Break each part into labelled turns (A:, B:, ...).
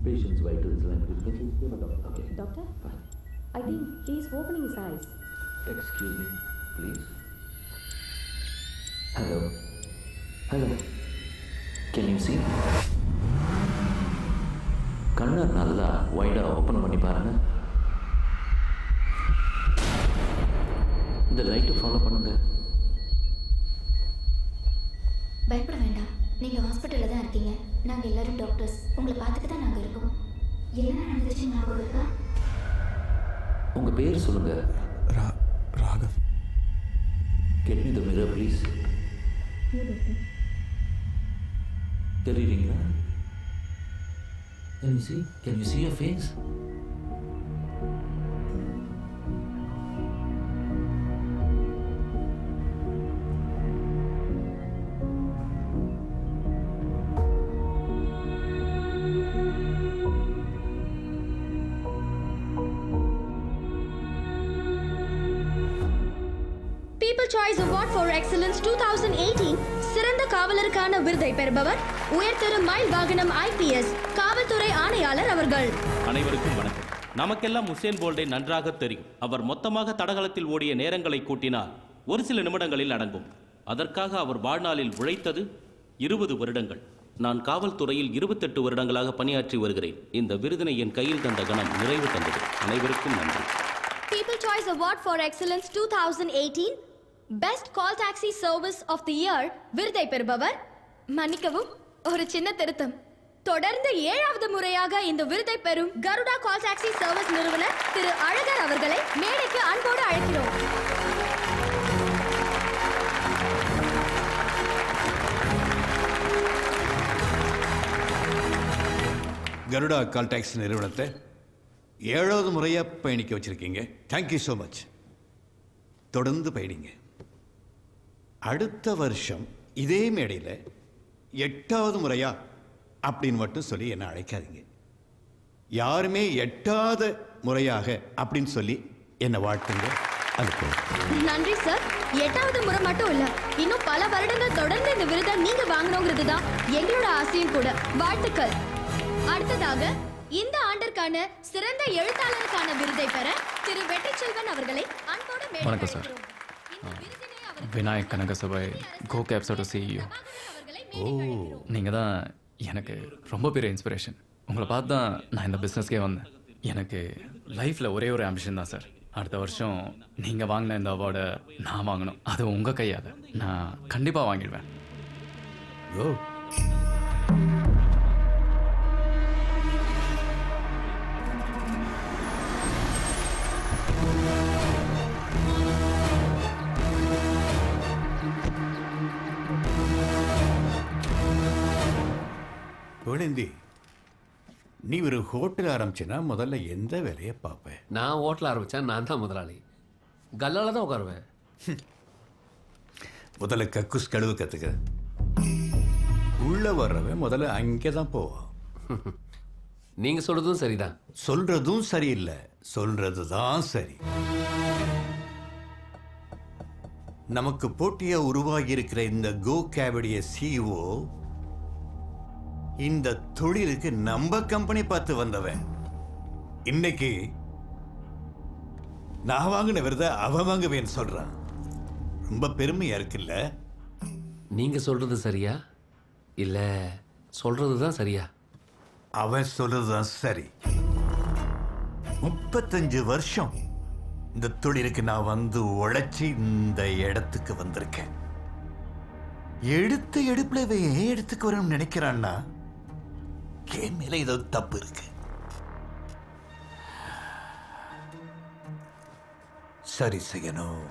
A: Patient's vitals and everything. Okay.
B: Doctor?
A: Fine.
B: I think he's opening his eyes.
A: Excuse me, please. Hello. Hello. Can you see? கண்ணை நல்லா வைடாக open பண்ணி பாருங்க. இந்த லைட்டை follow பண்ணுங்க.
C: பயப்பட வேண்டாம். நீங்கள் ஹாஸ்பிட்டலில் தான் இருக்கீங்க. நாங்கள் எல்லாரும் டாக்டர்ஸ். உங்களை பார்த்துட்டு தான் நாங்கள் இருக்கோம். என்ன நடந்துச்சு ஞாபகம் இருக்கா?
A: உங்கள் பேர் சொல்லுங்க.
D: Raghav.
A: Get me the mirror, please. தெரியுறீங்களா? Can you see? Can you see your face?
E: People Choice Award for Excellence 2018 சிறந்த காவலருக்கான விருதை பெறுபவர் உயர்திரு மயில் வாகனம் IPS காவல்துறை ஆணையாளர் அவர்கள்.
F: அனைவருக்கும் வணக்கம். நமக்கெல்லாம் உசேன் போல்ட்டை நன்றாக தெரியும். அவர் மொத்தமாக தடகளத்தில் ஓடிய நேரங்களை கூட்டினால் ஒரு சில நிமிடங்களில் அடங்கும். அதற்காக அவர் வாழ்நாளில் உழைத்தது 20 வருடங்கள். நான் காவல்துறையில் 28 வருடங்களாக பணியாற்றி வருகிறேன். இந்த விருதினை என் கையில் தந்த கணம் நிறைவு தந்தது. அனைவருக்கும் நன்றி.
E: People Choice Award for Excellence 2018 Best Call Taxi Service of the Year விருதை பெறுபவர் மன்னிக்கவும் ஒரு சின்ன திருத்தம். தொடர்ந்து 7வது முறையாக இந்த விருதை பெறும் கருடா கால் டாக்ஸி சர்வீஸ் நிறுவனர் திரு அழகர் அவர்களை மேடைக்கு அன்போடு அழைக்கிறோம்.
G: கருடா கால் டாக்ஸி நிறுவனத்தை 7வது முறையாக பயணிக்க வச்சுருக்கீங்க. Thank you so much. தொடர்ந்து பயணிங்க. அடுத்த வருஷம் இதே மேடையில் 8வது முறையா அப்படின்னு மட்டும் சொல்லி என்னை அழைக்காதீங்க. யாருமே 8வது முறையாக அப்படின்னு சொல்லி என்னை வாழ்த்துங்க. அதுக்கு
E: நன்றி சார். 8வது முறை மட்டும் இல்ல, இன்னும் பல வருடங்கள் தொடர்ந்து இந்த விருதை நீங்க வாங்கணுங்கிறது தான் எங்களோட ஆசையும் கூட. வாழ்த்துக்கள். அடுத்ததாக இந்த ஆண்டிற்கான சிறந்த எழுத்தாளருக்கான விருதை பெற திரு வெற்றிச்செல்வன் அவர்களை அன்போடு
D: வணக்கம் சார். விநாயக் கனகசபை கோ கேப்ஸோட CEO. நீங்கள் தான் எனக்கு ரொம்ப பெரிய இன்ஸ்பிரேஷன். உங்களை பார்த்து தான் நான் இந்த பிஸ்னஸ்க்கே வந்தேன். எனக்கு லைஃப்பில் ஒரே ஒரு ஆம்பிஷன் தான் சார். அடுத்த வருஷம் நீங்கள் வாங்கின இந்த அவார்டை நான் வாங்கணும். அது உங்கள் கையால் நான் கண்டிப்பாக வாங்கிடுவேன்.
G: ஓ, கோலிந்தி, நீ ஒரு ஹோட்டல் ஆரம்பிச்சினா முதல்ல எந்த வேலையை பார்ப்பேன்?
H: நான் ஹோட்டல் ஆரம்பித்தேன். நான் தான் முதலாளி. கல்லால் தான் உட்காருவேன்.
G: முதல்ல கக்குஸ் கழுவு கற்றுக்க. உள்ளே வர்றவன் முதல்ல அங்கே தான் போவான்.
H: நீங்கள் சொல்கிறதும் சரிதான்.
G: சொல்கிறதும் சரியில்லை, சொல்கிறது தான் சரி. நமக்கு போட்டியாக உருவாகி இருக்கிற இந்த கோ கேபுடைய CEO இந்த தொழிலுக்கு நம்ம கம்பெனி பார்த்து வந்தவன். இன்னைக்கு நான் வாங்கின விருதை அவன் வாங்குவேன்னு சொல்றான். ரொம்ப பெருமையா இருக்குல்ல?
H: நீங்க சொல்றது சரியா இல்ல சொல்றது தான் சரியா?
G: அவன் சொல்றதுதான் சரி. 35 வருஷம் இந்த தொழிலுக்கு நான் வந்து உழைச்சி இந்த இடத்துக்கு வந்திருக்கேன். எடுத்த எடுப்புல ஏன் எடுத்துக்கு வரணும்னு நினைக்கிறான்னா என் மேல ஏதோ தப்பு இருக்கு. சரி செய்யணும்.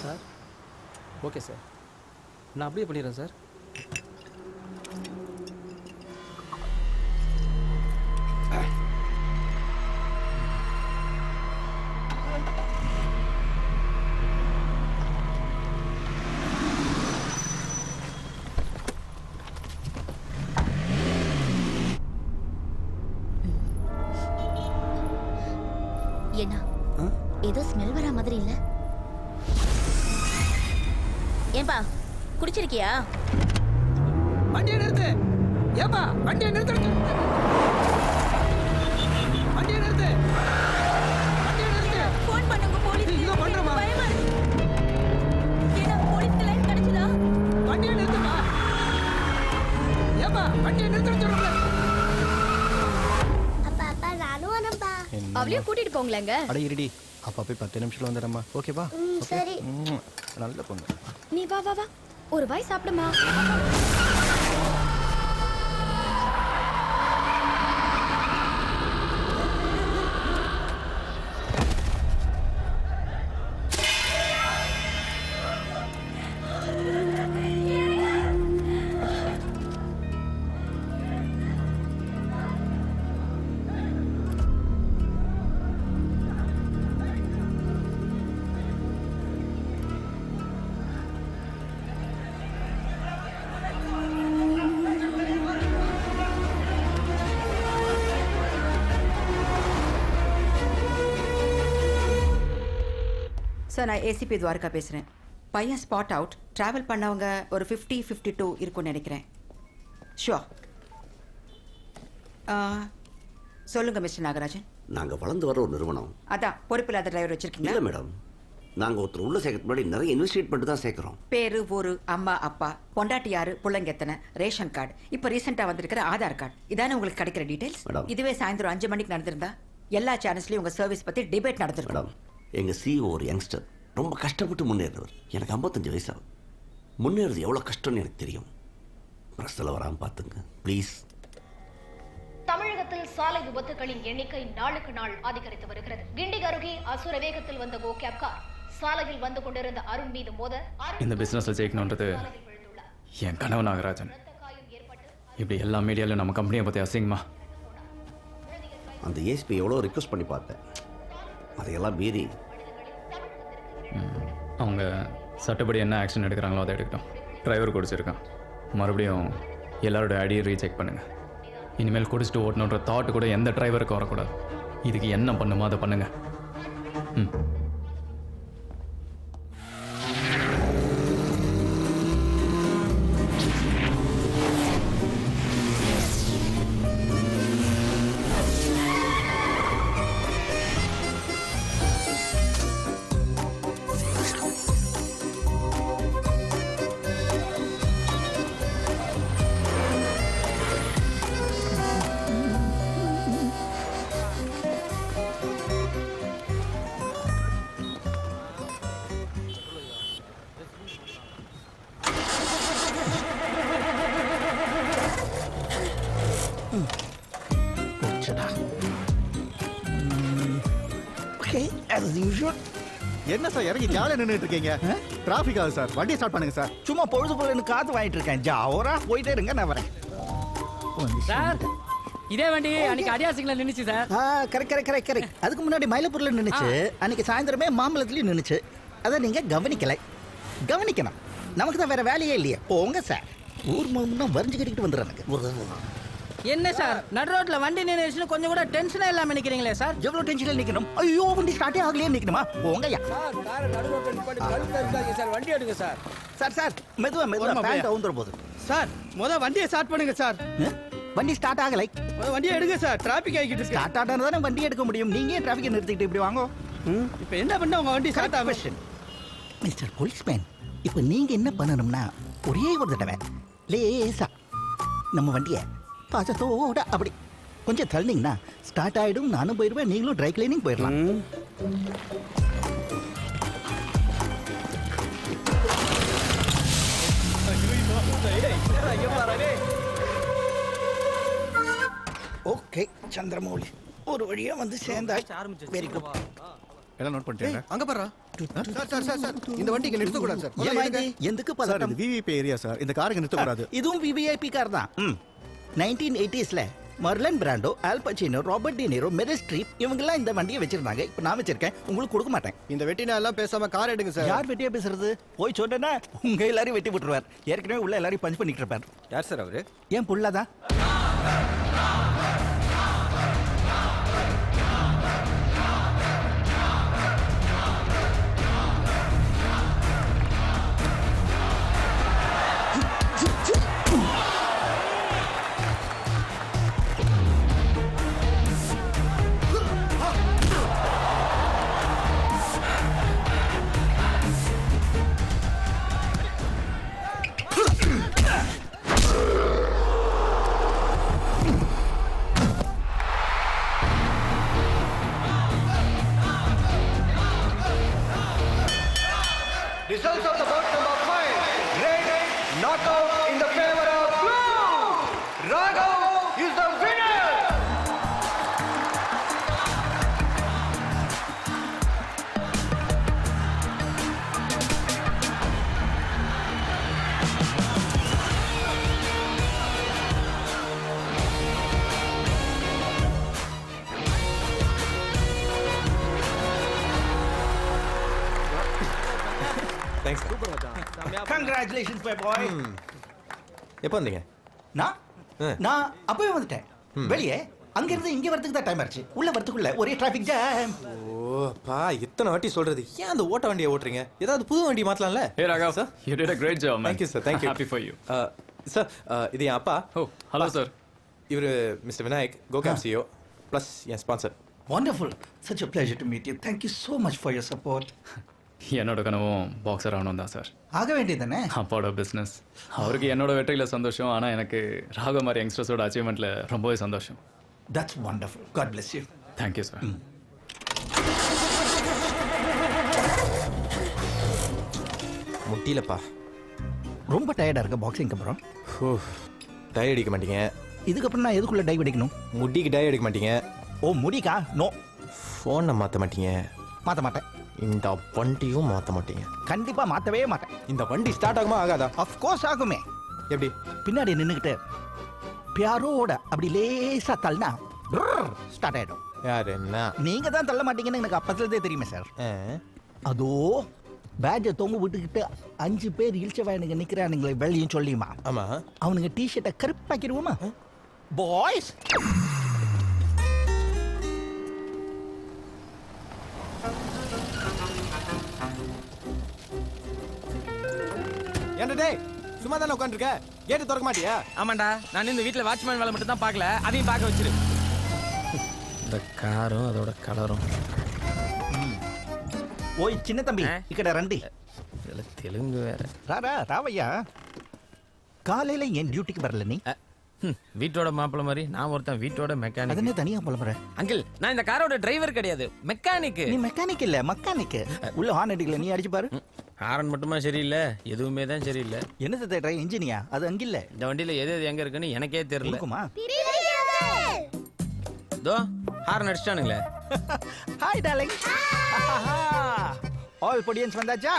I: சார் ஓகே சார், நான் அப்படியே பண்ணிடுறேன் சார்.
C: என்ன ஏதோ ஸ்மெல் வரா மாதிரி இல்ல. ஏன்பா குடிச்சிருக்கியா?
I: வண்டியை நிறுத்து. ஏப்பா வண்டியை நிறுத்து. வண்டியை நிறுத்து. வண்டியை நிறுத்து.
C: ஃபோன் பண்ணுங்க போலீஸ்.
I: இதோ பண்றேம்மா.
C: பயமா இருக்கு. ஏன்னா போலீஸ்க்கு லைன் கிடைச்சதா?
I: வண்டியை நிறுத்துமா. ஏப்பா வண்டியை நிறுத்துன்னு சொல்றேன்ல.
C: அப்பா அப்பா நானும் வரேன்ப்பா.
E: அவளையும் கூட்டிட்டு போங்களேங்க.
I: அட இருடி. அப்பா போய் 10 நிமிஷத்துல வந்துடுறேம்மா. ஓகேவா?
C: சரி.
I: நல்ல பொண்ணு.
E: நீ வா வா வா, ஒரு வாய் சாப்பிடுமா.
J: சார், நான் ஏசிபி துவாரகா பேசுகிறேன். பையன் ஸ்பாட் அவுட். ட்ராவல் பண்ணவங்க ஒரு 50-52 இருக்கும்னு நினைக்கிறேன். ஷுவர். சொல்லுங்கள் மிஸ்டர் நாகராஜன்.
K: நாங்கள் வளர்ந்து வர ஒரு நிறுவனம்.
J: அதான் பொறுப்பில்லாத டிரைவர் வச்சுருக்கீங்களா?
K: இல்லை மேடம், நாங்கள் ஒருத்தர் உள்ள சேர்க்கறதுக்கு முன்னாடி நிறைய இன்வெஸ்டிகேட் பண்ணிட்டு தான் சேர்க்குறோம்.
J: பேரு, ஊரு, அம்மா, அப்பா, பொண்டாட்டி யாரு, பிள்ளைங்க எத்தனை, ரேஷன் கார்டு, இப்போ ரீசெண்டாக வந்திருக்கிற ஆதார் கார்டு, இதானே உங்களுக்கு கிடைக்கிற டீட்டெயில்ஸ்.
K: மேடம்,
J: இதுவே சாயந்தரம் 5 மணிக்கு நடந்திருந்தா எல்லா சேனல்ஸ்லையும் உங்கள் சர்வீஸ் பற்றி டிபேட் நடந்திருக்கும்.
K: மேடம், எங்கள் சிஇஓ ஒரு யங்ஸ்டர், ரொம்ப கஷ்டப்பட்டு முன்னேறவர். எனக்கு 55 வயசாகும். முன்னேறது எவ்வளோ கஷ்டம்னு எனக்கு தெரியும். பிரஸ்ஸில் வராமல் பார்த்துங்க ப்ளீஸ்.
L: தமிழகத்தில் சாலை விபத்துகளின் எண்ணிக்கை நாளுக்கு நாள் அதிகரித்து வருகிறது. கிண்டி அருகே அசுர வேகத்தில் வந்த கோ கேப் கார் சாலையில் வந்து கொண்டிருந்த அருண் மீது மோத
D: இந்த பிஸ்னஸில் ஜெயிக்கணுன்றது என் கனவு நாகராஜன். இப்படி எல்லா மீடியாவிலும் நம்ம கம்பெனியை பற்றி அசிங்கமா.
K: அந்த ஏசிபி எவ்வளோ ரிக்வஸ்ட் பண்ணி பார்த்தேன், அதையெல்லாம் மீறி
D: அவங்க சட்டப்படி என்ன ஆக்ஷன் எடுக்கிறாங்களோ அதை எடுக்கட்டும். டிரைவர் குடிச்சிருக்கான். மறுபடியும் எல்லாரோட ஐடியை ரீசெக் பண்ணுங்கள். இனிமேல் குடிச்சிட்டு ஓட்டணுன்ற தாட்டு கூட எந்த டிரைவருக்கும் வரக்கூடாது. இதுக்கு என்ன பண்ணுமோ அதை பண்ணுங்க. ம்.
I: என்ன சார் இறங்கி ஜாலியாக நின்றுட்டு இருக்கீங்க? டிராஃபிக் ஆகுது சார். வண்டியை ஸ்டார்ட் பண்ணுங்க சார்.
M: சும்மா பொழுது போல காத்து வாங்கிட்டு இருக்கேன். ஜாவரா போயிட்டே இருங்க, நான் வரேன்
I: சார். இதே வண்டி அன்னைக்கு அடியாசிங்கள நின்னுச்சு சார்.
M: கரெக்ட். அதுக்கு முன்னாடி மயிலப்பூர்ல நின்னுச்சு. அன்னைக்கு சாயந்தரமே மாம்பழத்துலயும் நின்னுச்சு. அதை நீங்க கவனிக்கணும். நமக்கு தான் வேற வேலையே இல்லையே. போங்க சார். ஊர் முன்னா வரைஞ்சு கட்டிக்கிட்டு வந்துடுறாங்க.
I: என்ன சார் நடு ரோட்ல வண்டி நின்னுச்சுன்னு கொஞ்சம் கூட டென்ஷனே இல்லாம நிக்கிறீங்களே சார்?
M: எவ்வளவு டென்ஷன்ல நிக்கணும்? ஐயோ வண்டி ஸ்டார்ட்டே ஆகலையே நிக்கணுமா? போங்கய்யா
I: சார். காரை நடு ரோட்ல நிப்பாட்டி கழுத்துல இருக்காதீங்க சார். வண்டி எடுங்க சார்.
M: சார் மெதுவா பேண்ட் ஊந்துற போது.
I: சார் வண்டியை ஸ்டார்ட் பண்ணுங்க சார்.
M: வண்டி ஸ்டார்ட் ஆகலை.
I: வண்டியை எடுங்க சார். டிராபிக் ஆகிட்டு இருக்கு.
M: ஸ்டார்ட் ஆனது தானே வண்டி எடுக்க முடியும். நீங்க டிராபிக்கை நிறுத்திக்கிட்டு இப்படி வாங்க.
I: இப்போ என்ன பண்ண உங்க வண்டி ஸ்டார்ட் ஆகும்?
M: மிஸ்டர் போலீஸ்மேன், இப்போ நீங்க என்ன பண்ணணும்னா ஒரே ஒரு தடவை லேசா நம்ம வண்டியை பாசத்தோட அப்படி கொஞ்சம் தள்ளினீங்கன்னா ஸ்டார்ட் ஆகிடும். நானும் போயிடுவேன், நீங்களும் ட்ரை கிளீனிங் போயிடலாம். ஓகே சந்திரமௌலி, ஒரு வழியா வந்து சேர்ந்தா. Very good.
G: எல்லாம் நோட் பண்ணிட்டீங்க?
I: அங்க பாரு சார். இந்த வண்டி இங்க நிறுத்த கூடாது சார்.
M: எதுக்கு
G: சார்,
M: பதட்டம்?
G: இது விவிஐபி ஏரியா சார். இந்த காருக்கு நிறுத்த கூடாது.
M: இதுவும் விவிஐபி கார் தான். 1980ஸ்ல Marlon Brando, Al Pacino, Robert De Niro, Meryl Streep இவங்கெல்லாம் இந்த வண்டியை வச்சிருந்தாங்க. இப்போ நான் வச்சிருக்கேன், உங்களுக்கு கொடுக்க மாட்டேன்.
I: இந்த வெட்டினா எல்லாம் பேசாம கார் எடுங்க சார்.
M: யார் வெட்டியா பேசுறது? போய் சொன்னா உங்க எல்லாரையும் வெட்டி விட்டுருவார். ஏற்கனவே உள்ள எல்லாரையும் பஞ்ச் பண்ணிட்டு இருப்பார்.
I: யார் சார் அவரு?
M: ஏன் புள்ளதான்? Congratulations bye bye.
N: எப்போ வந்தீங்க?
M: நான் அப்பவே வந்துட்டேன். வெளியே அங்க இருந்து இங்க வரதுக்கு தான் டைம் ஆச்சு. உள்ள வரதுக்குள்ள ஒரே டிராஃபிக் ஜாம்.
N: ஓப்பா இத்தனை வாட்டி சொல்றது ஏன் அந்த ஓட்ட வண்டியை ஓட்டுறீங்க? ஏதாவது புது வண்டி மாத்தலாம்ல?
D: Hey Raghav, sir. You did a great job, man.
N: Thank you, sir. Thank you.
D: Happy for you.
N: Sir இது என் அப்பா.
D: Oh, hello, sir.
N: இவர் mister Vinayak, GoCab CEO plus என் ஸ்பான்சர்.
M: Wonderful. Such a pleasure to meet you. Thank you so much for your support.
D: என்னோட கனவும் boxer ஆகணும் தான் சார்.
M: ஆக வேண்டியதானே?
D: அப்பாவோட பிஸ்னஸ். அவருக்கு என்னோட வெற்றியில் சந்தோஷம், ஆனால் எனக்கு ராகவ் மாதிரி யங்ஸ்டர்ஸோட அச்சீவ்மெண்ட்டில் ரொம்பவே சந்தோஷம்.
M: That's wonderful. God bless you.
D: Thank you, sir.
N: முட்டிலப்பா
M: ரொம்ப டயர்டா இருக்க பாக்ஸிங்க்கு அப்புறம்.
N: டை அடிக்க மாட்டீங்க.
M: இதுக்கப்புறம் நான் எதுக்குள்ள டைவ் அடிக்கணும்?
N: முடிக்கு டை அடிக்க மாட்டீங்க.
M: ஓ முடிக்கா? நோ.
N: ஃபோனை மாற்ற மாட்டீங்க.
M: மாற்ற மாட்டேன்.
N: இந்த வண்டியும் மாற்ற மாட்டீங்க.
M: கண்டிப்பா மாற்றவே மாட்டேன்.
N: இந்த வண்டி ஸ்டார்ட் ஆகுமா ஆகாதா?
M: அஃப்கோர்ஸ் ஆகுமே.
N: எப்படி?
M: பின்னாடி நின்றுக்கிட்டு பியாரோட அப்படி லேசா தள்ளினா ஸ்டார்ட் ஆயிடும்.
N: யார் என்ன?
M: நீங்க தான் தள்ள மாட்டீங்கன்னு எனக்கு அப்பத்துலேருந்தே தெரியுமே சார். அதோ பேட்ஜை தொங்க விட்டுக்கிட்டு 5 பேர் இழிச்சவாயனுங்க நிற்கிறானுங்களே வெளியும் சொல்லியுமா?
N: ஆமா.
M: அவனுங்க டிஷர்ட்டை கருப்பாக்கிடுவோமா? பாய்ஸ்
N: ஏன்டா டேய் சும்மா தானே உட்காந்துருக்க? கேட்டு திறக்க மாட்டியா?
I: ஆமாண்டா, நான் இந்த வீட்டில் வாட்ச்மேன் வேலை மட்டும் தான் பார்க்கல, அதையும் பார்க்க வச்சிரு. இந்த காரும் அதோட கலரும்.
M: ஓய் சின்ன தம்பி இக்கட ரண்டி.
I: இதில் தெலுங்கு வேற.
M: ராவையா காலையில ஏன் டியூட்டிக்கு வரல நீ?
I: வீட்டோட மாப்பிள்ள மாதிரி நான் ஒருத்தன் வீட்டோட மெக்கானிக்.
M: அதனே தனியா புலம்புறேன்.
I: அங்கிள், நான் இந்த காரோட டிரைவர் கிடையாது, மெக்கானிக்.
M: நீ மெக்கானிக் இல்ல மெக்கானிக். உள்ள ஹார்ன் அடிக்கல, நீ அடிச்சு பாரு.
I: ஹாரன் மட்டுமா சரியில்லை, எதுவுமே தான் சரியில்லை.
M: என்னது டிரைவர் இன்ஜினியா? அது அங்க இல்ல.
I: இந்த வண்டியில எது எது எங்க இருக்குன்னு எனக்கே தெரியல. தோ ஹாரன் அடிச்சிட்டானுங்களே.
M: Hi darling. ஆல் பொடியன்ஸ் வந்தாச்சா?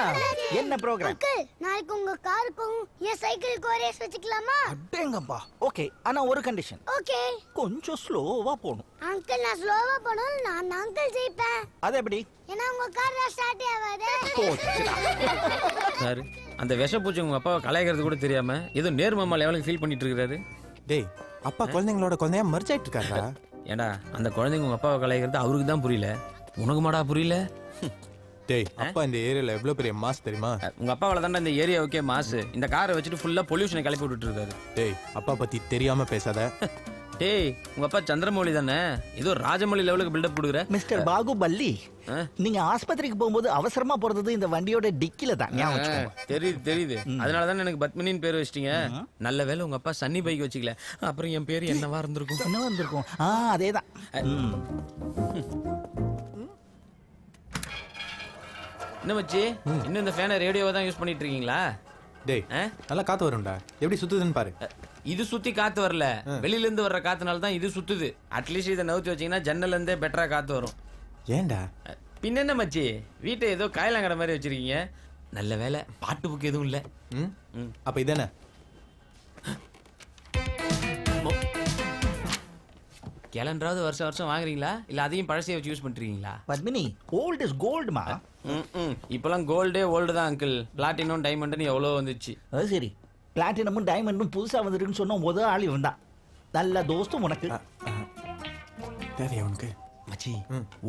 M: என்ன ப்ரோகிராம்?
C: நாளைக்கு உங்க காருக்கும் என் சைக்கிளுக்கு ரேஸ் வச்சுக்கலாமா?
M: அடேங்கப்பா. ஓகே, ஆனா ஒரு கண்டிஷன்.
C: ஓகே.
M: கொஞ்சம் ஸ்லோவா போணும்.
C: அங்கிள், நான் ஸ்லோவா போனாலும் நான் அங்கிள் ஜெயிப்பேன்.
M: அது எப்படி?
C: ஏன்னா உங்க கார் ஸ்டார்ட் ஆகாது.
I: சார், அந்த விஷப்பூச்சி உங்க அப்பாவை கலாய்க்கிறது கூட தெரியாம ஏதோ நேர்மமா லெவலுக்கு ஃபீல் பண்ணிட்டு இருக்காரு.
N: டேய், அப்பா குழந்தைங்களோட குழந்தையா மர்ஜ் ஆயிட்டு இருக்காரா?
I: ஏண்டா, அந்த குழந்தைங்க உங்க அப்பாவை கலாய்க்கிறது அவருக்கு தான் புரியல, உனக்கு மாடா புரியல?
N: டேய், அப்பா இந்த ஏரியால எவ்வளவு பெரிய மாஸ் தெரியுமா?
I: உங்க அப்பாவால தான்டா இந்த ஏரியா ஓகே மாசு. இந்த காரை வச்சுட்டு ஃபுல்லா பொல்யூஷனை கிளப்பி விட்டுட்டு இருக்காரு.
N: டேய், அப்பா பத்தி தெரியாம பேசாத.
I: டேய், உங்க அப்பா சந்திரமௌலி தானே, ஏதோ ராஜமௌலி லெவலுக்கு பில்டப் கொடுக்குற.
M: மிஸ்டர் பாகுபல்லி, நீங்க ஆஸ்பத்திரிக்கு போகும்போது அவசரமா போறது இந்த வண்டியோட டிக்கில தான்.
I: தெரியுது தெரியுது, அதனால தானே எனக்கு பத்மினின்னு பேர் வச்சிட்டீங்க. நல்ல வேலை உங்க அப்பா சன்னி பைக் வச்சுக்கல, அப்புறம் என் பேர் என்னவா இருந்திருக்கும்?
M: என்னவா இருந்திருக்கும்? அதேதான்.
I: என்ன மச்சி, இன்னும் இந்த ஃபேனை ரேடியோவை தான் யூஸ் பண்ணிட்டு இருக்கீங்களா?
N: டேய், நல்லா காத்து வரும்டா. எப்படி சுத்துதுன்னு பாரு.
I: இது சுத்தி காத்து வரல, வெளியில இருந்து வர்ற காத்துனால தான் இது சுத்துது. அட்லீஸ்ட் இதை நவுத்தி வச்சீங்கன்னா ஜன்னல்ல இருந்தே பெட்டரா காத்து வரும்.
N: ஏன்டா?
I: பின்ன என்ன மச்சி, வீட்டை ஏதோ காயலாங்கட மாதிரி வச்சிருக்கீங்க. நல்ல வேலை பாட்டு புக்கு எதுவும் இல்ல.
N: அப்ப இதானே
I: கேலண்டராவது வருஷம் வருஷம் வாங்குறீங்களா, இல்ல அதையும் பழசையை வச்சு யூஸ் பண்றீங்களா?
M: பத்மினி, ஓல்ட் இஸ் கோல்டுமா.
I: இப்பெல்லாம் கோல்டே ஓல்டு தான் அங்கிள். பிளாட்டினம் டைமண்ட்னு எவ்வளோ வந்துச்சு.
M: அது சரி, பிளாட்டினமும் டைமண்டும் புதுசா வந்துருக்குன்னு சொன்ன முதல் ஆள் இவன் தான். நல்ல தோஸ்தும் உனக்கு.
N: தேவையா உனக்கு?
I: மச்சி,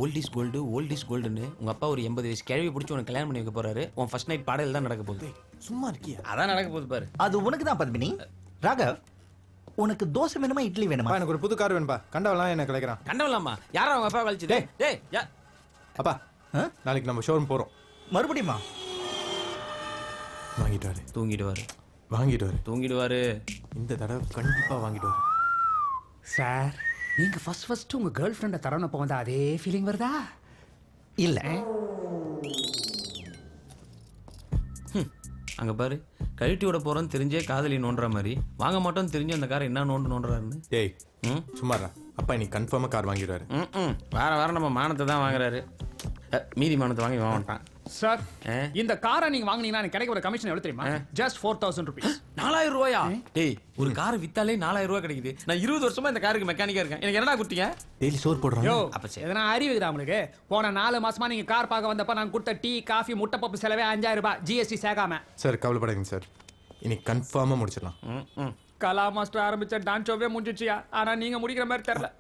I: old is gold old is கோல்டுன்னு உங்க அப்பா ஒரு 80 வயசு கேள்வி பிடிச்சி உனக்கு கல்யாணம் பண்ணி வைக்க போறாரு. உன் ஃபர்ஸ்ட் நைட் பாடல் தான் நடக்க போகுது.
N: சும்மா இருக்கியா?
I: அதான் நடக்க போகுது பாரு.
M: அது உனக்கு தான் பத்மினி. ராகவ், உனக்கு தோசை வேணுமா இட்லி வேணுமா?
N: எனக்கு ஒரு புது கார் வேணும்பா. கண்டவெல்லாம் என்ன கலைக்கிறான்.
I: கண்டவலாமா? யாரா அவங்க அப்பா கழிச்சு? டேய்
N: அப்பா, நாளைக்கு நம்ம ஷோரூம் போறோம்.
M: மறுபடியுமா?
N: வாங்கிடுவாரு.
I: தூங்கிடுவாரு.
N: வாங்கிடுவாரு.
I: தூங்கிடுவாரு.
N: இந்த தடவை கண்டிப்பா வாங்கிடுவாரு.
O: சார், நீங்க ஃபர்ஸ்ட் உங்க கேர்ள் ஃப்ரெண்டை தரனப்போ வந்தா அதே ஃபீலிங் வருதா?
M: இல்ல.
I: அங்க பாரு, கழட்டி விட போறோன்னு தெரிஞ்சே காதலி நோண்டுற மாதிரி, வாங்க மாட்டோம்னு தெரிஞ்சு அந்த காரை என்ன நோண்டுறாருன்னு.
N: டேய், சும்மாடா. அப்பா இன்னைக்கு கன்ஃபார்மா கார் வாங்கிடுவாரு.
I: வாரம் வாரம் நம்ம மானத்தை தான் வாங்குறாரு. மீதி மானத்தை வாங்கி வாங்கிட்டான்
O: சார் இந்த காரை நீங்க வாங்குனீங்கன்னா எனக்கு கிடைக்கிற கமிஷன் எவ்வளவு தெரியுமா? Just 4000 rupees.
I: 4000 ரூபாயா? டேய் ஒரு கார் வித்தாலே 4000 ரூபாய் கிடைக்குது. நான் 20 வருஷமா இந்த காருக்கு மெக்கானிக்கா இருக்கேன். எனக்கு என்னடா கொடுத்தீங்க?
N: டெய்லி சோறு போடுறோம்.
O: யோ எதனா அறிவு இருக்குதா உங்களுக்கு? போன 4 மாசமா நீங்க கார் பார்க்க வந்தப்ப நான் கொடுத்த டீ காஃபி முட்டை பப்பு செலவே 5000 ரூபாய் ஜிஎஸ்டி சேர்க்காம.
N: சார் கவலைப்படாதீங்க சார், இன்னைக்கு கன்ஃபார்மா முடிச்சிடலாம்.
O: கலா மாஸ்டர் ஆரம்பிச்ச டான்ஸ் ஷோவே முடிஞ்சிச்சியா, ஆனா நீங்க முடிக்கிற மாதிரி தெரியல.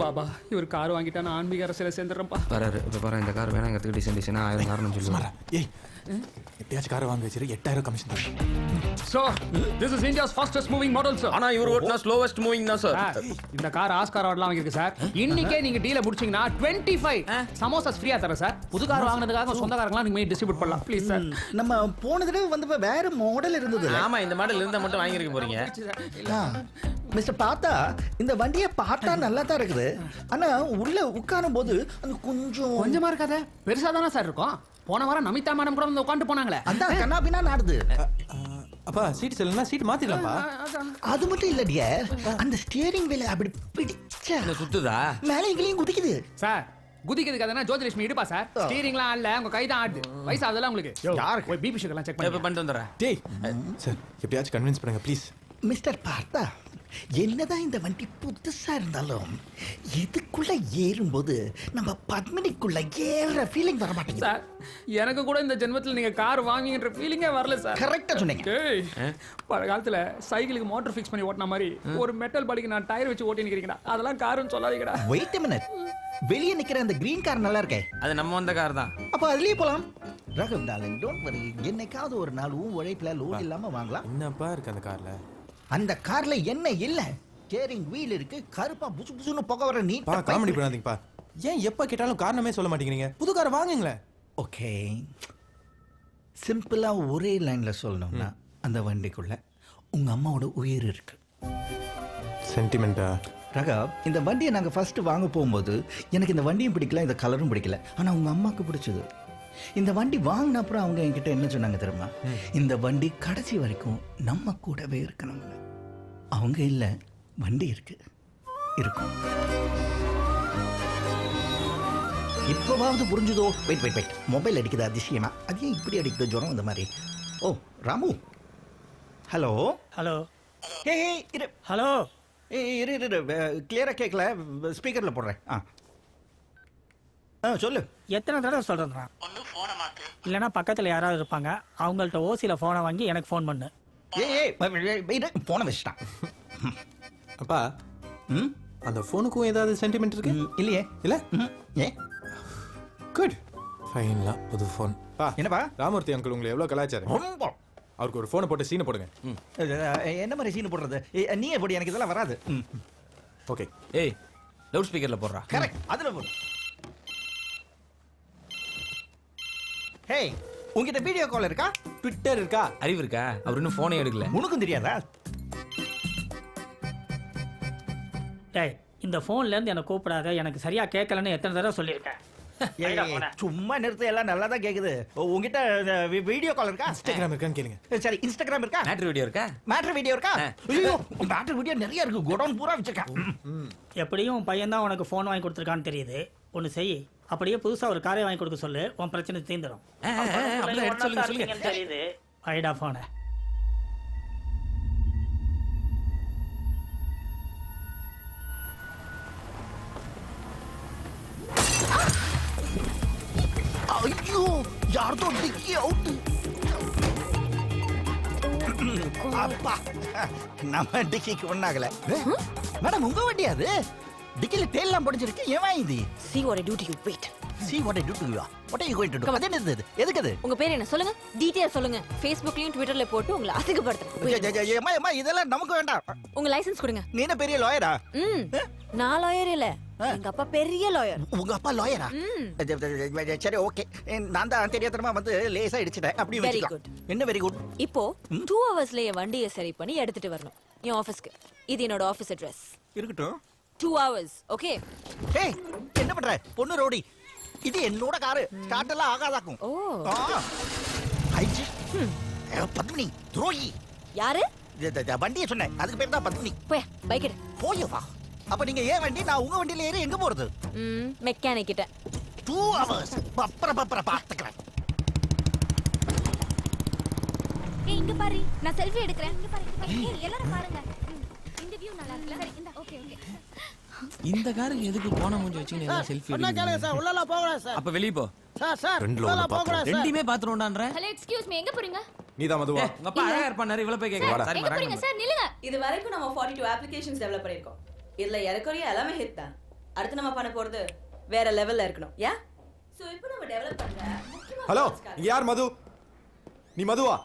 O: பாபா இவர் கார் வாங்கிட்டா நான் ஆன்மீக அரசியல சேர்ந்துடுறேன்ப்பா.
I: வராரு இப்போ பாரு, இந்த கார் வேணாம் எங்களுக்கு டிசைன் டிசைனா 1000 காரணம் சொல்லுவாங்க.
N: ஏய் எப்படியாச்சும் காரை வாங்க வச்சிரு, 8000 கமிஷன் தரேன்.
O: So, this is India's fastest moving model, sir.
I: ஆனா இவர் ஓட்டுனா ஸ்லோவஸ்ட் மூவிங் தான் சார்.
O: இந்த கார் ஆஸ்கார் அவார்ட்லாம் வாங்கியிருக்கு சார். இன்னைக்கே நீங்க டீல முடிச்சீங்கன்னா 25 சமோசாஸ் ஃப்ரீயா தரேன் சார். புது கார் வாங்குனதுக்காக சொந்தக்காரங்கலாம் நீங்க டிஸ்ட்ரிபியூட் பண்ணலாம் ப்ளீஸ் சார்.
M: நம்ம போன தடவை வந்தப்ப வேற மாடல் இருந்தது.
I: ஆமா இந்த மாடல் இருந்தா மட்டும் வாங்கிருக்க போறீங்க.
M: மிஸ்டர் பார்த்தா இந்த வண்டியை பார்த்தா நல்லா தான் இருக்குது, ஆனா உள்ள உட்காரும் போது அது
O: கொஞ்சமா இருக்காதே, பெருசா தானே சார் இருக்கும். போன வாரம் நமிதா மேடம் கூட வந்து உட்காந்து போனாங்களே,
M: அதான் கண்ணா பின்னா நாடுது.
N: அப்பா சீட் செல்லனா சீட் மாத்திடலாம்ப்பா.
M: அது மட்டும் இல்லடிய, அந்த ஸ்டியரிங் வீல் அப்படி பிடிச்சா
I: சுத்துதா,
M: மேலே இங்கேயும் குதிக்குது
O: சார். குதிக்கிறதுக்கு அதனா ஜோதிலட்சுமி இடுப்பா சார். ஸ்டீரிங்லாம் இல்ல, உங்க கை தான் ஆடுது. வயசு அதெல்லாம் உங்களுக்கு. யாருக்கு போய் பிபி சுகர்லாம் செக் பண்ணி
I: பண்ணிட்டு வந்துறேன்.
N: டேய் சார் எப்படியாச்சும் கன்வின்ஸ் பண்ணுங்க ப்ளீஸ்.
M: மிஸ்டர் பார்த்தா, என்னதான் இந்த வண்டி புதுசா இருந்தாலும் இதுக்குள்ள ஏறும்போது நம்ம பத்மினிக்குள்ள ஏற ஃபீலிங் வர மாட்டேங்குது
O: சார். எனக்கு கூட இந்த ஜென்மத்தில் நீங்க கார் வாங்கின்ற ஃபீலிங்கே வரல சார்.
M: கரெக்டா சொன்னீங்க.
O: பழைய காலத்துல சைக்கிளுக்கு மோட்டர் ஃபிக்ஸ் பண்ணி ஓட்டின மாதிரி ஒரு மெட்டல் பாடிக்கு நான் டயர் வச்சு ஓட்டி நிக்கிறீங்கடா, அதெல்லாம் காருன்னு சொல்லாதீங்கடா.
M: வெயிட் a minute, வெளியே நிக்கிற அந்த கிரீன் கார் நல்லா இருக்கே,
I: அது நம்ம வந்த கார் தான்.
M: அப்ப அதுலயே போலாம். ரகம் டார்லிங், டோன்ட் வரி, என்னைக்காவது ஒரு நாள் உழைப்புல லோன் இல்லாம வாங்கலாம்.
N: என்னப்பா இருக்கு அந்த கார்ல?
M: அந்த கார்ல என்ன இல்ல, ஸ்டியரிங் வீல் இருக்கு, கருப்பா புசு புசுன்னு புகை வர நீட்.
N: பா காமெடி பண்ணாதீங்கப்பா. ஏன் எப்ப கேட்டாலும் காரணமே சொல்ல மாட்டேங்கிறீங்க? புது கார் வாங்குங்களே.
M: ஓகே, சிம்பிளா ஒரே லைன்ல சொல்லணும்னா அந்த வண்டிக்குள்ள உங்க அம்மாவோட உயிர் இருக்கு.
N: சென்டிமெண்டா?
M: ரகா, இந்த வண்டியை நாங்க ஃபர்ஸ்ட் வாங்க போகும்போது எனக்கு இந்த வண்டியும் பிடிக்கல, இந்த கலரும் பிடிக்கல, ஆனா உங்க அம்மாவுக்கு பிடிச்சது. இந்த வண்டி வாங்கின அப்புறம் அவங்க என்கிட்ட என்ன சொன்னாங்க தெரியுமா? இந்த வண்டி கடைசி வரைக்கும் நம்ம கூடவே இருக்கணும்னு. அவங்க இல்ல, வண்டி இருக்கு, இருக்கும். இப்போவாவது புரிஞ்சுதோ? வெயிட் வெயிட் வெயிட், மொபைல் அடிக்குது அதிசயமா, அது ஏன் இப்படி அடிக்குது ஜுரம் இந்த மாதிரி? ஓ ராமு, ஹலோ
P: ஹலோ.
M: ஏய் இரு,
P: ஹலோ.
M: இரு இரு, கிளியரா கேட்கல, ஸ்பீக்கர்ல போடுறேன். சொல்லு.
P: எத்தனை தடவை சொல்றேன், இல்லைன்னா பக்கத்தில் யாராவது இருப்பாங்க, அவங்கள்ட்ட ஓசியில் ஃபோனை வாங்கி எனக்கு ஃபோன் பண்ணு.
M: போனை வச்சுட்டான்.
N: அப்பா அந்த ஃபோனுக்கும் ஏதாவது சென்டிமெண்ட் இருக்கு?
M: இல்லையே.
N: இல்ல
M: ஏ
N: குட் ஃபைன்லாம் புது ஃபோன்.
M: என்னப்பா
N: ராமூர்த்தி அங்கிள் உங்களை எவ்வளோ கலாச்சாரம்.
M: ரொம்ப
N: அவருக்கு ஒரு ஃபோனை போட்டு சீனை போடுங்க.
M: என்ன மாதிரி சீன் போடுறது? நீயே போடு, எனக்கு இதெல்லாம் வராது.
N: ஓகே.
I: ஏய் லவுட் ஸ்பீக்கர்ல போடுறா.
M: கரெக்ட், அதுல போடு. ஹேய், உங்ககிட்ட வீடியோ கால் இருக்கா?
N: ட்விட்டர் இருக்கா?
I: அறிவு இருக்கா? அவர் இன்னும் ஃபோனே எடுக்கல.
M: உனக்கும் தெரியாதா?
P: டேய், இந்த ஃபோன்லேருந்து என்னை கூப்பிடாத, எனக்கு சரியா கேட்கலன்னு எத்தனை தடவை சொல்லியிருக்கேன்.
M: சும்மா நிறுத்த, எல்லாம் நல்லா தான் கேக்குது. உங்ககிட்ட வீடியோ கால் இருக்கா?
N: இன்ஸ்டாகிராம் இருக்கான்னு கேளுங்க.
M: சரி, இன்ஸ்டாகிராம் இருக்கா?
I: மேட்ரு வீடியோ இருக்கா?
M: மேட்ரு வீடியோ இருக்கா? ஐயோ, மேட்ரு வீடியோ நிறைய இருக்கு, குடோன் பூரா வச்சிருக்கேன்.
P: எப்படியும் பையன் தான் உனக்கு ஃபோன் வாங்கி கொடுத்துருக்கான்னு தெரியுது. ஒன்று செய், அப்படியே புதுசாக ஒரு காரை வாங்கி கொடுக்க சொல்லு, உன் பிரச்சனை தீர்ந்துடும். தெரியுது. ஐடா ஃபோனை.
M: ஐயோ, யார்தோ டிக்கி அவுட். அப்பா, நம்ம டிக்கிக்கு ஒண்ணாகல. மேடம், உங்க வண்டி அது? டிக்கில டேல்லாம் படிச்சிருக்கு. ஏன் இது?
Q: See what I do to you, wait.
M: See what I do to you. What are you going to do? அது என்னது? எதுக்கு அது?
Q: உங்க பேர் என்ன சொல்லுங்க, டீடைல் சொல்லுங்க. Facebookலயும் Twitterல போட்டு உங்களை அசிங்கப்படுத்துறேன்.
M: ஏமா இதெல்லாம் நமக்கு வேண்டாம்.
Q: உங்க லைசென்ஸ் கொடுங்க.
M: நீ என்ன பெரிய லாயரா?
Q: நான் லாயர் இல்ல, எங்க அப்பா பெரிய லாயர்.
M: உங்க அப்பா லாயரா? சரி ஓகே, நான் தான் தெரியாதனமா வந்து லேசா இடிச்சிட்டேன். அப்படி வெச்சுக்கோ. என்ன வெரி குட்.
Q: இப்போ 2 ஹவர்ஸ்ல என் வண்டியை சரி பண்ணி எடுத்துட்டு வரணும் என் ஆபீஸ்க்கு. இது என்னோட ஆபீஸ் அட்ரஸ்.
M: இருக்கட்டும்.
Q: 2 hours, ஓகே?
M: ஏய், என்ன பண்ற? பொண்ணு ரோடி. இது என்னோட காரு, ஸ்டார்ட் எல்லாம் ஆகாதாக்கும்.
Q: ஓ
M: ஐஜி பத்மினி துரோகி.
Q: யாரு?
M: வண்டியை சொன்னேன், அதுக்கு பேர் தான் பத்மினி.
Q: போய் பைக் எடு.
M: போய் வா. அப்ப நீங்க ஏன் வண்டி நான் உங்க வண்டியில ஏறி எங்க போறது?
Q: மெக்கானிக் கிட்ட
M: 2 hours பப்பர பாத்துக்கிறேன்.
E: ஏய் இங்க பாரு நான் செல்ஃபி எடுக்கறேன். இங்க பாரு ஏய் எல்லாரும் பாருங்க. இந்த வியூ நல்லா இருக்குல? சரி இந்த ஓகே.
I: இந்த காருக்கு எதுக்கு போன மூஞ்சி வச்சுக்கிட்டு எல்லாம் செல்ஃபி
P: அண்ணா கேளுங்க சார் உள்ளல போகலாம் சார்.
I: அப்ப வெளிய போ.
P: சார் உள்ளல போகலாம் சார்.
I: ரெண்டுமே பாத்துறோம்டான்ற.
E: ஹலோ எக்ஸ்கியூஸ் மீ எங்க போறீங்க?
N: நீதான் மதுவா.
I: உங்க அப்பா அழகா இருப்பாரு இவள போய் கேக்குறா. சாரி
E: எங்க போறீங்க சார் நில்லுங்க.
Q: இது வரைக்கும் நம்ம 42 அப்ளிகேஷன்ஸ் டெவலப் பண்ணிருக்கோம். இதுல ஏறக்குறைய எல்லாமே ஹிட் தான். அடுத்து நம்ம பண்ண போறது வேற லெவல்ல இருக்கணும். யா சோ இப்போ நம்ம டெவலப் பண்ற
N: ஹலோ இங்க யார் மது? நீ மதுவா?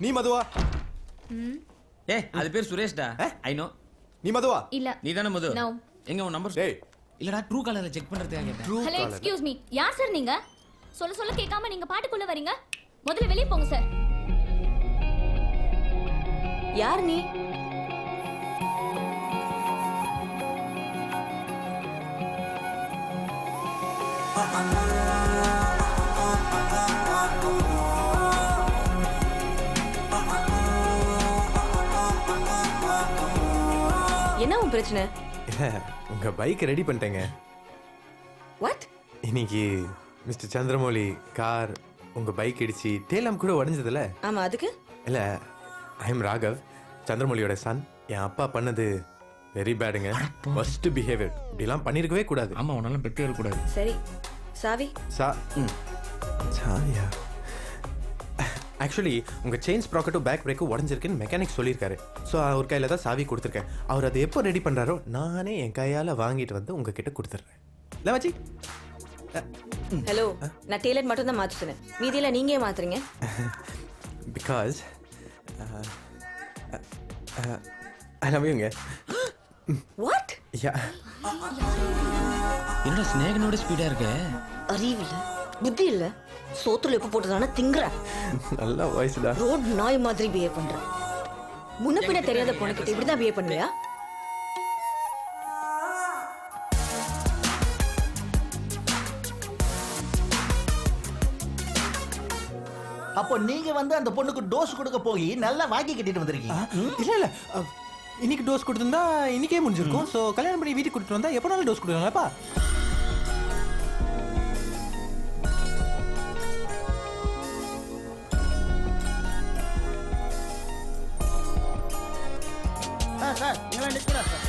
N: நீ மதுவா?
I: அது பேர் சுரேஷ்டா. I know.
N: நீ மதுவா?
E: இல்ல.
I: நீ தான மது?
E: நோ.
I: எங்க உன் நம்பர்?
N: டேய்
I: இல்லடா ட்ரூ காலர்ல செக் பண்றதுக்காக கேட்டேன்.
E: ஹலோ எக்ஸ்கியூஸ் மீ யார் சார் நீங்க? சொல்ல கேட்காம நீங்க பாட்டுக்குள்ள வரீங்க. முதல்ல வெளிய போங்க சார்.
Q: யார் நீ? என்ன உன் பிரச்சனை?
N: உங்க பைக் ரெடி பண்ணிட்டேங்க.
Q: வாட்?
N: இன்னைக்கு மிஸ்டர் சந்திரமௌலி கார் உங்க பைக் இடிச்சு டேலாம் கூட உடைஞ்சதுல?
Q: ஆமா அதுக்கு?
N: இல்ல ஐ எம் ராகவ், சந்திரமௌலியோட சன். என் அப்பா பண்ணது வெரி பேடுங்க. ஃபர்ஸ்ட் பிஹேவியர் இப்படிலாம் பண்ணிருக்கவே கூடாது.
I: ஆமா உன்னால பெட்டே இருக்க கூடாது.
Q: சரி சாவி
N: சாவியா? ஆக்சுவலி உங்க செயின் ஸ்ப்ராக்கெட்டும் பேக் பிரேக்கும் உடஞ்சிருக்குன்னு மெக்கானிக் சொல்லியிருக்காரு. ஸோ அவர் கையில தான் சாவி கொடுத்துருக்கேன். அவர் அதை எப்போ ரெடி பண்றாரோ நானே என் கையால வாங்கிட்டு வந்து உங்ககிட்ட கொடுத்துட்றேன். இல்லை மச்சி?
Q: ஹலோ நான் டெய்லர் மட்டும் தான் மாத்த சொன்னேன். மீதியில நீங்க ஏன் மாத்துறீங்க?
N: பிகாஸ் ஐ லவ் யூங்க.
Q: வாட்?
N: யா.
I: என்னடா ஸ்னேகனோட ஸ்பீடா இருக்க?
Q: அறிவில்ல புத்தி இல்ல. சோத்துல எப்ப போட்டதான திங்கற.
N: நல்ல வாய்ஸ் தான்.
Q: ரோட் நாய் மாதிரி பிஹேவ் பண்ற. முன்ன பின்ன தெரியாத பொண்ணுகிட்ட இப்படி தான் பிஹேவ் பண்ணுவியா?
M: அப்போ நீங்க வந்து அந்த பொண்ணுக்கு டோஸ் கொடுக்க போய் நல்லா வாங்கி கட்டிட்டு வந்திருக்கீங்க.
N: இல்ல இன்னைக்கு டோஸ் கொடுத்திருந்தா இன்னைக்கே முடிஞ்சிருக்கும். ஸோ கல்யாணம் பண்ணி வீட்டுக்கு கொடுத்துட்டு வந்தா எப்போனாலும் டோஸ் கொடுக்குறாங்கப்பா.
P: சார் இவன் நிக்கிறா சார்.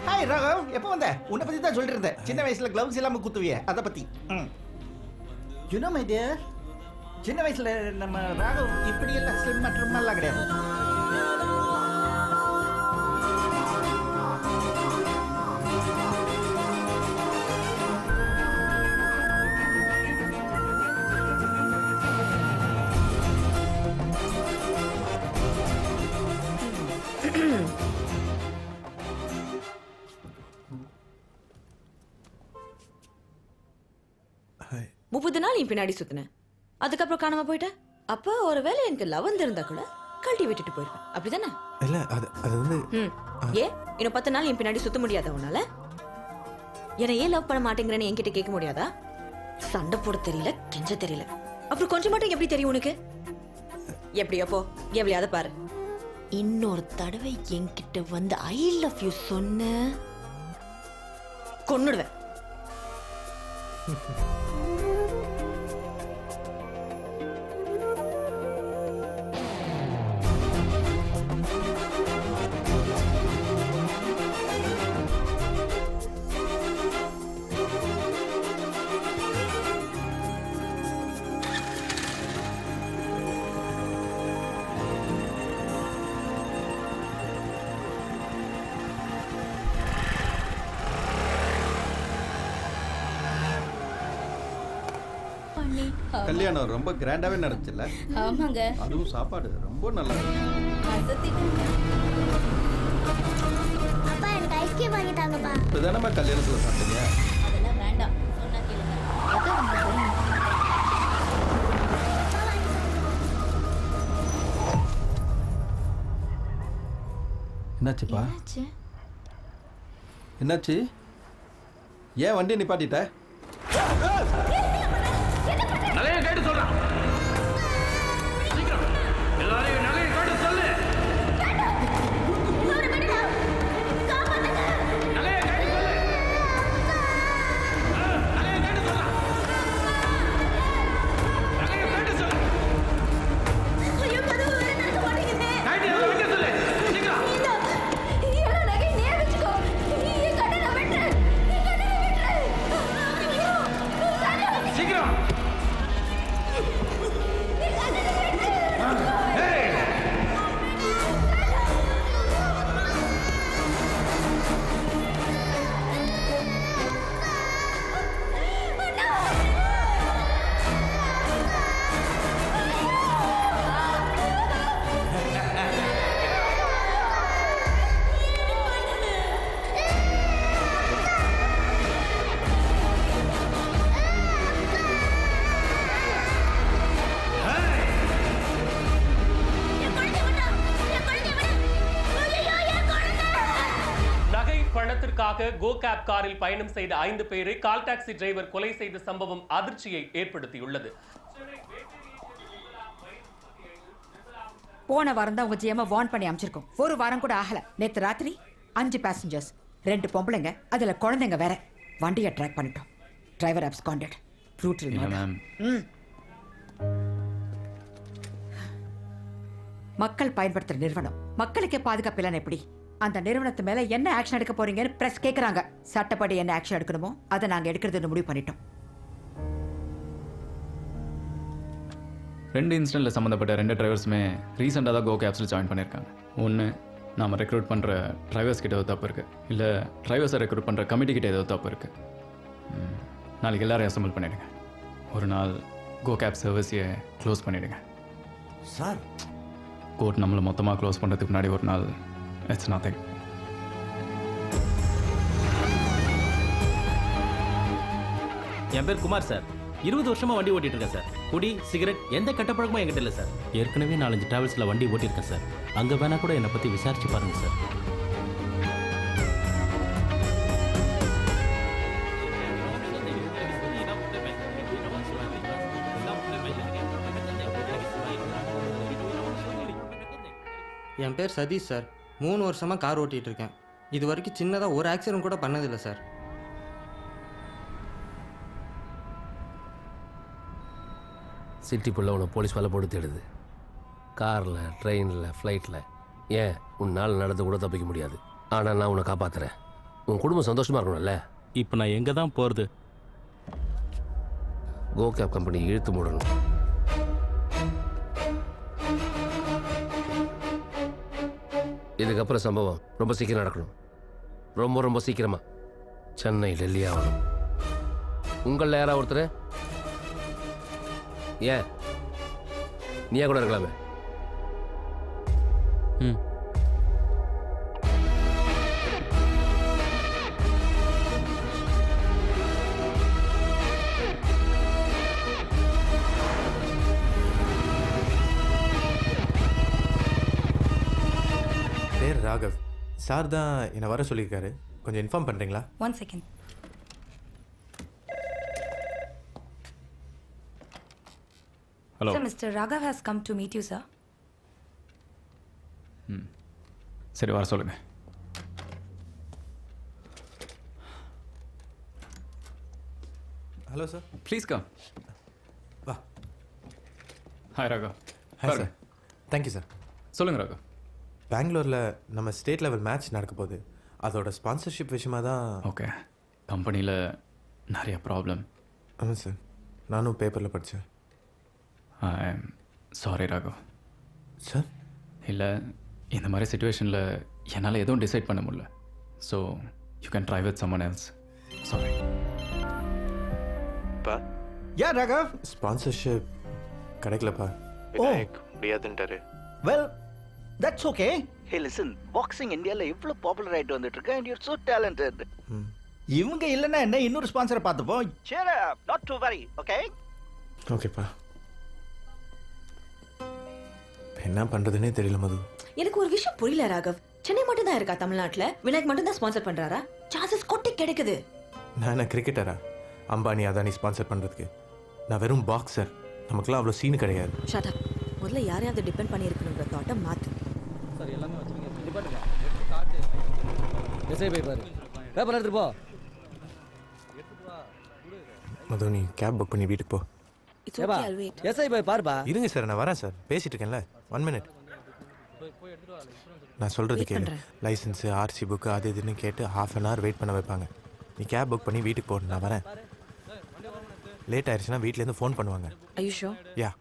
M: ஹாய் ராகவ், எப்போ வந்த? உன்னை பத்தி தான் சொல்லிட்டு இருந்தேன். சின்ன வயசுல கிளவுஸ் இல்லாம குத்துவிய அதை பத்தி. யூனோ மை டியர், சின்ன வயசுல நம்ம ராகவ் இப்படி எல்லாம் ஸ்லிம் மற்றும் எல்லாம் கிடையாது.
Q: முப்பது நாள் என் பின்னாடி சுத்தினேன். அதுக்கப்புறம் காணாம போயிட்டேன். அப்போ ஒருவேளை எனக்கு லவ் இருந்தா கூட கழட்டி விட்டுட்டு போயிருப்பேன். அப்படிதானே?
N: இல்ல அது வந்து
Q: ஏன் இன்னும் 10 நாள் என் பின்னாடி சுத்த முடியாதா உன்னால? என்னை ஏன் லவ் பண்ண மாட்டேங்கிறேன்னு என்கிட்ட கேட்க முடியாதா? சண்டை போட தெரியல, கெஞ்ச தெரியல. அப்புறம் கொஞ்சம் மட்டும் எப்படி தெரியும் உனக்கு? எப்படியப்போ எப்படியாவது பாரு. இன்னொரு தடவை என்கிட்ட வந்து ஐ லவ் யூ சொன்ன கொன்னுடுவேன்.
R: மம்மி
S: கல்யாணம் ரொம்ப கிராண்டாவே நடந்துச்சுல்ல?
R: ஆமாங்க.
S: அதுவும் சாப்பாடு ரொம்ப நல்லா இருந்துச்சு.
R: அப்பா எனக்கு ஐஸ்கிரீம் வாங்கி தாங்கப்பா.
S: இப்பதானம்மா கல்யாணத்துல சாப்பிட்டீங்க?
R: அதெல்லாம் வேண்டாம், சொன்னா கேளுங்க. அதான் உங்களுக்கு தெரியும்.
S: என்னாச்சுப்பா? என்னாச்சு? ஏன் வண்டி நிப்பாட்டிட்ட?
I: நிறைய கேட்டு சொல்றான். சீக்கிரம் எல்லாரையும் நிறைய கேட்டு சொல்லு. நிறைய கேட்டு சொல்லு. நிறைய கேட்டு சொல்றான். நிறைய கேட்டு சொல்லு.
R: ஐயோ கதவு வேற நடக்க மாட்டேங்குதே.
I: கைட்டி எல்லாம் வைக்க சொல்லு. சீக்கிரம்.
R: ஏடா நகை நேரா வெச்சுக்கோ. நீ கண்ணை வெட்டு. நீ கண்ணை வெட்டு. ஐயோ.
I: சீக்கிரம்.
T: நகை பணத்திற்காக கோ கேப் காரில் பயணம் செய்த 5 பேரை கால் டாக்ஸி டிரைவர் கொலை செய்த சம்பவம் அதிர்ச்சியை ஏற்படுத்தியுள்ளது.
J: போன வாரம் தான் உங்க ஜிஎம் வார்ன் பண்ணி அமைச்சிருக்கோம். ஒரு வாரம் கூட ஆகல. நேத்து ராத்திரி 5 பேசஞ்சர்ஸ், 2 பொம்பளைங்க, அதுல குழந்தைங்க வேற. வண்டியை ட்ராக் பண்ணிட்டோம். Driver absconded. Brutal murder. மக்கள் பயன்படுத்துற நிறுவனம் மக்களுக்கே பாதுகாப்பு இல்லைன்னு எப்படி? அந்த நிறுவனத்து மேல என்ன ஆக்ஷன் எடுக்க போறீங்கன்னு பிரஸ் கேக்குறாங்க. சட்டப்படி என்ன ஆக்ஷன் எடுக்கணுமோ அதை நாங்க எடுக்கிறதுன்னு முடிவு பண்ணிட்டோம்.
D: 2 இன்சிடென்ட்ல சம்மந்தப்பட்ட 2 டிரைவர்ஸுமே ரீசெண்டாக தான் கோ கேப்ஸில் ஜாயின் பண்ணியிருக்காங்க. ஒன்று, நாம் ரெக்ரூட் பண்ணுற டிரைவர்ஸ் கிட்ட ஏதோ தப்பு இருக்குது, இல்லை டிரைவர்ஸை ரெக்ரூட் பண்ணுற கமிட்டி கிட்ட ஏதோ தப்பு இருக்குது. நாளைக்கு எல்லாரையும் அசம்பிள் பண்ணிவிடுங்க. ஒரு நாள் கோ கேப் சர்வீஸையை க்ளோஸ் பண்ணிவிடுங்க
K: சார்.
D: கோர்ட் நம்மளை மொத்தமாக க்ளோஸ் பண்ணுறதுக்கு முன்னாடி ஒரு நாள். It's nothing.
F: என் பேர் குமார் சார். 20 வருஷமா வண்டி ஓட்டிட்டு இருக்கேன் சார். குடி, சிகரெட் எந்த கெட்ட பழக்கமும் என்கிட்ட இல்லை சார். ஏற்கனவே 4-5 டிராவல்ஸில் வண்டி ஓட்டியிருக்கேன் சார். அங்கே வேணா கூட என்னை பற்றி விசாரிச்சு பாருங்க சார்.
U: என் பேர் சதீஷ் சார். 3 வருஷமாக கார் ஓட்டிகிட்டு இருக்கேன். இது வரைக்கும் சின்னதாக ஒரு ஆக்சிடென்ட் கூட பண்ணதில்லை சார்.
H: சிட்டிக்குள்ளே உன்னை போலீஸ் வேலை போட்டு தேடுது. காரில், ட்ரெயினில், ஃப்ளைட்டில். ஏன் உன்னால் நடந்து கூட தப்பிக்க முடியாது. ஆனால் நான் உன்னை காப்பாற்றுறேன். உன் குடும்பம் சந்தோஷமாக இருக்கணும்ல.
F: இப்போ நான் எங்கே தான் போகிறது?
H: கோ கேப் கம்பெனி இழுத்து மூடணும். இதுக்கப்புறம் சம்பவம் ரொம்ப சீக்கிரம் நடக்கணும். ரொம்ப ரொம்ப சீக்கிரமாக. சென்னை, டெல்லி ஆகணும். உங்களில் யாராவது ஒருத்தர் ஏன் நீயா கூட இருக்கலாமே.
N: பேர் ராகவ். சார் தான் என்னை வர சொல்லியிருக்காரு. கொஞ்சம் இன்ஃபார்ம் பண்ணுறீங்களா?
R: 1 second.
D: Hello.
R: Sir, Mr. Raghav has come to meet you, sir.
D: சரி, வர சொல்லுங்க.
N: Hello sir.
D: Please come.
N: வா.
D: Hi Raghav.
N: Hi sir. Thank you sir.
D: சொல்லுங்கள் ராகவ்.
N: பெங்களூரில் நம்ம ஸ்டேட் லெவல் மேட்ச் நடக்க போகுது. அதோட ஸ்பான்சர்ஷிப் விஷயமாக தான்.
D: ஓகே. கம்பெனியில் நிறைய ப்ராப்ளம்.
N: ஆமாம் சார், நானும் பேப்பரில் படித்தேன்.
D: I am sorry Raghav.
N: Sir?
D: இல்லை, இந்த மாதிரி சுச்சுவேஷனில் என்னால் எதுவும் டிசைட் பண்ண முடியல. So you can try with someone else. Sorry.
N: இப்போ
M: யா ராகவ்.
N: ஸ்பான்சர்ஷிப் கிடைக்கலப்பா. முடியாதுன்ட்டாரு.
M: Well that's okay. Hey listen, boxing இந்தியாவில் எவ்வளோ பாப்புலர் ஆகிட்டு வந்துட்டு இருக்கு அண்ட் யூர் ஸோ டேலண்டட். இவங்க இல்லைன்னா என்ன, இன்னொரு ஸ்பான்சரை பார்த்துப்போம். சரி, நாட் டு வரி. ஓகே
N: ஓகேப்பா. என்ன பண்ணுறதுன்னே தெரியல மது.
Q: எனக்கு ஒரு விஷயம் புரியல ராகவ். சென்னை மட்டும் தான் இருக்கா தமிழ்நாட்டுல? விநாயக் மட்டும் தான் ஸ்பான்சர் பண்றாரா? சான்சஸ் கொட்டி கிடைக்குது.
N: நான் என்ன கிரிக்கெட்டரா அம்பானி அதானி ஸ்பான்சர் பண்ணுறதுக்கு? நான் வெறும் பாக்ஸர். நமக்குலாம் அவ்வளோ சீனு கிடையாது.
Q: Shut up. முதல்ல யாரையாவது டிபெண்ட் பண்ணி இருக்கணுங்கிற தாட்டை மாத்து.
H: சார் எல்லாமே வச்சுருங்க. டிபார்ட்மெண்ட் எஸ்ஐ போய் பாரு. பேப்பர் எடுத்துட்டு போ.
N: மது நீ கேப் புக் பண்ணி வீட்டுக்கு போ.
Q: It's okay, I'll wait.
H: SI போய் பாருப்பா.
N: இருங்க சார், நான் வரேன் சார். பேசிட்டு இருக்கேன்ல, 1 மினிட். நான் சொல்கிறது கேளு. லைசன்ஸு ஆர்சி புக்கு அது இதுன்னு கேட்டு 1/2 hour வெயிட் பண்ண வைப்பாங்க. நீ கேப் புக் பண்ணி வீட்டுக்கு போ, நான் வரேன். லேட் ஆயிடுச்சுன்னா வீட்டிலேருந்து ஃபோன் பண்ணுவாங்க.
Q: Are you sure?
N: யா.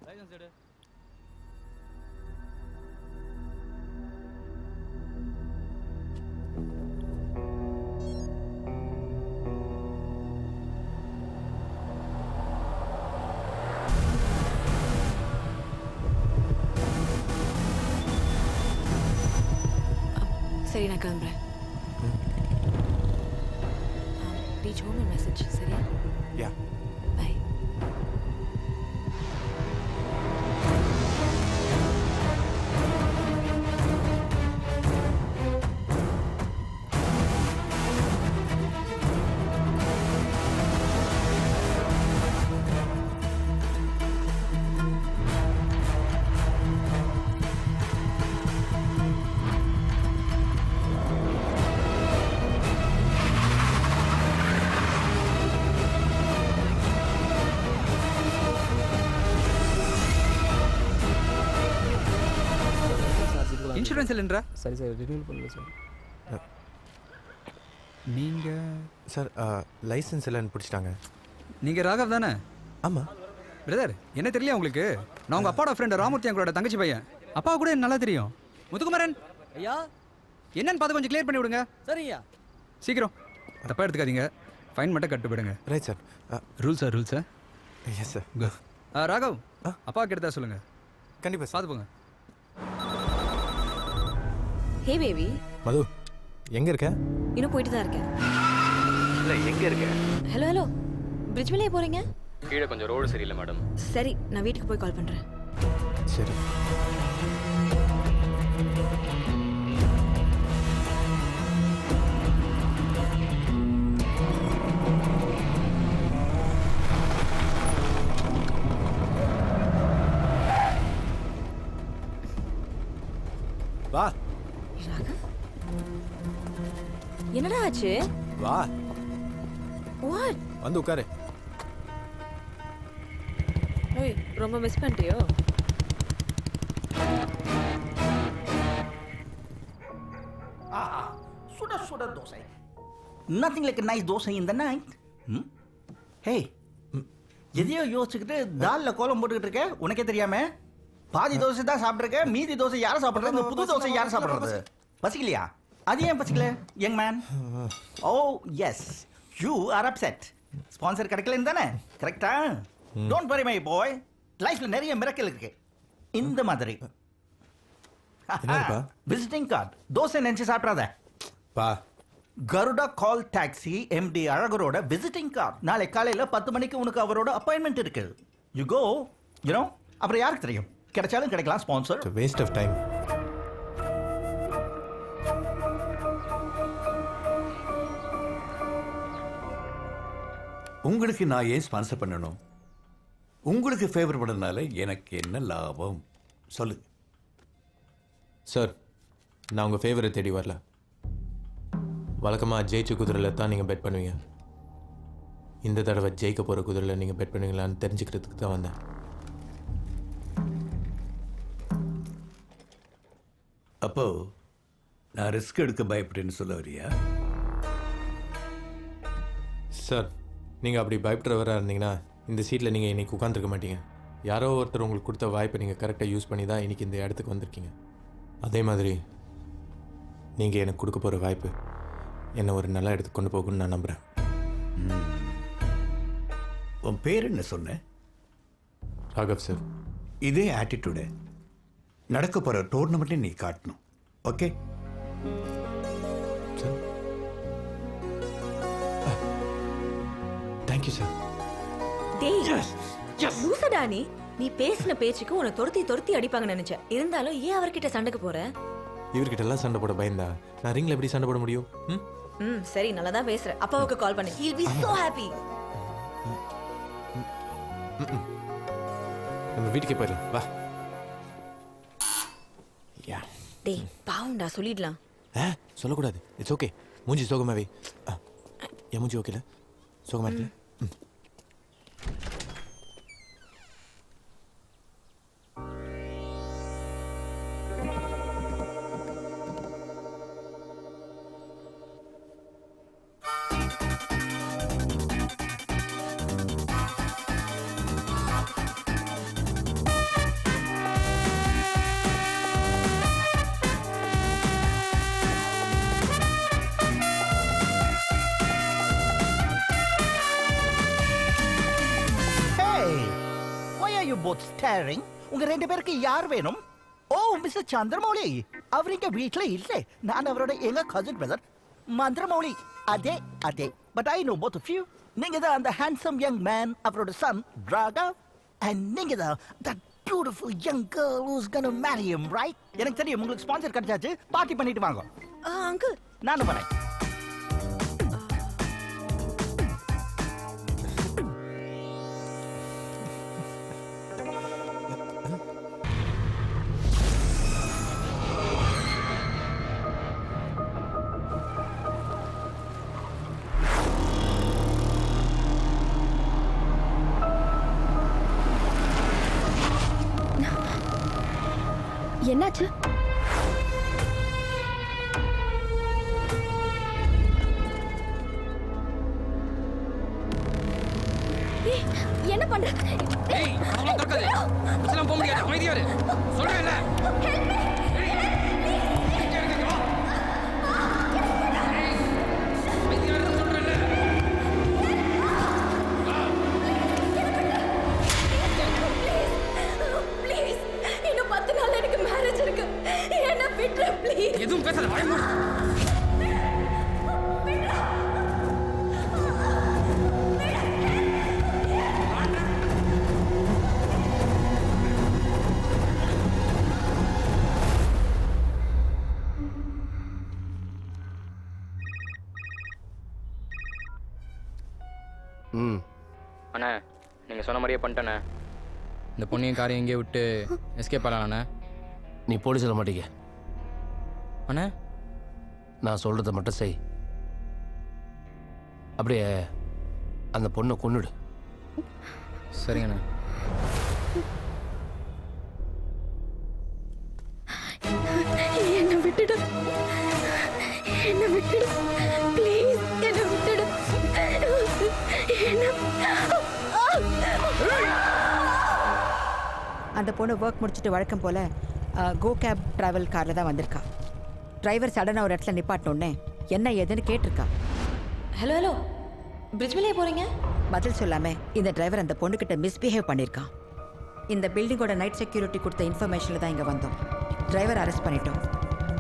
Q: சரி, நான் கிளம்புறேன். Reach home and message. சரியா?
N: யா.
Q: பை.
O: இன்சூரன்ஸ் இல்லைன்றா?
H: சரி சார், ரினியூல் பண்ணல சார்.
O: நீங்கள்
N: சார் லைசன்ஸ் இல்லைன்னு பிடிச்சிட்டாங்க.
O: நீங்கள் ராகவ் தானே?
N: ஆமாம்.
O: பிரதர், என்ன தெரியல உங்களுக்கு? நான் உங்கள் அப்பாவோட ஃப்ரெண்டு ராமூர்த்தி, எங்களோட தங்கச்சி பையன். அப்பா கூட எனக்கு நல்லா தெரியும். முத்துக்குமரன்
H: ஐயா,
O: என்னன்னு பார்த்து கொஞ்சம் கிளியர் பண்ணி விடுங்க.
H: சரியா?
O: சீக்கிரம். தப்பாக எடுத்துக்காதீங்க. ஃபைன் மட்டும் கட்டு போயிடுங்க.
N: Right sir.
O: ரூல்ஸா? ரூல்ஸா?
N: Yes sir.
O: ராகவ், அப்பாவுக்கு எடுத்தா சொல்லுங்கள்.
N: கண்டிப்பாக
O: பார்த்து போங்க.
Q: Hey baby.
N: மது, எங்கே இருக்க?
Q: இன்னும் போயிட்டு தான் இருக்கேன்.
N: இல்லை, எங்கே இருக்க?
Q: ஹலோ ஹலோ, பிரிட்ஜ் மேலே போறீங்க?
D: கீழே கொஞ்சம் ரோடு சரியில்லை மேடம்.
Q: சரி, நான் வீட்டுக்கு போய் கால் பண்ணுறேன்.
N: சரி. வா.
Q: என்னடா ஆச்சு?
N: வா.
Q: வாட்?
N: வந்து உட்காரு.
Q: ஓய், ரொம்ப மிஸ் பண்ணிட்டியோ?
M: சுட சுட dosa. Nothing like nice dosa இந்த நைட். ஹே, எதையோ யோசிச்சுக்கிட்டு தால்ல கோலம் போட்டுக்கிட்டு இருக்க, உனக்கே தெரியாம? பாதி தோசை தான் சாப்பிட்ருக்க, மீதி தோசை யாரை சாப்பிட்றது? இந்த புது தோசை யாரை சாப்பிட்றது? பசிக்கலையா? அது ஏன் பசிக்கல young man? Oh yes, you are upset. Sponsor கிடைக்கலன்னு தானே? கரெக்டா? டோன்ட் வரி மை பாய், லைஃப்ல நிறைய மிரக்கல் இருக்கு. இந்த மாதிரி விசிட்டிங் கார்டு தோசை நினைச்சு சாப்பிடாத.
N: பா,
M: கருடா கால் டாக்ஸி எம்டி அழகரோட விசிட்டிங் கார்டு. நாளை காலையில 10 மணிக்கு உனக்கு அவரோட அப்பாயின்மெண்ட் இருக்கு. You go, you know. அப்புறம் யாருக்கு தெரியும், கிடைச்சாலும் கிடைக்கலாம் ஸ்பான்சர்.
N: Waste of time.
G: உங்களுக்கு நான் ஏன் ஸ்பான்சர் பண்ணணும்? உங்களுக்கு ஃபேவர் பண்ணனால எனக்கு என்ன லாபம் சொல்லுங்க.
N: சார், நான் உங்கள் ஃபேவரை தேடி வரல. வழக்கமாக ஜெயிச்ச குதிரையில் தான் நீங்கள் பெட் பண்ணுவீங்க. இந்த தடவை ஜெயிக்க போகிற குதிரையில் நீங்கள் பெட் பண்ணுவீங்களான்னு தெரிஞ்சுக்கிறதுக்கு தான் வந்தேன்.
G: அப்போ நான் ரிஸ்க் எடுக்க பயப்பட்டேன்னு சொல்ல வரியா?
N: சார், நீங்கள் அப்படி பயப்படுறவராக இருந்தீங்கன்னா இந்த சீட்டில் நீங்கள் இன்றைக்கி உட்காந்துருக்க மாட்டீங்க. யாரோ ஒருத்தர் உங்களுக்கு கொடுத்த வாய்ப்பை நீங்கள் கரெக்டாக யூஸ் பண்ணி தான் இன்றைக்கி இந்த இடத்துக்கு வந்திருக்கீங்க. அதே மாதிரி நீங்கள் எனக்கு கொடுக்க போகிற வாய்ப்பு என்னை ஒரு நல்ல இடத்துக்கு கொண்டு போகணும்னு நான் நம்புகிறேன்.
G: உன் பேர் என்ன சொன்னேன்?
N: ராகவ் சார்.
G: இதே ஆட்டிடியூடு நடக்க போகிற டோர்னமெண்ட்டே நீ காட்டணும். Okay
N: sir? Thank you sir.
Q: டேய் லூசடா நீ பேசின பேச்சுக்கு உன்னை துரத்தி அடிப்பாங்க நினைச்சேன். இருந்தாலும் ஏன் அவர்கிட்ட சண்டைக்கு போற?
N: இவர்கிட்ட எல்லாம் சண்டை போட பயந்தா நான் ரிங்ல எப்படி சண்டை போட முடியும்?
Q: சரி நல்லா தான் பேசுற. அப்பாவுக்கு கால் பண்ணு. He'll be so happy.
N: நம்ம வீட்டுக்கே போயிடலாம் வா. யா
Q: டேய் பாவுண்டா சொல்லிடலாம்.
N: சொல்லக்கூடாது. It's okay. மூஞ்சி சோகமாவே. என் மூஞ்சி ஓகேல? சோகமா இருக்குல்ல?
M: both staring. உங்க ரெண்டு பேருக்கு யார் வேணும்? ஓ மிஸ்டர் சந்திரமௌலி. அவர் இங்க வீட்ல இல்ல. நான் அவரோட எங்க கசின் பிரதர் மந்திரமௌலி. அதே but I know both of you. நீங்க தான் அந்த ஹேண்ட்ஸம் யங் மேன், அவரோட சன் ராகவ். அண்ட் நீங்க தான் that beautiful young girl who's gonna marry him, right? எனக்கு தெரியும் உங்களுக்கு ஸ்பான்சர் கிடைச்சாச்சு. பார்ட்டி பண்ணிட்டு வாங்க.
Q: அங்கிள்
M: நானும் வரேன்.
E: என்னாச்சு? என்ன பண்ற?
I: ஏய் அவள தக்காதே. இதெல்லாம் போக முடியாது. அமைதியா இரு. சொல்றேன்ல. எதுவும் பேசாத வாய் மூடு.
B: அண்ணா நீங்க சொன்ன மாதிரியே பண்ணிட்டேண்ணே. இந்த பொண்ணையும் காரையும் எங்கேயே விட்டு எஸ்கேப் ஆகலாண்ணே.
H: நீ போலீஸில் மாட்டீங்க
B: அண்ணா.
H: நான் சொல்கிறத மட்டும் செய். அப்படியே அந்த பொண்ணை கொன்னுடு.
B: சரிங்கண்ணா.
E: என்ன விட்டுடு, என்ன விட்டுடு ப்ளீஸ், என்ன விட்டுடு.
J: அந்த பொண்ணு ஒர்க் முடிச்சுட்டு வழக்கம் போல கோ கேப் டிராவல் காரில் தான் வந்திருக்கா. டிரைவர் சடனாக ஒரு இடத்துல நிப்பாட்டினோடனே என்ன ஏதுன்னு கேட்டிருக்கா.
Q: ஹலோ பிரிட்ஜ் மேலே போறீங்க?
J: பதில் சொல்லாம இந்த டிரைவர் அந்த பொண்ணுக்கிட்ட மிஸ்பிஹேவ் பண்ணியிருக்கான். இந்த பில்டிங்கோட நைட் செக்யூரிட்டி கொடுத்த இன்ஃபர்மேஷனில் தான் இங்கே வந்தோம். டிரைவர் அரெஸ்ட் பண்ணிட்டோம்.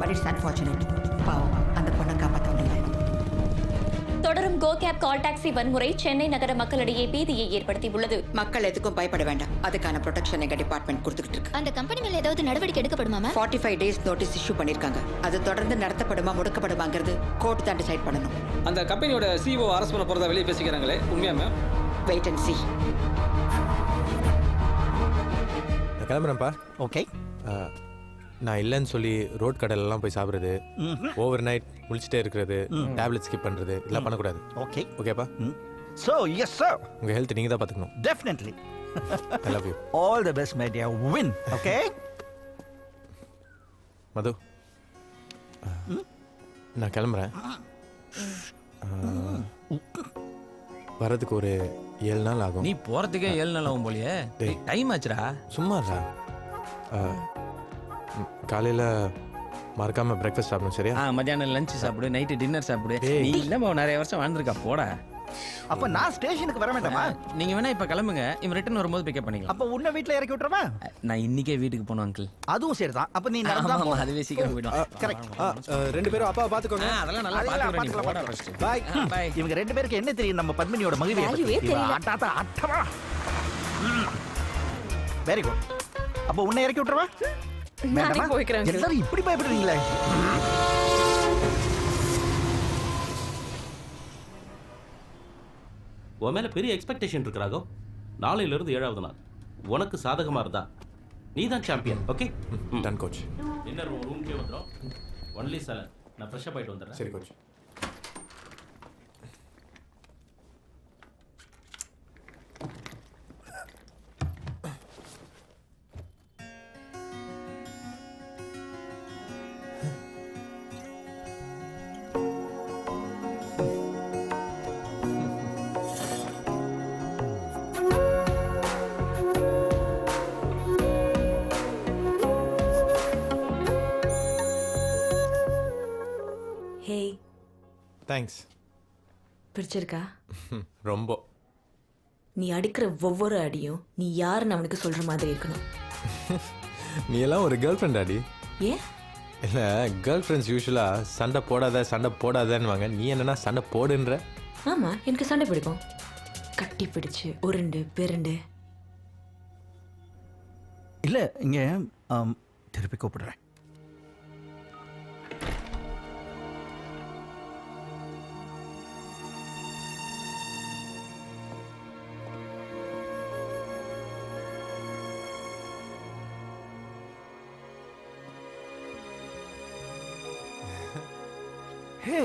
J: But it's unfortunate. பாவம் அந்த பொண்ணை காப்பாற்ற முடியல.
V: தொடரும் கோ கேப் கால் டாக்ஸி வன்முறை சென்னை நகர மக்களிடையே பீதியை ஏற்படுத்தியுள்ளது.
J: மக்கள் எதுக்கும் பயப்பட வேண்டாம். அதுக்கான ப்ரொடெக்ஷன் எங்க டிபார்ட்மெண்ட் கொடுத்துக்கிட்டு இருக்கு.
C: அந்த கம்பெனி மேல ஏதாவது நடவடிக்கை எடுக்கப்படுமா?
J: 45 days நோட்டீஸ் இஷ்யூ பண்ணிருக்காங்க. அது தொடர்ந்து நடத்தப்படுமா முடக்கப்படுமாங்கிறது கோர்ட் தான் டிசைட் பண்ணணும்.
B: அந்த கம்பெனியோட சிஓ அரெஸ்ட் பண்ண போறதா வெளியே பேசிக்கிறாங்களே, உண்மையா மேம்?
J: Wait and see.
N: நான் கிளம்புறேன்ப்பா.
M: ஓகே.
N: நான் இல்லைன்னு சொல்லி ரோட் கடையிலலாம் போய் சாப்பிட்றது, ஓவர் நைட் முழிச்சிட்டே இருக்கிறது, டேப்லெட் ஸ்கிப் பண்ணுறது இதெல்லாம் பண்ணக்கூடாது.
M: ஓகே
N: ஓகேப்பா?
M: So yes sir.
N: உங்கள் ஹெல்த் நீங்கள் தான் பார்த்துக்கணும்.
M: Definitely.
N: I love you.
M: All the best my dear. Win. Okay
N: Madhu, நான் கிளம்புறேன். வரதுக்கு ஒரு 7 நாள் ஆகும்.
I: நீ போறதுக்கே 7 நாள் ஆகும் போலியே. டைம் ஆச்சுடா.
N: சும்மாடா. காலையில் மறக்காம பிரேக்ஃபாஸ்ட் சாப்பிடணும், சரியா?
I: மத்தியானம் லஞ்ச் சாப்பிடு, நைட்டு டின்னர் சாப்பிடு. நீ இல்லாம நிறைய வருஷம் வாழ்ந்துருக்கா. போடா.
M: அப்ப நான் ஸ்டேஷனுக்கு வர வேண்டாமா?
I: நீங்க வேணா இப்ப கிளம்புங்க, இவன் ரிட்டர்ன் வரும்போது பிக்கப் பண்ணிக்கலாம்.
M: அப்ப உன்னை வீட்ல இறக்கி விட்டுறவா?
I: நான் இன்னைக்கே வீட்டுக்கு போகணும் அங்கிள்.
M: அதுவும் சரிதான். அப்ப நீ நடந்தா
I: ஆமா,
M: போ.
I: அதுவே சீக்கிரம் போயிடும்.
M: கரெக்ட்.
N: ரெண்டு பேரும் அப்பா பாத்துக்கோங்க.
I: அதெல்லாம் நல்லா பாத்துக்கிறேன்.
M: பாய். இவங்க ரெண்டு பேருக்கு என்ன தெரியும் நம்ம பத்மினியோட மகிழ்ச்சியை பத்தி? Very good. அப்ப உன்னை இறக்கி விட்டுறவா?
Q: நானே போய்க்கிறேன்.
M: எல்லாரும் இப்படி பயப்படுறீங்களே?
F: உன் மேல பெரிய எக்ஸ்பெக்டேஷன் இருக்கு ராகவ். நாளையிலிருந்து 7வது நாள் உனக்கு சாதகமா இருந்தா நீ தான் champion. Okay
N: done coach.
F: Dinner ரூம்க்கே வந்துடும். ஒன்லி சலன். நான் ஃப்ரெஷ் அப் ஆயிட்டு வந்துடுறேன்.
N: சரி கோச்.
Q: ஹே,
N: தேங்க்ஸ்.
Q: பிடிச்சிருக்கா?
N: ரொம்ப.
Q: நீ அடிக்கிற ஒவ்வொரு அடியும் நீ யாருன்னு அவனுக்கு சொல்ற மாதிரி இருக்கணும்.
N: நீ எல்லாம் ஒரு கேர்ள் ஃப்ரெண்ட் அடி.
Q: ஏன்?
N: இல்லை, கேர்ள் ஃப்ரெண்ட்ஸ் யூஸ்வலாக சண்டை போடாதன்னு வாங்க. நீ என்னன்னா சண்டை போடுன்ற?
Q: ஆமா, எனக்கு சண்டை பிடிக்கும். கட்டி பிடிச்சு உருண்டு பெருண்டு.
M: இல்ல இங்க திருப்பி கூப்பிடுறேன். ஹே,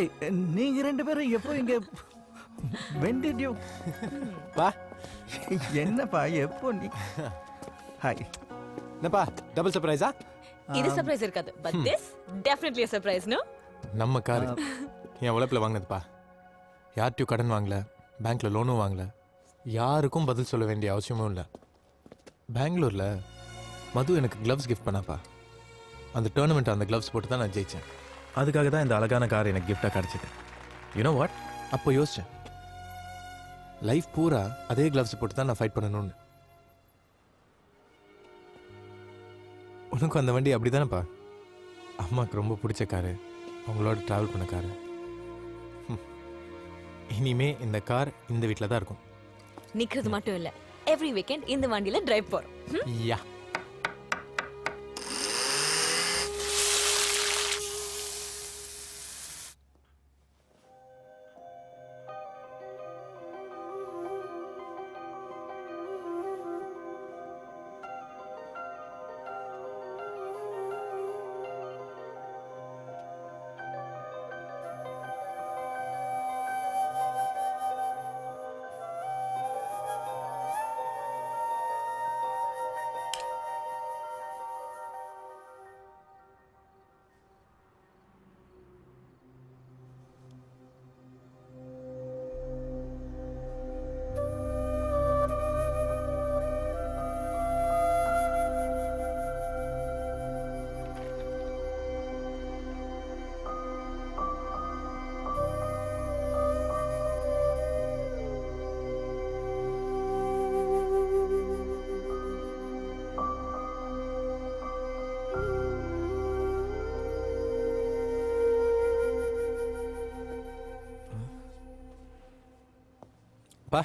M: நீங்க ரெண்டு பேரும் எப்போ இங்க when did you
N: பா
M: என்னப்பா எப்போ நீ ஹாய்
N: என்னப்பா டபுள் சர்ப்ரைஸா?
Q: இது சர்ப்ரைஸ் இருக்காது, but this definitely a surprise, no?
N: நம்ம கார் என் உழைப்பில் வாங்கினதுப்பா. யார்ட்டையும் கடன் வாங்கல, பேங்க்ல லோனும் வாங்கல, யாருக்கும் பதில் சொல்ல வேண்டிய அவசியமும் இல்லை. பெங்களூரில் மது எனக்கு க்ளவ்ஸ் கிஃப்ட் பண்ணாப்பா. அந்த டோர்னமெண்ட் அந்த க்ளவ்ஸ் போட்டு தான் நான் ஜெயித்தேன். அதுக்காக தான் இந்த அழகான கார் எனக்கு கிஃப்டாக கிடச்சிது. You know what? அப்போ யோசித்தேன், லைஃப் பூரா அதே க்ளவ்ஸ் போட்டு தான் நான் ஃபைட் பண்ணணும்னு. உனக்கும் அந்த வண்டி அப்படி தானேப்பா? அம்மாவுக்கு ரொம்ப பிடிச்ச காரு, அவங்களோட ட்ராவல் பண்ண காரு. இனிமே இந்த கார் இந்த வீட்டில் தான் இருக்கும்.
Q: நிக்கிறது மட்டும் இல்ல, எவ்ரி வீக்கெண்ட் இந்த வண்டியில டிரைவ் போறோம்.
N: யா. பா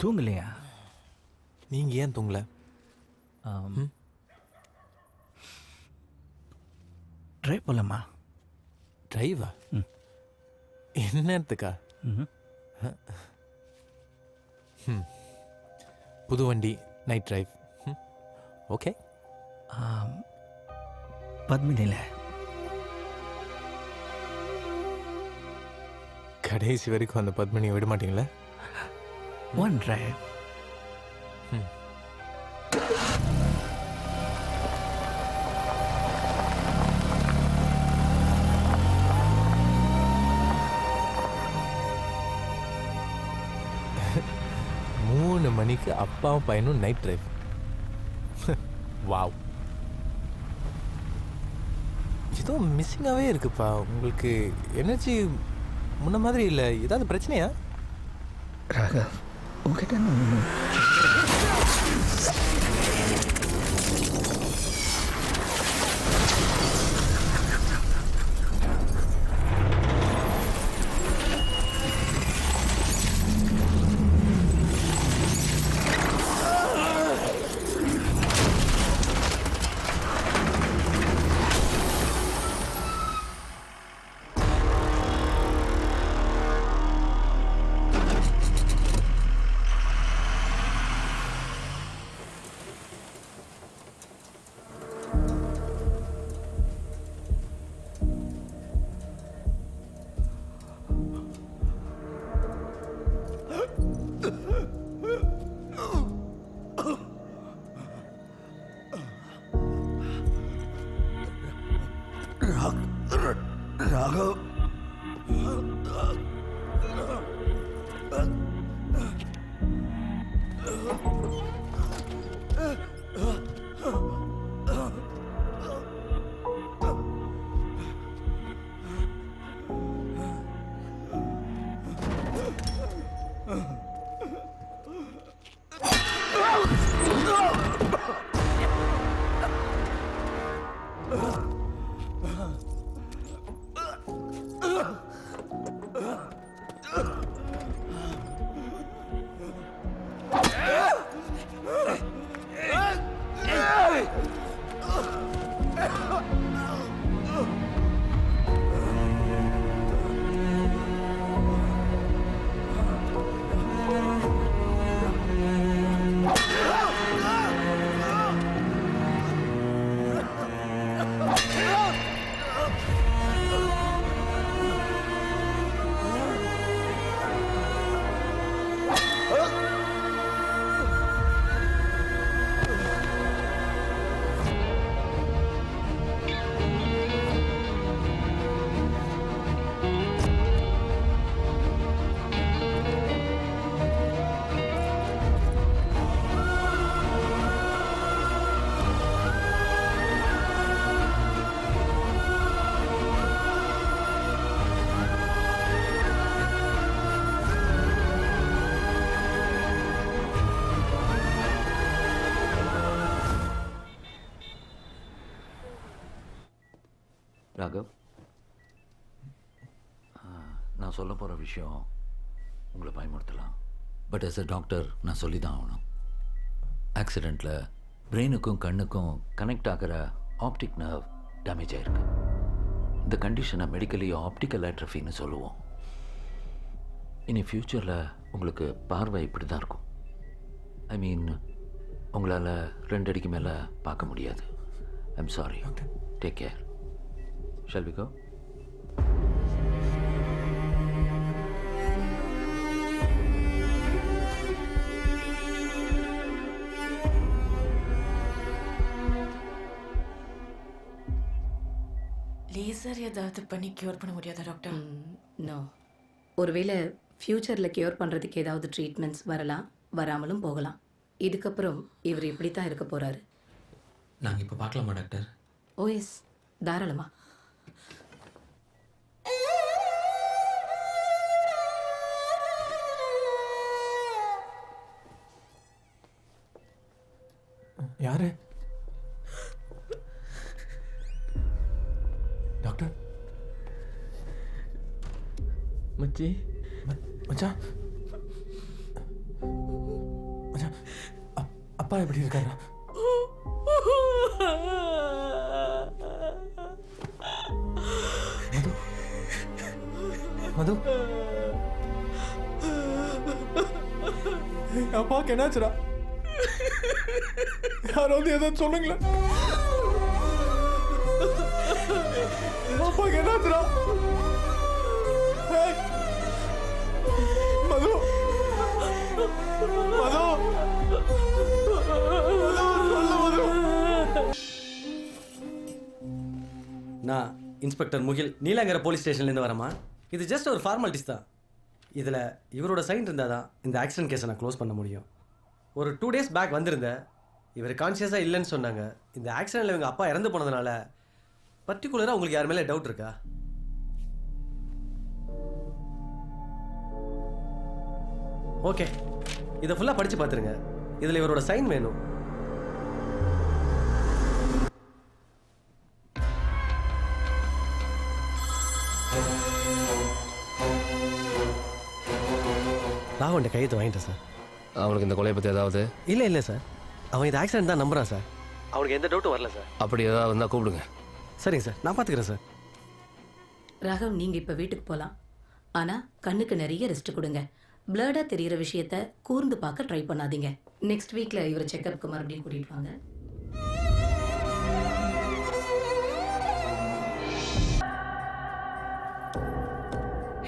M: தூங்கலையா?
N: நீங்கள் ஏன் தூங்கல?
M: ட்ரைவ் போகலாமா?
N: ட்ரைவா? என்னத்துக்கா? புது வண்டி, நைட் ட்ரைவ். ஓகே.
M: பத்மினியில்
N: கடைசி வரைக்கும் அந்த பத்மினியை விட மாட்டீங்களா?
M: One drive.
N: மூணு மணிக்கு அப்பாவும் பையனும் நைட் டிரைவ். வாவ். ஏதோ மிஸ்ஸிங்காகவே இருக்குப்பா. உங்களுக்கு எனர்ஜி முன்ன மாதிரி இல்லை, ஏதாவது பிரச்சனையா?
M: ராகவ், உங்ககிட்ட ராகவ்,
A: ராகவ், நான் சொல்ல போகிற விஷயம் உங்களை பயமுறுத்தலாம். பட் as a டாக்டர் நான் சொல்லி தான் ஆகணும். ஆக்சிடெண்ட்டில் பிரெயினுக்கும் கண்ணுக்கும் கனெக்ட் ஆகிற ஆப்டிக் நர்வ் டேமேஜ் ஆகிருக்கு. இந்த கண்டிஷனை மெடிக்கலி ஆப்டிக்கல் ஆட்ரஃபின்னு சொல்லுவோம். இனி ஃப்யூச்சரில் உங்களுக்கு பார்வை இப்படி தான் இருக்கும். ஐ மீன், உங்களால் 2 அடிக்கு மேலே பார்க்க முடியாது. I'm sorry. Take care. Shall we go?
Q: Laser ஏதாவது பண்ணி கியூர் பண்ண முடியாதா டாக்டர்?
L: நோ. ஒருவேளை ஃப்யூச்சரில் கியூர் பண்ணுறதுக்கு ஏதாவது ட்ரீட்மெண்ட்ஸ் வரலாம், வராமலும் போகலாம். இதுக்கப்புறம் இவர் இப்படி தான் இருக்க போகிறாரு.
U: நாங்கள் இப்போ பார்க்கலாமா டாக்டர்?
L: ஓஎஸ், தாராளமா.
N: யாரு? டாக்டர்?
I: மச்சி,
N: மச்சான், மச்சான், அப்பா எப்படி இருக்காரா? மது, அப்பாவுக்கு என்னாச்சுடா? யாரும் வந்து ஏதாவது சொல்லுங்களேன். அப்பாவுக்கு என்னாச்சுடா? மது, மது,
U: நான் இன்ஸ்பெக்டர் முகில், நீலாங்கர போலீஸ் ஸ்டேஷன்லேருந்து வரேம்மா. இது ஜஸ்ட் ஒரு ஃபார்மாலிட்டிஸ் தான். இதில் இவரோட சைன் இருந்தால் தான் இந்த ஆக்சிடென்ட் கேஸை நான் க்ளோஸ் பண்ண முடியும். ஒரு 2 days பேக் வந்திருந்தேன். இவர் கான்ஷியஸாக இல்லைன்னு சொன்னாங்க. இந்த ஆக்சிடெண்ட்டில் இவங்க அப்பா இறந்து போனதுனால பர்டிகுலராக உங்களுக்கு யார் மேலே டவுட் இருக்கா? ஓகே, இதை ஃபுல்லாக படித்து பார்த்துருங்க. இதில் இவரோட சைன் வேணும். ராகவன் கையெழுத்து வாங்கிட்டேன் சார்.
H: அவனுக்கு இந்த கொலையை பற்றி ஏதாவது?
U: இல்லை சார், அவன் இது ஆக்சிடென்ட் தான் நம்புறான் சார். அவனுக்கு எந்த டவுட்டும் வரல சார்.
H: அப்படி ஏதாவது இருந்தால் கூப்பிடுங்க.
U: சரிங்க சார், நான் பார்த்துக்கிறேன் சார்.
L: ராகவ், நீங்க இப்ப வீட்டுக்கு போலாம். ஆனா கண்ணுக்கு நிறைய ரெஸ்ட் கொடுங்க. பிளர்டா தெரியிற விஷயத்த கூர்ந்து பார்க்க ட்ரை பண்ணாதீங்க. நெக்ஸ்ட் வீக்ல இவரை செக்அப்க்கு மறுபடியும் கூட்டிட்டு வாங்க.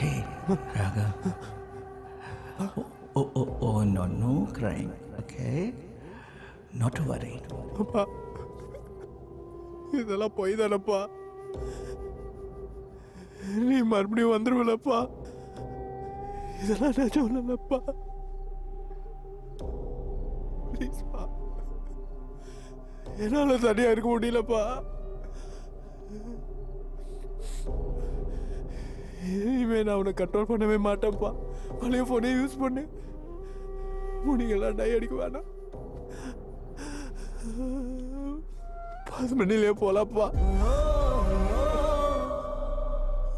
M: Hey, Raga. Oh, no crying, okay? Not to worry.
N: அப்பா, இதெல்லாம் போய் தானப்பா. நீ மறுபடியும் வந்துருவலப்பா. இதெல்லாம் நிஜம் இல்லைப்பா. ப்ளீஸ்ப்பா, என்னால் தனியாக இருக்க முடியலப்பா. இனிமே நான் அவனை கண்ட்ரோல் பண்ணவே மாட்டேன்ப்பா. பழைய ஃபோனே யூஸ் பண்ணு. முடிங்கெல்லாம் டை அடிக்க வேணாம். 10 மணிலே போலாப்பா.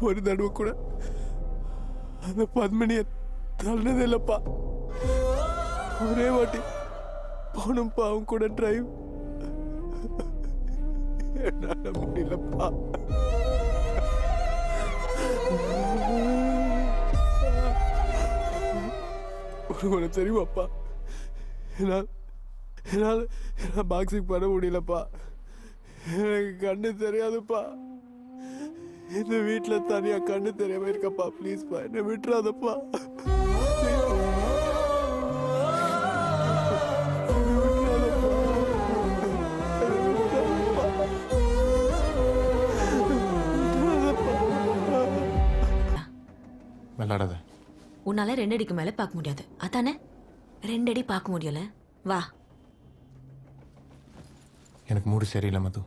N: ஒரு தடவை கூட அந்த 10 மணியை தள்ளனதே இல்லைப்பா. ஒரே வாட்டி போகணும்ப்பா அவன் கூட டிரைவ். என்னால முடியலப்பா. உனக்கு தெரியுமாப்பா, என்னால் பாக்ஸிங் பண்ண முடியலப்பா. எனக்கு கண்ணு தெரியாதுப்பா. இந்த வீட்டில் தனியாக கண்ணு தெரியாம இருக்கப்பா. ப்ளீஸ்ப்பா, என்னை விட்டுறாதப்பா.
U: விளாடாத.
Q: உன்னால 2 அடிக்கு மேல பார்க்க முடியாது, அதானே? 2 அடி பார்க்க முடியல. வா.
N: எனக்கு மூடு சரியில்லை மது.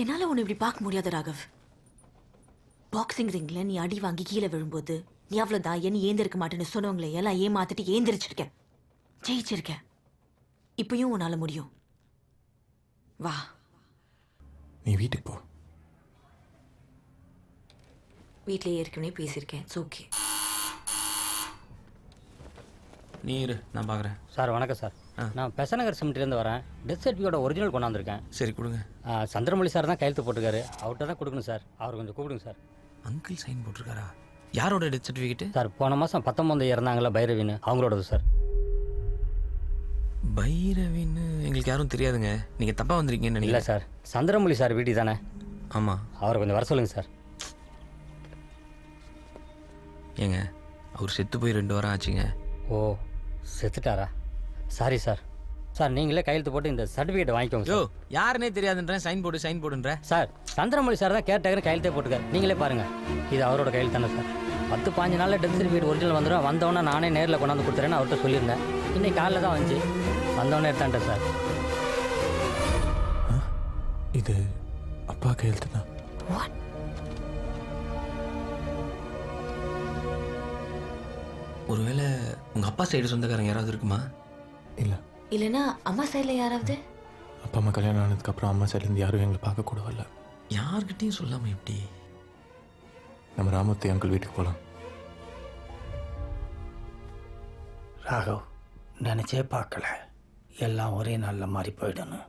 Q: என்னால உன்னை இப்படி பார்க்க முடியாது ராகவ். பாக்ஸிங் ரிங்ல நீ அடி வாங்கி கீழே விழும்போது நீ அவ்வளவுதான் என்ன ஏந்திருக்க மாட்டேன்னு சொன்னவங்களை எல்லாம் ஏமாத்திட்டு ஏந்திரிச்சிருக்க, ஜெயிச்சிருக்க. இப்பயும் உன்னால முடியும். வா.
N: நீ வீட்டுக்கு போ.
Q: வீட்டிலே ஏற்கனவே பேசியிருக்கேன். It's okay.
I: நீ இரு, நான் பார்க்குறேன்.
O: சார் வணக்கம் சார். நான் பெசநகர் சிமெண்ட்லேருந்து வரேன். டெத் சர்டிஃபிகேட்டோட ஒரிஜினல் கொண்டாந்துருக்கேன்.
I: சரி கொடுங்க.
O: சந்திரமொழி சார் தான் கையெழுத்து போட்டிருக்காரு. அவர்கிட்ட தான் கொடுக்கணும் சார். அவர் கொஞ்சம் கூப்பிடுங்க சார்.
I: Uncle sign போட்டிருக்காரா? யாரோட டெத் சர்டிஃபிகேட்டு?
O: சார் போன மாதம் 19 இறந்தாங்களா பைரவின்னு, அவங்களோடது சார்.
I: பைரவின்னு எங்களுக்கு யாரும் தெரியாதுங்க. நீங்கள் தப்பாக வந்திருக்கீங்கன்னு
O: இல்லை சார், சந்திரமொழி சார் வீட்டு தானே?
I: ஆமாம்.
O: அவரை கொஞ்சம் வர சொல்லுங்கள் சார்.
I: ஏங்க, அவர் செத்து போய் 2 வாரம் ஆச்சுங்க.
O: ஓ, செத்துட்டாரா? Sorry sir. சார் நீங்களே கையெழுத்து போட்டு இந்த சர்டிஃபிகேட் வாங்கிக்கோங்க.
I: யோ, யாருன்னே தெரியாதுன்றேன். சைன் போடுன்ற
O: சார். சந்திரமொழி சார் தான் கேட்டாங்கன்னு கையெழுத்தே போட்டுக்கார். நீங்களே பாருங்க, இது அவரோட கையில் தானே சார். 10-15 நாளில் டெத் சர்டிஃபிகேட் ஒரிஜினல் வந்துடும். வந்தவொடனே நானே நேரில் கொண்டாந்து கொடுத்துறேன்னு அவர்கிட்ட சொல்லியிருந்தேன். இன்னைக்கு காலையில் தான் வந்துச்சு. வந்தவொடனே எடுத்தான்ட்டேன் சார்.
N: இது அப்பா கையெழுத்து தான்.
I: ஒருவேளை உங்கள் அப்பா சைடு சொந்தக்காரங்க யாராவது இருக்குமா?
N: இல்லை.
Q: இல்லைன்னா அம்மா சைடில் யாராவது?
N: அப்பா அம்மா கல்யாணம் ஆனதுக்கப்புறம் அம்மா சைட்லேருந்து யாரும் எங்களை பார்க்க கூட வரல.
I: யார்கிட்டையும் சொல்லாமல் எப்படி?
N: நம்ம ராமூர்த்தி அங்கிள் வீட்டுக்கு போகலாம்.
M: ராகவ், நினச்சே பார்க்கல எல்லாம் ஒரே நாளில் மாறி போயிடணும்.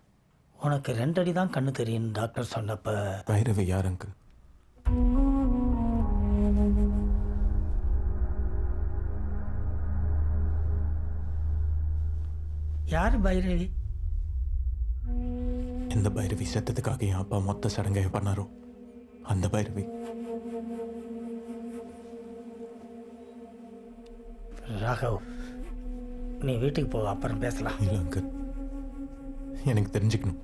M: உனக்கு 2 அடி தான் கண்ணு தெரியும்னு டாக்டர் சொன்னப்ப
N: பைரவி யார் அங்கிள்?
M: யார் பைரவி?
N: எந்த பைரவி செத்ததுக்காக என் அப்பா மொத்த சடங்கை பண்ணாரோ அந்த பைரவி.
M: ராகவ், நீ வீட்டுக்கு போ, அப்புறம் பேசலாம்.
N: இல்லை அங்கிள், எனக்கு தெரிஞ்சுக்கணும்.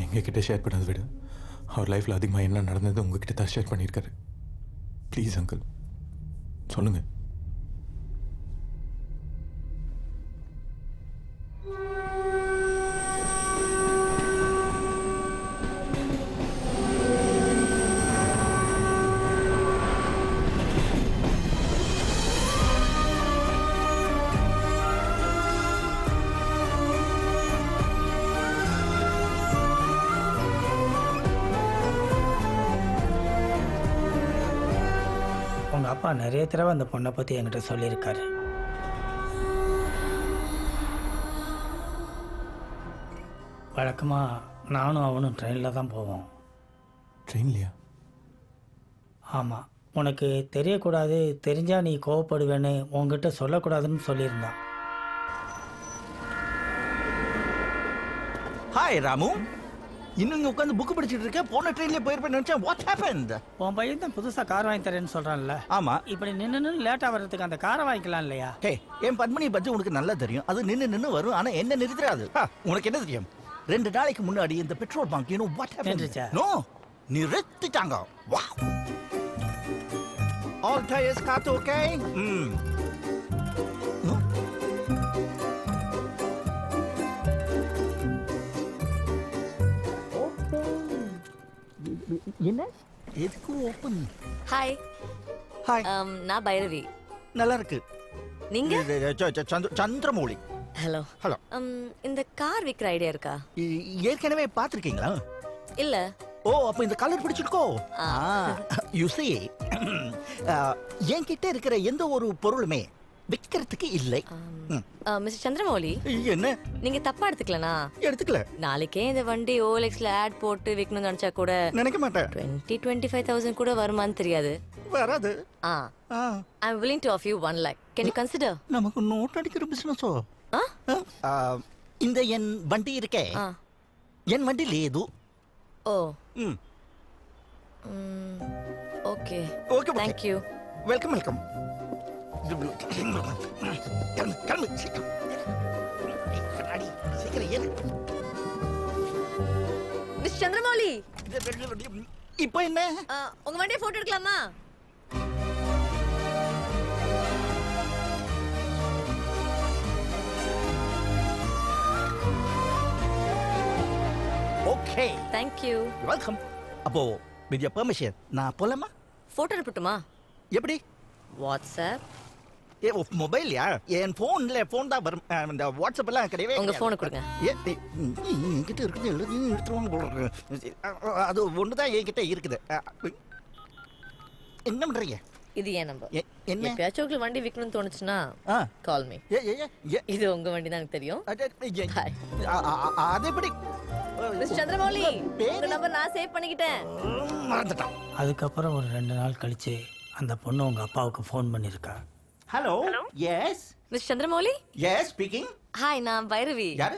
N: எங்ககிட்ட ஷேர் பண்ணதை விட அவர் லைஃப்பில் அதிகமாக என்ன நடந்தது உங்ககிட்ட தான் ஷேர் பண்ணியிருக்காரு. ப்ளீஸ் அங்கிள் சொல்லுங்கள்.
P: உங்கள் அப்பா நிறைய தடவை அந்த பொண்ணை பற்றி என்கிட்ட சொல்லியிருக்காரு. வழக்கமாக நானும் அவனும் ட்ரெயினில் தான் போவோம்.
N: ட்ரெயின்லையா?
P: ஆமாம், உனக்கு தெரியக்கூடாது, தெரிஞ்சால் நீ கோவப்படுவேன்னு உங்ககிட்ட சொல்லக்கூடாதுன்னு சொல்லியிருந்தான்.
M: ஹாய் ராமு, இன்னும் இங்கே உட்காந்து புக்கு படிச்சுட்டு இருக்க. போன ட்ரெயின்லேயே போயிருப்பேன் நினச்சேன். What happened?
P: உன் பையன் தான் புதுசாக கார் வாங்கி தரேன்னு சொல்கிறான்ல.
M: ஆமாம்.
P: இப்படி நின்று லேட்டாக வர்றதுக்கு அந்த காரை வாங்கிக்கலாம் இல்லையா?
M: ஹே, என் பத்மினியை பற்றி உனக்கு நல்லா தெரியும். அது நின்று வரும், ஆனால் என்ன நிறுத்துறாது. உனக்கு என்ன தெரியும்? 2 நாளைக்கு முன்னாடி இந்த petrol bunk what happened? No, நிறுத்திட்டாங்க. வா, ஆல் டயர்ஸ் காத்து ஓகே. என்ன எதுக்கு ஓப்பன்?
Q: ஹாய்.
M: ஹாய்.
Q: நான் பைரவி.
M: நல்லா இருக்கு.
Q: நீங்க?
M: சந்திரமௌலி.
Q: ஹலோ.
M: ஹலோ.
Q: இந்த கார் விற்கிற ஐடியா இருக்கா?
M: ஏற்கனவே பார்த்துருக்கீங்களா?
Q: இல்ல.
M: ஓ, அப்போ இந்த கலர் பிடிச்சிருக்கோ? யூ see, என்கிட்ட இருக்கிற எந்த ஒரு பொருளுமே விற்கிறதுக்கு இல்லை.
Q: மிஸ்டர் சந்திரமௌலி,
M: என்ன
Q: நீங்க தப்பா எடுத்துக்கலனா?
M: எடுத்துக்கல.
Q: நாளைக்கே இந்த வண்டி OLXல ஆட் போட்டு விற்கணும்னு நினைச்சா கூட
M: நினைக்க மாட்டேன்.
Q: 20-25,000 கூட வருமான்னு தெரியாது.
M: வராது.
Q: I'm willing to offer you 1 lakh. Can you consider?
M: நமக்கு நோட் அடிக்கிற பிசினஸோ? இந்த என் வண்டி இருக்கே, என் வண்டி లేదు.
Q: ஓ. Okay.
M: Okay.
Q: Thank you.
M: Welcome welcome.
Q: Miss Chandramouli,
M: இப்போ என்ன?
Q: உங்க வண்டியை போட்டோ எடுக்கலாமா?
M: ஓகே.
Q: Thank you.
M: வெல்கம். அப்போ வித் யுவர் பெர்மிஷன் நான் போலாமா?
Q: போட்டோ எடுப்பட்டுமா?
M: எப்படி?
Q: வாட்ஸ்அப்.
M: மொபைல்யா? என் ஃபோன் தான் வரும். இந்த வாட்ஸ்அப் எல்லாம் கிடையவே.
Q: உங்க ஃபோனை கொடுங்க.
M: என்கிட்ட இருக்குது, எல்லாத்தையும் எடுத்துருவாங்க போல இருக்கு. அது ஒன்று தான் என்கிட்ட இருக்குது. என்ன பண்றீங்க?
Q: இது என் நம்பர்.
M: என்ன?
Q: எப்பயாச்சும் உங்களுக்கு வண்டி விற்கணும்னு தோணுச்சுன்னா கால் மீ. இது உங்க வண்டி தான் எனக்கு தெரியும்.
M: அது எப்படி?
Q: மிஸ் சந்திரமௌலி, உங்க நம்பர் நான் சேவ் பண்ணிக்கிட்டேன்.
M: மறந்துட்டான்.
P: அதுக்கப்புறம் ஒரு 2 நாள் கழிச்சு அந்த பொண்ணு உங்க அப்பாவுக்கு ஃபோன் பண்ணியிருக்கா.
M: Hello. Yes
Q: miss Chandramouli.
M: Yes speaking.
Q: Hi, நான் பைரவி.
M: யாரு?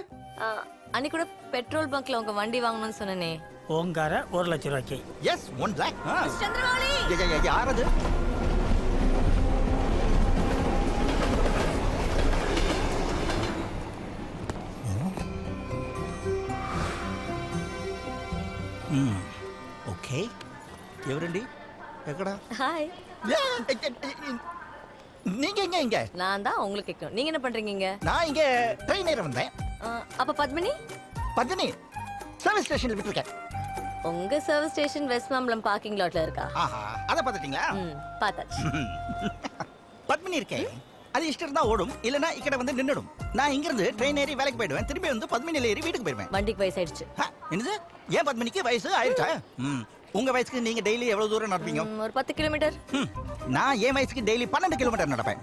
Q: அன்னைக்கு கூட பெட்ரோல் பங்க்ல உங்க வண்டி வாங்கணும்னு சொன்னனே.
P: ஓங்கார 1 லட்ச ரூபாய்க்கு.
M: Yes 1 lakh.
Q: மிஸ் சந்திரமௌலி.
M: யார் அது? ఓకే. ఎవరండి? ఎక్కడ?
Q: ஹாய்.
M: நீங்க எங்க? இங்க
Q: நான் தான் உங்களுக்கு கேட்கணும். நீங்க என்ன பண்றீங்க இங்க?
M: நான் இங்க ட்ரெயின் ஏற வந்தேன்.
Q: அப்ப பத்மினி?
M: பத்மினி சர்வீஸ் ஸ்டேஷன்ல விட்டுருக்கேன்.
Q: உங்க service station west Mambalam parking லாட்ல இருக்கா?
M: அத பாத்துட்டீங்களா?
Q: பார்த்தாச்சு.
M: பத்மினி இருக்கே, அது இஷ்டம் இருந்தா ஓடும், இல்லனா இக்கட வந்து நின்னுடும். நான் இங்க இருந்து ட்ரெயின் ஏறி வேலைக்கு போயிடுவேன். திரும்பி வந்து பத்மினில ஏறி வீட்டுக்கு போயிடுவேன்.
Q: வண்டிக்கு வயசு ஆயிடுச்சு.
M: என்னது? ஏன் பத்மினிக்கு வயசு ஆயிடுச்சா? உங்க வயசுக்கு நீங்க டெய்லி எவ்வளவு தூரம் நடப்பீங்க?
Q: ஒரு 10 கிலோமீட்டர்.
M: நான் என் வயசுக்கு டெய்லி 12 கிலோமீட்டர் நடப்பேன்.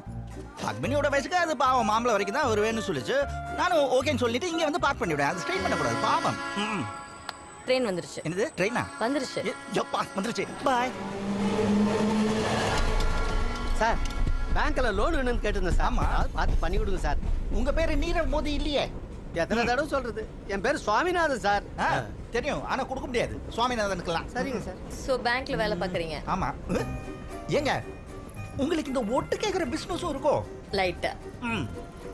M: பத்மினியோட வயசுக்கு அது பாவம் மாம்பழம் வரைக்கும் தான் வருவேன்னு சொல்லிச்சு. நானும் ஓகேன்னு சொல்லிட்டு இங்க வந்து பார்க் பண்ணிவிடுவேன். அது ஸ்ட்ரெயின் பண்ணக்கூடாது, பாவம்.
Q: ட்ரெயின் வந்துருச்சு.
M: என்னது? ட்ரெயினா
Q: வந்துருச்சு?
M: யப்பா, வந்துருச்சு. Bye
S: sir. பேங்க்ல லோன் வேணும்னு கேட்டிருந்தேன் சார்.
M: ஆமா,
S: பார்த்து பண்ணி கொடுங்க சார்.
M: உங்க பேரு நீரவ் மோதி இல்லையே?
S: எத்தனை தடவை சொல்றது? என் பேர் சுவாமிநாதன் சார்.
M: தெரியும், ஆனா கொடுக்க முடியாது. சுவாமிநாதனுக்குலாம்.
S: சரிங்க சார்.
Q: சோ பேங்க்ல வேலை பார்க்கறீங்க?
M: ஆமா. ஏங்க, உங்களுக்கு இந்த ஒட்டு கேக்குற பிசினஸும் இருக்கோ?
Q: லைட்டா.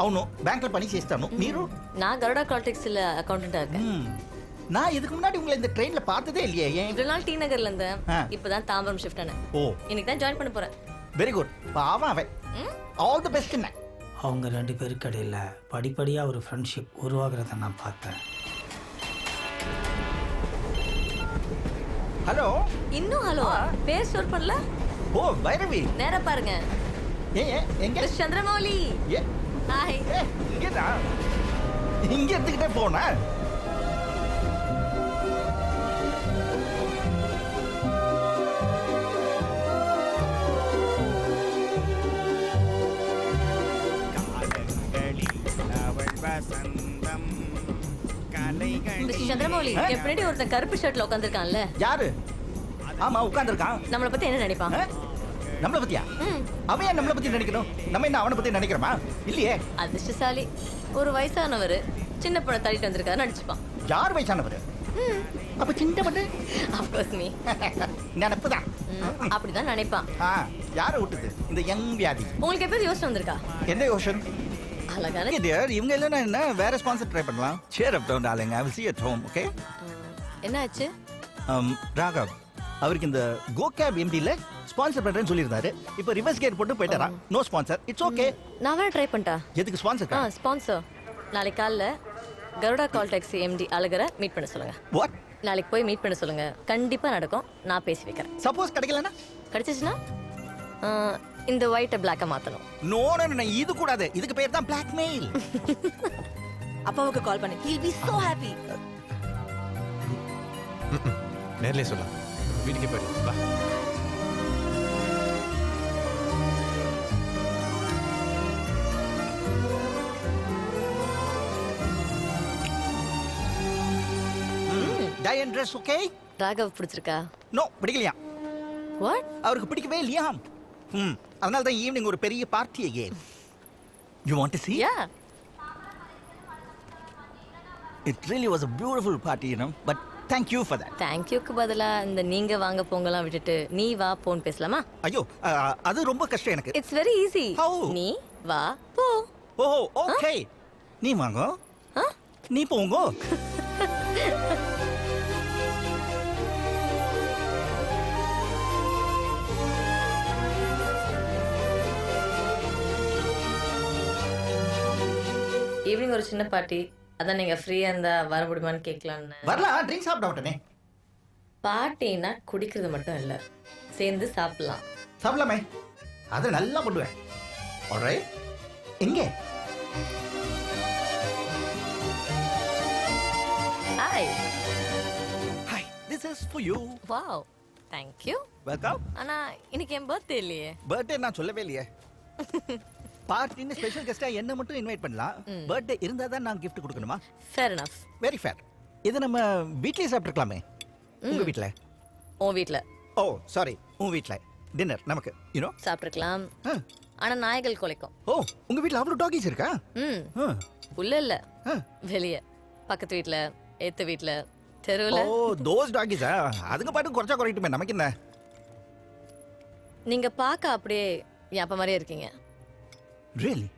M: అవును, బ్యాంక్లో పని చేస్తాను. మీరు?
Q: நான் கருடா கால்டெக்ஸ்ல அக்கவுண்டன்ட்டா இருக்கேன்.
M: நான் இதுக்கு முன்னாடி உங்களை இந்த ட்ரெயின்ல பார்த்ததே இல்லையே.
Q: இவ்வளவு நாள் டி நகர்ல இருந்தேன். இப்பதான் தாம்பரம் ஷிஃப்ட் ஆனேன்.
M: ஓ,
Q: இன்னைக்கு தான் ஜாயின் பண்ண போறேன்.
M: Very good. பாவம் அவன். All the best.
P: அவங்க 2 பேருக்கு இடையில படிப்படியா ஒரு ஃப்ரெண்ட்ஷிப் உருவாகிறத நான் பார்த்தேன்.
M: ஹலோ.
Q: இன்னும் ஹலோ? பேர் ஸ்டோர் பண்ணல?
M: ஓ, பைரவி.
Q: நேரா பாருங்க.
M: எங்க?
Q: மிஸ் சந்திரமௌலி. ஹாய்.
M: இங்கடா. இங்க எடுத்துக்கிட்டே போனா.
K: வசந்தம் கலைகள்
Q: மிஸ்டர் சந்திரமௌலி எப்படி ஒருத்தன் கருப்பு ஷர்ட்ல உட்காந்துருக்கான்ல
M: யாரு? ஆமா உட்கார்ந்திருக்கான்.
Q: நம்மளை பத்தி என்ன நினைப்பான்?
M: நம்மளை பத்தியா? அவன் ஏன் நம்மளை பத்தி நினைக்கணும்? நம்ம என்ன அவனை பத்தி நினைக்கிறோமா? இல்லையே.
Q: அதிர்ஷ்டசாலி. ஒரு வயசானவர் சின்ன பொண்ணை தள்ளிட்டு வந்திருக்காரு நடிச்சுப்பான்.
M: யார் வயசானவர்? அப்ப சின்ன பொண்ணு?
Q: Of course me.
M: நினைப்புதான்.
Q: அப்படிதான் நினைப்பான்.
M: யாரை விட்டுது இந்த யங் வியாதி?
Q: உங்களுக்கு எப்போது யோசனை வந்திருக்கா?
M: என்ன யோசனை?
Q: அழகான
M: இவங்க எல்லாம் என்ன வேற ஸ்பான்சர் ட்ரை பண்ணலாம். Cheer up down darling. I will see you at home, okay?
Q: என்ன ஆச்சு?
M: ராகவ் அவருக்கு இந்த கோகேப் எம்டில ஸ்பான்சர் பண்றேன்னு சொல்லியிருந்தாரு. இப்போ ரிவர்ஸ் கேர் போட்டு போயிட்டாரா. No sponsor. It's okay.
Q: நான் வேற ட்ரை பண்ணிட்டா.
M: எதுக்கு ஸ்பான்சர்?
Q: ஸ்பான்சர் நாளைக்கு காலைல கருடா கால் டாக்ஸி எம்டி அழகரை மீட் பண்ண சொல்லுங்க.
M: வாட்?
Q: நாளைக்கு போய் மீட் பண்ண சொல்லுங்க. கண்டிப்பா நடக்கும். நான் பேசி வைக்கிறேன்.
M: சப்போஸ் கிடைக்கலனா?
Q: கிடைச்சிச்சுன்னா இந்த ஒயிட்டை பிளாக்கா மாத்தணும்.
M: நோ நோ நோ, இது கூடாது. இதுக்கு பேர் தான் பிளாக்மெயில்.
Q: அப்பாவுக்கு கால் பண்ணு. He'll be so happy.
N: நேர்லயே சொல்லலாம். வீட்டுக்கே போயிடு. வா.
M: டயன் ட்ரெஸ் ஓகே?
Q: ராகவ் பிடிச்சிருக்கா?
M: நோ, பிடிக்கலையா.
Q: வாட்?
M: அவருக்கு பிடிக்கவே இல்லையா? அதனால தான் ஈவினிங் ஒரு பெரிய party again. You want to see?
Q: Yeah.
M: It really was a beautiful party, you know. But thank you for that.
Q: Thank youக்கு பதிலா இந்த நீங்க வாங்க போங்கலாம் விட்டுட்டு நீ வா போன் பேசலாமா?
M: ஐயோ, அது ரொம்ப கஷ்டம் எனக்கு.
Q: It's very easy. நீ வா போ.
M: ஓ, ஓகே. நீ வாங்க. நீ போங்க.
Q: ஈவினிங் ஒரு சின்ன பார்ட்டி. அதான் நீங்க ஃப்ரீயா இருந்தா வர முடியுமான்னு கேட்கலான்னு.
M: வரலாம். ட்ரிங்க் சாப்பிட மாட்டேனே.
Q: பார்ட்டினா குடிக்கிறது மட்டும் இல்ல, சேர்ந்து சாப்பிடலாம்.
M: சாப்பிடலாமே. அதை நல்லா பண்ணுவேன். ஆல்ரைட். எங்கே?
Q: Hi.
M: Hi. This is for you.
Q: Wow. Thank you.
M: Welcome.
Q: ஆனா இன்னைக்கு என் பர்த்டே இல்லையே.
M: பர்த்டே நான் சொல்லவே இல்லையே. பார்ட்டின்னு ஸ்பெஷல் கெஸ்டா என்ன மட்டும் இன்வைட் பண்ணலாம். பர்த்டே இருந்தா தான் நான் gift கொடுக்கணுமா?
Q: Fair enough.
M: Very fair. இது நம்ம வீட்லயே சாப்பிட்டுக்கலாமே. உங்க வீட்ல?
Q: உன் வீட்ல.
M: ஓ சாரி, உன் வீட்ல டின்னர் நமக்கு யூனோ
Q: சாப்பிட்டுக்கலாம். ஆனா நாய்கள் குலைக்கும்.
M: ஓ, உங்க வீட்ல அவ்வளவு டாகிஸ் இருக்கா?
Q: உள்ள இல்ல, வெளிய. பக்கத்து வீட்ல, ஏத்த வீட்ல, தெருவுல.
M: ஓ, தோஸ் டாகிஸா? அதுங்க பாட்டு குறைச்சா குறையட்டுமே, நமக்கு என்ன?
Q: நீங்க பார்க்க அப்படியே என் அப்பா மாதிரியே இருக்கீங்க.
M: Really?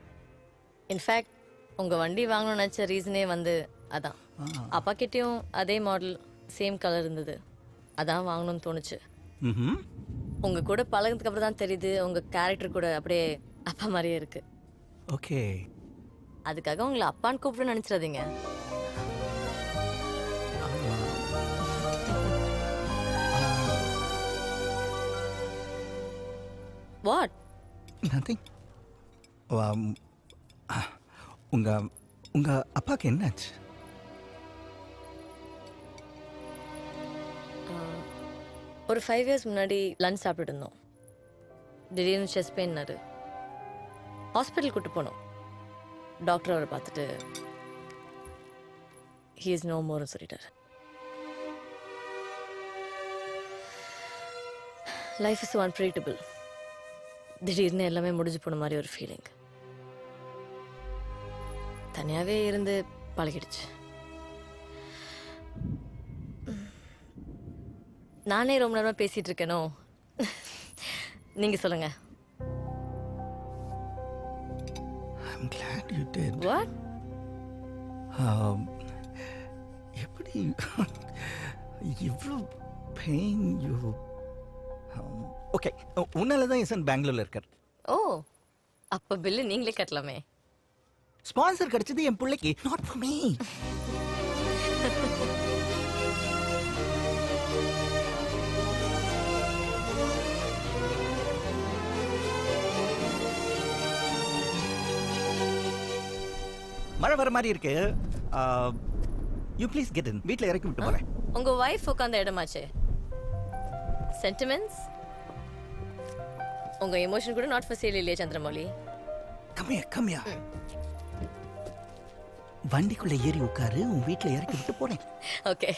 Q: இன்ஃபேக்ட் உங்க வண்டி வாங்கணும்னு நினைச்ச ரீசனே வந்து அதான். அப்பா கிட்டயும் அதே மாடல் சேம் கலர் இருந்தது, அதான் வாங்கணும்னு தோணுச்சு. உங்க கூட பழகுனதுக்கு அப்புறம் தான் தெரியுது உங்க கேரக்டர் கூட அப்படியே அப்பா மாதிரியே இருக்கு.
M: ஓகே.
Q: அதுக்காக உங்களை அப்பான்னு கூப்பிட்டு நினைச்சிடாதீங்க. வாட்?
M: நதிங். உங்க உங்க அப்பாக்கு என்னாச்சு?
Q: ஒரு 5 years முன்னாடி லஞ்ச் சாப்பிட்டு இருந்தோம். திடீர்னு செஸ்ட் பெயின்னாரு. ஹாஸ்பிட்டல் கூட்டு போனோம். டாக்டர் அவரை பார்த்துட்டு he is no more சொல்லிட்டார். Life is so unpredictable. திடீர்னு எல்லாமே முடிஞ்சு போன மாதிரி ஒரு ஃபீலிங். தனியாகவே இருந்து பழகிடுச்சு. நானே ரொம்ப நேரமாக பேசிட்டு இருக்கேனோ? நீங்க சொல்லுங்க.
M: I'm glad you did.
Q: What?
M: எப்படி இவ்வளோ பெயின் யூ? ஓகே, உன்னால தான் என் பெங்களூர்ல இருக்கார்.
Q: ஓ, அப்போ பில்லு நீங்களே கட்டலாமே.
M: ஸ்பான்சர் கிடைச்சது என் பிள்ளைக்கு, நாட் ஃபார் மீ. மழை வர மாதிரி இருக்கு. You please get in. வீட்டில் இறக்கி விட்டு போறேன்.
Q: உங்க வைஃப் உட்காந்த இடமாச்சே. சென்டிமெண்ட்ஸ் உங்க எமோஷன் கூட நாட் ஃபார் சேல் இல்லையா Chandramouli?
M: Come here, come here. வண்டிக்குள்ள ஏறி உட்காரு, உன் வீட்டில் இறக்கி விட்டு போறேன்.
L: ஓகே.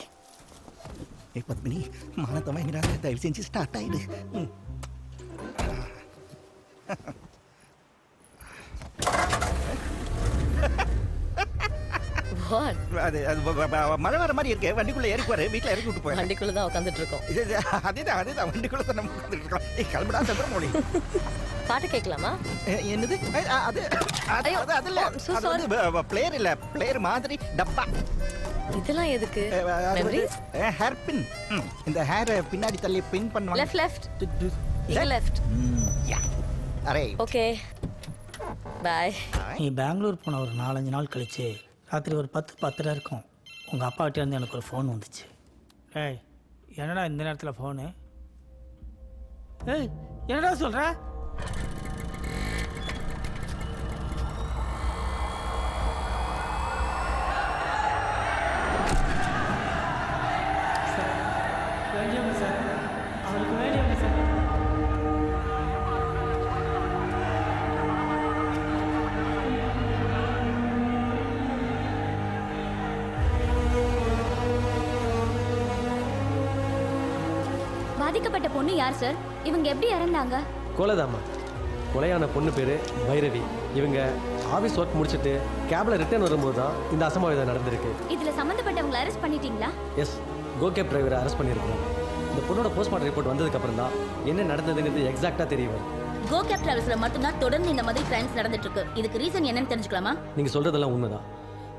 M: பத்மினி, மானத்தை வாங்கிறாங்க, தயவு செஞ்சு ஸ்டார்ட் ஆயிடு. அது மழை வர மாதிரி இருக்கு. வண்டிக்குள்ள ஏறி போற, வீட்டில் இறக்கி விட்டு போறேன்.
L: வண்டிக்குள்ள தான் உட்காந்துட்டு இருக்கோம்.
M: அதேதான் வண்டிக்குள்ள தான் நம்ம உட்காந்துட்டு இருக்கோம். கிளம்புடா சந்திரமௌழி.
L: பாட்டு கேட்கலாமா?
M: என்னது? அது அதுல பிளேயர் இல்ல, பிளேயர் மாதிரி டப்பா.
L: இதெல்லாம் எதுக்கு?
M: ஹேர் பின். இந்த ஹேர் பின்னாடி தள்ளி பின் பண்ணுவாங்க.
L: லெஃப்ட். இங்க லெஃப்ட்.
M: அரே.
L: ஓகே. பை.
P: நீ பெங்களூர் போன ஒரு 4-5 நாள் கழிச்சு ராத்திரி ஒரு 10-10:30 இருக்கும். உங்கள் அப்பா கிட்டே இருந்து எனக்கு ஒரு ஃபோன் வந்துச்சு. ஏய், என்னடா இந்த நேரத்தில் ஃபோனு? ஏய், என்னடா சொல்கிற? வேண்டியவங்க சார், அவளுக்கு வேண்டியவங்க சார்.
E: பாதிக்கப்பட்ட பொண்ணு யார் சார்? இவங்க எப்படி இறந்தாங்க?
U: கொலைதாம்மா. கொலையான பொண்ணு பேர் பைரவி. இவங்க ஆஃபீஸ் ஒர்க் முடிச்சுட்டு கேபில் ரிட்டர்ன் வரும்போது தான் இந்த அசம்பாவிதம் நடந்திருக்கு.
E: இதுல சம்பந்தப்பட்டவங்களை அரெஸ்ட் பண்ணிட்டீங்களா?
U: எஸ், கோகேப் டிரைவரை அரெஸ்ட் பண்ணியிருக்கோம். இந்த பொண்ணோட போஸ்ட்மார்ட்டம் ரிப்போர்ட் வந்ததுக்கப்புறம் தான் என்ன நடந்ததுங்கிறது எக்ஸாக்டாக தெரிய வரும்.
E: கோகேப் டிராவல்ஸ்ல மட்டும்தான் தொடர்ந்து இந்த மாதிரி கிரைம்ஸ் நடந்துட்டு இருக்கு. இதுக்கு ரீசன் என்னன்னு தெரிஞ்சுக்கலாமா?
U: நீங்கள் சொல்கிறதெல்லாம் உண்மைதான்.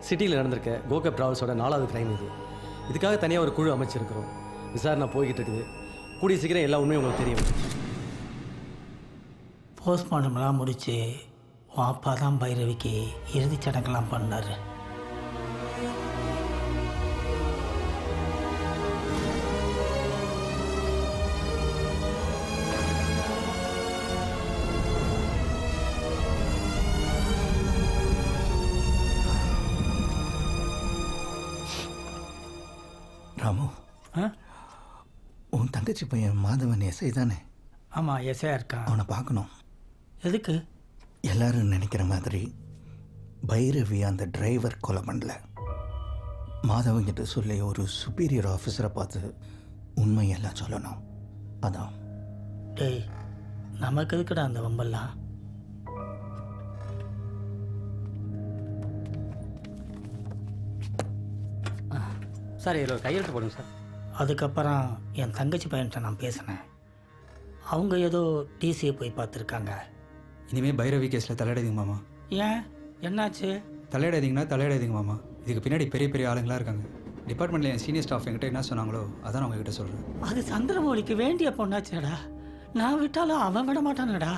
U: சிட்டியில் நடந்திருக்க கோகேப் டிராவல்ஸோட 4வது கிரைம் இது. இதுக்காக தனியாக ஒரு குழு அமைச்சிருக்கிறோம். விசாரணை போய்கிட்டு இருக்குது. கூடிய சீக்கிரம் எல்லா உண்மையும் உங்களுக்கு தெரியும்.
P: போஸ்ட்மார்ட்டம்லாம் முடிச்சு உன் அப்பா தான் பைரவிக்கு இறுதிச் சடங்கெல்லாம் பண்ணார்.
M: ராமு, உன் தங்கச்சி பையன் மாதவன் எஸ்ஐ தானே?
P: ஆமாம், எஸ்ஐயா இருக்கான்.
M: அவனை பார்க்கணும்.
P: எதுக்கு?
M: எல்லாரும் நினைக்கிற மாதிரி பைரவி அந்த டிரைவர் கொலை பண்ணல. மாதவங்கிட்ட சொல்லி ஒரு சுப்பீரியர் ஆஃபீஸரை பார்த்து உண்மையெல்லாம் சொல்லணும். அதான்.
P: டேய், நமக்கு எதுக்குடா அந்த வம்பெல்லாம்?
O: சார், இதில் ஒரு கையெழுத்து போடுங்க சார்.
P: அதுக்கப்புறம் என் தங்கச்சி பையன்கிட்ட நான் பேசினேன். அவங்க ஏதோ டிசியை போய் பார்த்துருக்காங்க.
R: இனிமேல் பைரவி கேஸில் தலையிடாதீங்க மாமா.
P: ஏன், என்னாச்சு?
R: தலையிடாதீங்க மாமா. இதுக்கு பின்னாடி பெரிய பெரிய ஆளுங்களாக இருக்காங்க. டிபார்ட்மெண்ட்டில் என் சீனியர் ஸ்டாஃப் என்கிட்ட என்ன சொன்னாங்களோ அதான் நான் உங்ககிட்ட சொல்கிறேன்.
P: அது சந்திரமௌலிக்கு வேண்டிய பொண்ணாச்சேடா. நான் விட்டாலும் அவன் விட மாட்டானடா.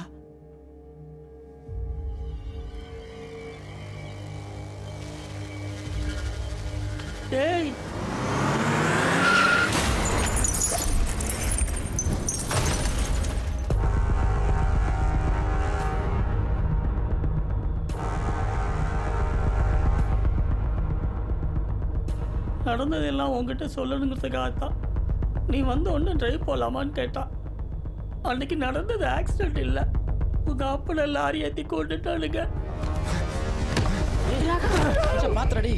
P: ஏய், நடந்ததெல்லாம் உங்ககிட்ட சொல்லணுங்கிறதுக்காகத்தான் நீ வந்து ஒன்று டிரைவ் போகலாமான்னு கேட்டான். அன்னைக்கு நடந்தது ஆக்சிடென்ட் இல்லை, உங்க அப்பனை லாரி ஏற்றி கொண்டுட்டானுங்க.
U: பாத்திரடி.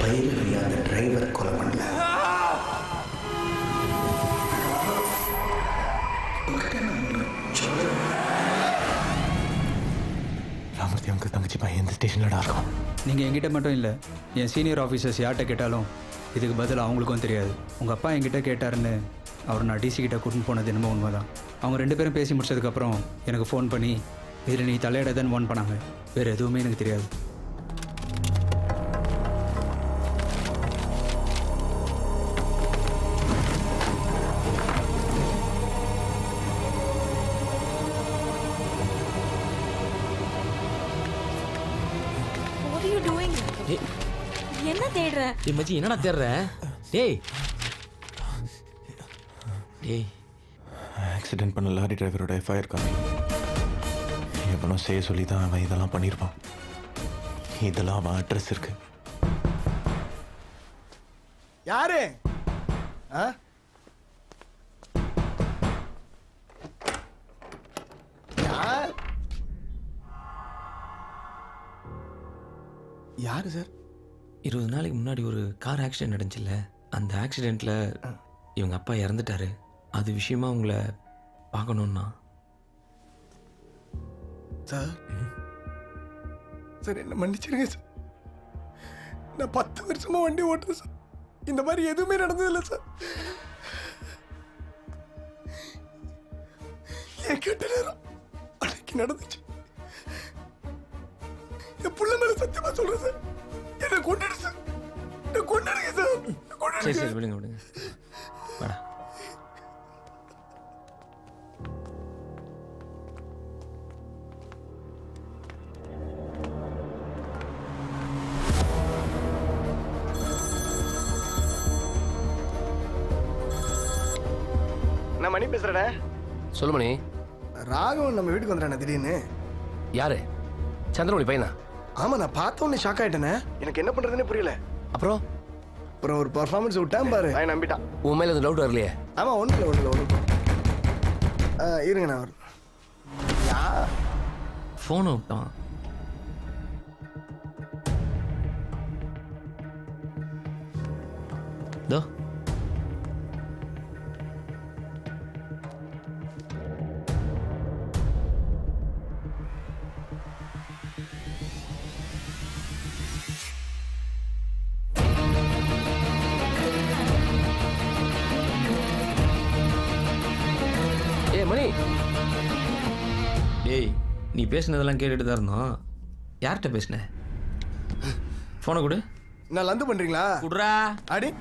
M: பைரவி அந்த டிரைவர் கொலை பண்ணல. ராமூர்த்தி, அவங்க தங்கச்சி பையன் எந்த ஸ்டேஷன்லடா இருக்கும்?
R: நீங்கள் என்கிட்ட மட்டும் இல்லை, என் சீனியர் ஆஃபீஸர்ஸ் யார்கிட்ட கேட்டாலும் இதுக்கு பதில் அவங்களுக்கும் தெரியாது. உங்கள் அப்பா என்கிட்ட கேட்டாருன்னு அவர் நான் டிசி கிட்ட கூட்டின்னு போனது என்னமோ உண்மை தான். அவங்க 2 பேரும் பேசி முடிச்சதுக்கப்புறம் எனக்கு ஃபோன் பண்ணி இதில் நீ தலையிடாதன்னு ஃபோன் பண்ணாங்க. வேறு எதுவுமே எனக்கு தெரியாது.
Q: என்ன தேடுற?
I: மச்சி, என்னடா தேடுற? டேய் டேய்,
N: ஆக்சிடென்ட் பண்ண லாரி டிரைவரோட எஃப்ஐஆர் காப்பி எவனோ செய்ய சொல்லி தான் அவன் இதெல்லாம் பண்ணியிருப்பான். இதெல்லாம் அவன் அட்ரஸ் இருக்கு.
T: யாரு? யார்?
D: யாரு சார்?
I: 20 நாளைக்கு முன்னாடி ஒரு கார் ஆக்சிடென்ட் நடந்துச்சுல்ல, அந்த ஆக்சிடெண்ட்டில் இவங்க அப்பா இறந்துட்டாரு. அது விஷயமா உங்களை பார்க்கணுன்னா.
D: சார் சார் என்ன மன்னிச்சிருங்க சார். நான் 10 வருஷமா வண்டி ஓட்டுறேன் சார். இந்த மாதிரி எதுவுமே நடந்ததில்லை சார். என் கெட்ட நேரம் அன்னைக்கு நடந்துச்சு. என் புள்ள மேல சத்தியமா சொல்றேன் சார். என்ன கொண்டுடு சார். என்ன கொண்டுடுங்க சார்.
I: சரி சரி விடுங்க விடுங்க. வாடா.
D: நான் மணி பேசுறேனே.
H: சொல்லு மணி.
D: ராகவன் நம்ம வீட்டுக்கு வந்துடுறானே திடீர்னு.
H: யாரு? சந்திரமணி பையனா?
D: ஆமா, நான் பார்த்த உடனே ஷாக் ஆயிட்டேனே. எனக்கு என்ன பண்றதுன்னே புரியல.
H: அப்புறம்
D: ஒரு பர்ஃபார்மன்ஸ் விட்டான் பாரு. நான் நம்பிட்டான்.
H: உன் மேல எதுவும் டவுட் வரலையே?
D: ஆமா, ஒன்றும் இல்லை. இருங்க நான் வரும்.
I: ஃபோனை விட்டான். தோ
H: மணி.
I: டேய், நீ பேசுனதெல்லாம் கேட்டுட்டு தான் இருந்தோம். யார்கிட்ட பேசுன? ஃபோனை கொடு.
D: நான் லந்து பண்றீங்களா?
I: குடுறா.
D: அடி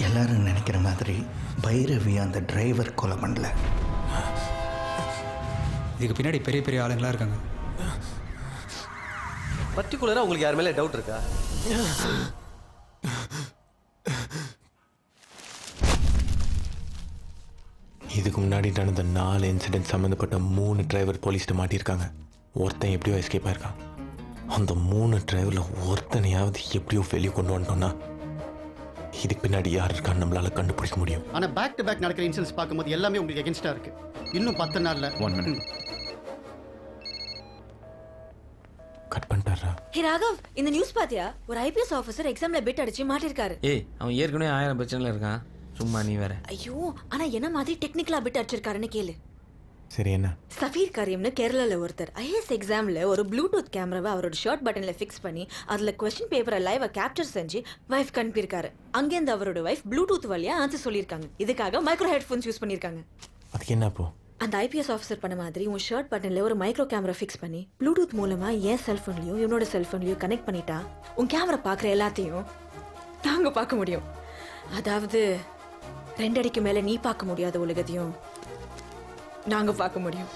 M: எல்லாரும் நினைக்கிற மாதிரி பைரவி அந்த டிரைவர் கொலை பண்ணல.
R: இதுக்கு பின்னாடி பெரிய பெரிய ஆளுங்களா இருக்காங்க.
U: பர்டிகுலராக உங்களுக்கு யார் மேலே டவுட் இருக்கா?
N: இதுக்கு முன்னாடி நடந்த 4 இன்சிடென்ட் சம்மந்தப்பட்ட 3 டிரைவர் போலீஸ்ட்டு மாட்டியிருக்காங்க. ஒருத்தன் எப்படியோ எஸ்கேப் ஆயிருக்கான். அந்த 3 டிரைவரில் ஒருத்தனையாவது எப்படியோ வெளியே கொண்டு வந்துட்டோம்னா இதுக்கு பின்னாடி யார் இருக்கான்னு நம்மளால கண்டுபிடிக்க முடியும்.
G: ஆனால் பேக் டு பேக் நடக்கிற இன்சிடென்ட்ஸ் பார்க்கும்போது எல்லாமே உங்களுக்கு எகென்ஸ்டாக இருக்கு. இன்னும் 10 நாளில்
T: 1 minute.
N: கட் பண்ணிட்டாரா?
Q: ஹே ராகவ், இந்த நியூஸ் பாத்தியா? ஒரு ஐபிஎஸ் ஆஃபீஸர் எக்ஸாம்ல பிட் அடிச்சு மாட்டிருக்காரு.
I: ஏய், அவன் ஏற்கனவே 1000 பிரச்சனையில் இருக்கான். சும்மா நீ வேற.
Q: ஐயோ, ஆனா என்ன மாதிரி டெக்னிக்கலா பிட் அடிச்சிருக்காருன்னு கேளு.
N: சரி, என்ன?
Q: சஃபீர் கரீம்னு கேரளால ஒருத்தர் ஐஏஎஸ் எக்ஸாம்ல ஒரு ப்ளூடூத் கேமராவை அவரோட ஷர்ட் பட்டன்ல ஃபிக்ஸ் பண்ணி அதுல கொஸ்டின் பேப்பரை லைவா கேப்சர் செஞ்சு வைஃப் அனுப்பியிருக்காரு. அங்கேருந்து அவரோட வைஃப் ப்ளூடூத் வழியா ஆன்சர் சொல்லியிருக்காங்க. இதுக்காக மைக்ரோ ஹெட்ஃபோன்ஸ் யூஸ் பண்ணியிருக்காங்க.
N: அதுக்கு என்ன அப்போ?
Q: அந்த ஐபிஎஸ் ஆஃபீஸர் பண்ண மாதிரி உன் ஷர்ட் பட்டன்ல ஒரு மைக்ரோ கேமரா ஃபிக்ஸ் பண்ணி ப்ளூடூத் மூலமா என் செல்போன்லயும் இவனோட செல்போன்லயும் கனெக்ட் பண்ணிட்டா உன் கேமரா பாக்குற எல்லாத்தையும் நாங்க பார்க்க முடியும். அதாவது 2 அடிக்கு மேல நீ பார்க்க முடியாத உலகத்தையும் நாங்க பார்க்க முடியும்.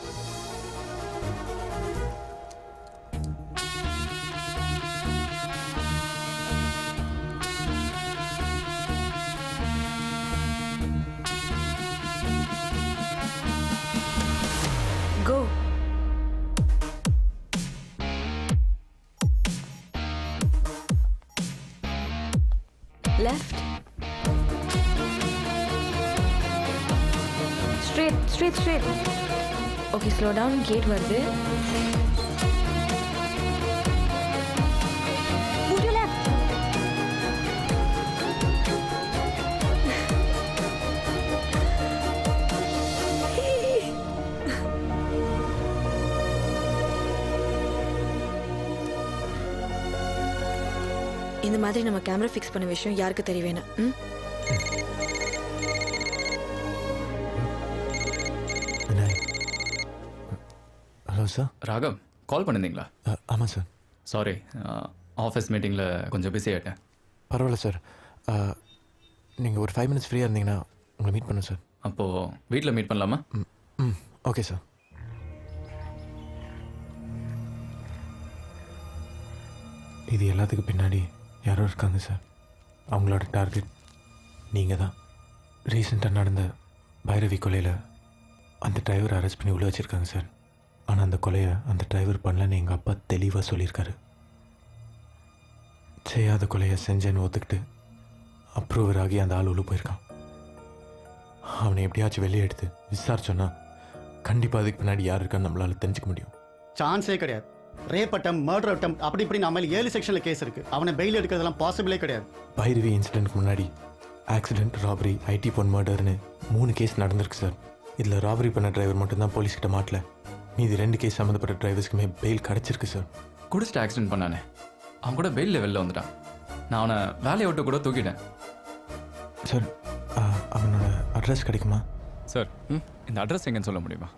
Q: Go. Left. Straight. Okay, slow down. Gate வருது. Move to left. இந்த மாதிரி நம்ம கேமரா ஃபிக்ஸ் பண்ண விஷயம் யாருக்கு தெரிய வேணாம்.
N: Hello sir.
T: ராகவ், கால் பண்ணியிருந்தீங்களா?
N: ஆமாம் சார்.
T: சாரி, ஆஃபீஸ் மீட்டிங்கில் கொஞ்சம் பிஸி ஆகிட்டேன்.
N: பரவாயில்ல சார். நீங்கள் ஒரு 5 minutes ஃப்ரீயாக இருந்தீங்கன்னா உங்களை மீட் பண்ணேன் சார்.
T: அப்போது வீட்டில் மீட் பண்ணலாமா?
N: Okay sir. இது எல்லாத்துக்கும் பின்னாடி யாரோ இருக்காங்க சார். அவங்களோட டார்கெட் நீங்கள் தான். ரீசெண்டாக நடந்த பைரவி கொலையில் அந்த டிரைவர் அரெஸ்ட் பண்ணி உள்ள வச்சுருக்காங்க சார். ஆனால் அந்த கொலையை அந்த டிரைவர் பண்ணலன்னு எங்கள் அப்பா தெளிவாக சொல்லியிருக்காரு. செய்யாத கொலையை செஞ்சேன்னு ஒத்துக்கிட்டு அப்ரூவர் ஆகி அந்த ஆள் உள்ள போயிருக்கான். அவனை எப்படியாச்சும் வெளியே எடுத்து விசாரிச்சோன்னா கண்டிப்பாக அதுக்கு பின்னாடி யார் இருக்கான்னு நம்மளால் தெரிஞ்சுக்க முடியும்.
G: சான்ஸே கிடையாது. ரேப் அட்டம், மர்டர் அட்டம் அப்படி இப்படி நம்ம 7 செக்ஷனில் கேஸ் இருக்கு. அவனை பெயில் எடுக்கிறதெல்லாம் பாசிபிளே கிடையாது.
N: பைரவி இன்சிடென்ட்க்கு முன்னாடி ஆக்சிடென்ட், ராபரி, ஐடி பொன் மர்டர்னு 3 கேஸ் நடந்திருக்கு சார். இதில் ராபரி பண்ண டிரைவர் மட்டும்தான் போலீஸ்கிட்ட மாட்டல. மீதி 2 கேஸ் சம்மந்தப்பட்ட டிரைவர்ஸ்க்குமே பெயில் கிடச்சிருக்கு சார்.
T: குடிச்சிட்டு ஆக்சிடென்ட் பண்ணானே, அவன் கூட பெயிலில் வெளில வந்துட்டான். நான் அவனை வேலையை விட்டு கூட தூக்கிட்டேன்
N: சார். அவனோட அட்ரஸ் கிடைக்குமா
T: சார்? இந்த அட்ரஸ் எங்கன்னு சொல்ல முடியுமா?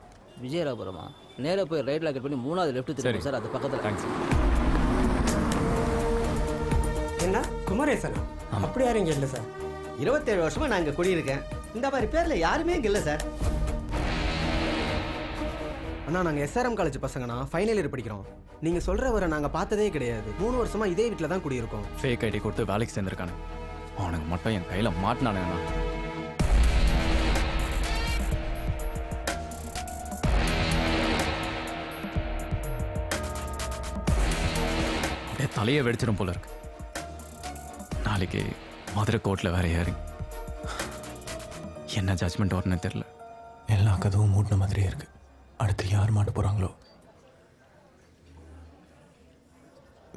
O: விஜயராபுரமா? நேராக போய் ரைட்டில் கட் பண்ணி 3வது லெஃப்ட் திரும்ப சார். அது பக்கத்தில்.
T: தேங்க்ஸ்.
S: என்ன குமரேசன்? அப்படி யாரும் இங்கே இல்லை சார். 27 வருஷமா நான் இங்கே குடியிருக்கேன். இந்த மாதிரி பேரில் யாருமே இங்கே இல்லை சார். அண்ணா, நாங்கள் எஸ்ஆர்எம் காலேஜ் பசங்கண்ணா, ஃபைனல் இயர் படிக்கிறோம். நீங்கள் சொல்கிறவரை நாங்கள் பார்த்ததே கிடையாது. 3 வருஷமா இதே வீட்டில் தான் குடியிருக்கோம்.
T: ஃபேக் ஐடி கொடுத்து வேலைக்கு சேர்ந்துருக்கானு அவனுக்கு மட்டும் என் கையில் மாட்டினானுங்கண்ணா. அப்படியே தலையை வெடிச்சிடும் போல இருக்கு. நாளைக்கு மதுரை கோர்ட்டில் வேற ஏறி என்ன ஜட்ஜ்மெண்ட் வரும்னு தெரியல.
N: எல்லா கதவும் மூடின மாதிரியே இருக்கு. அடுத்து யார் மாட்ட போகிறாங்களோ?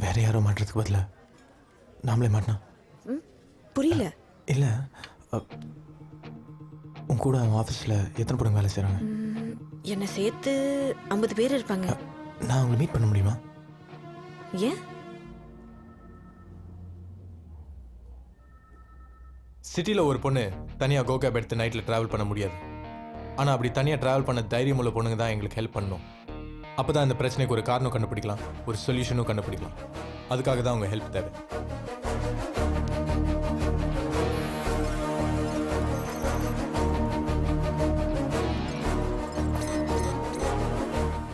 N: வேற யாரோ மாட்டுறதுக்கு பதிலாக நாமளே மாட்டினா?
Q: புரியல.
N: இல்லை, உன் கூட அவன் ஆஃபீஸில் எத்தனை பொண்ணுங்க வேலை செய்கிறாங்க?
Q: என்னை சேர்த்து 50 பேர் இருப்பாங்க.
N: நான் அவங்களை மீட் பண்ண முடியுமா?
Q: ஏன்?
N: சிட்டியில் ஒரு பொண்ணு தனியாக கோகேப் எடுத்து நைட்டில் ட்ராவல் பண்ண முடியாது. ஆனால் அப்படி தனியாக ட்ராவல் பண்ண தைரியம் உள்ள பொண்ணுங்க தான் எங்களுக்கு ஹெல்ப் பண்ணணும். அப்போ தான் இந்த பிரச்சனைக்கு ஒரு காரணம் கண்டுபிடிக்கலாம், ஒரு சொல்யூஷனும் கண்டுபிடிக்கலாம். அதுக்காக தான் அவங்க ஹெல்ப் தேவை.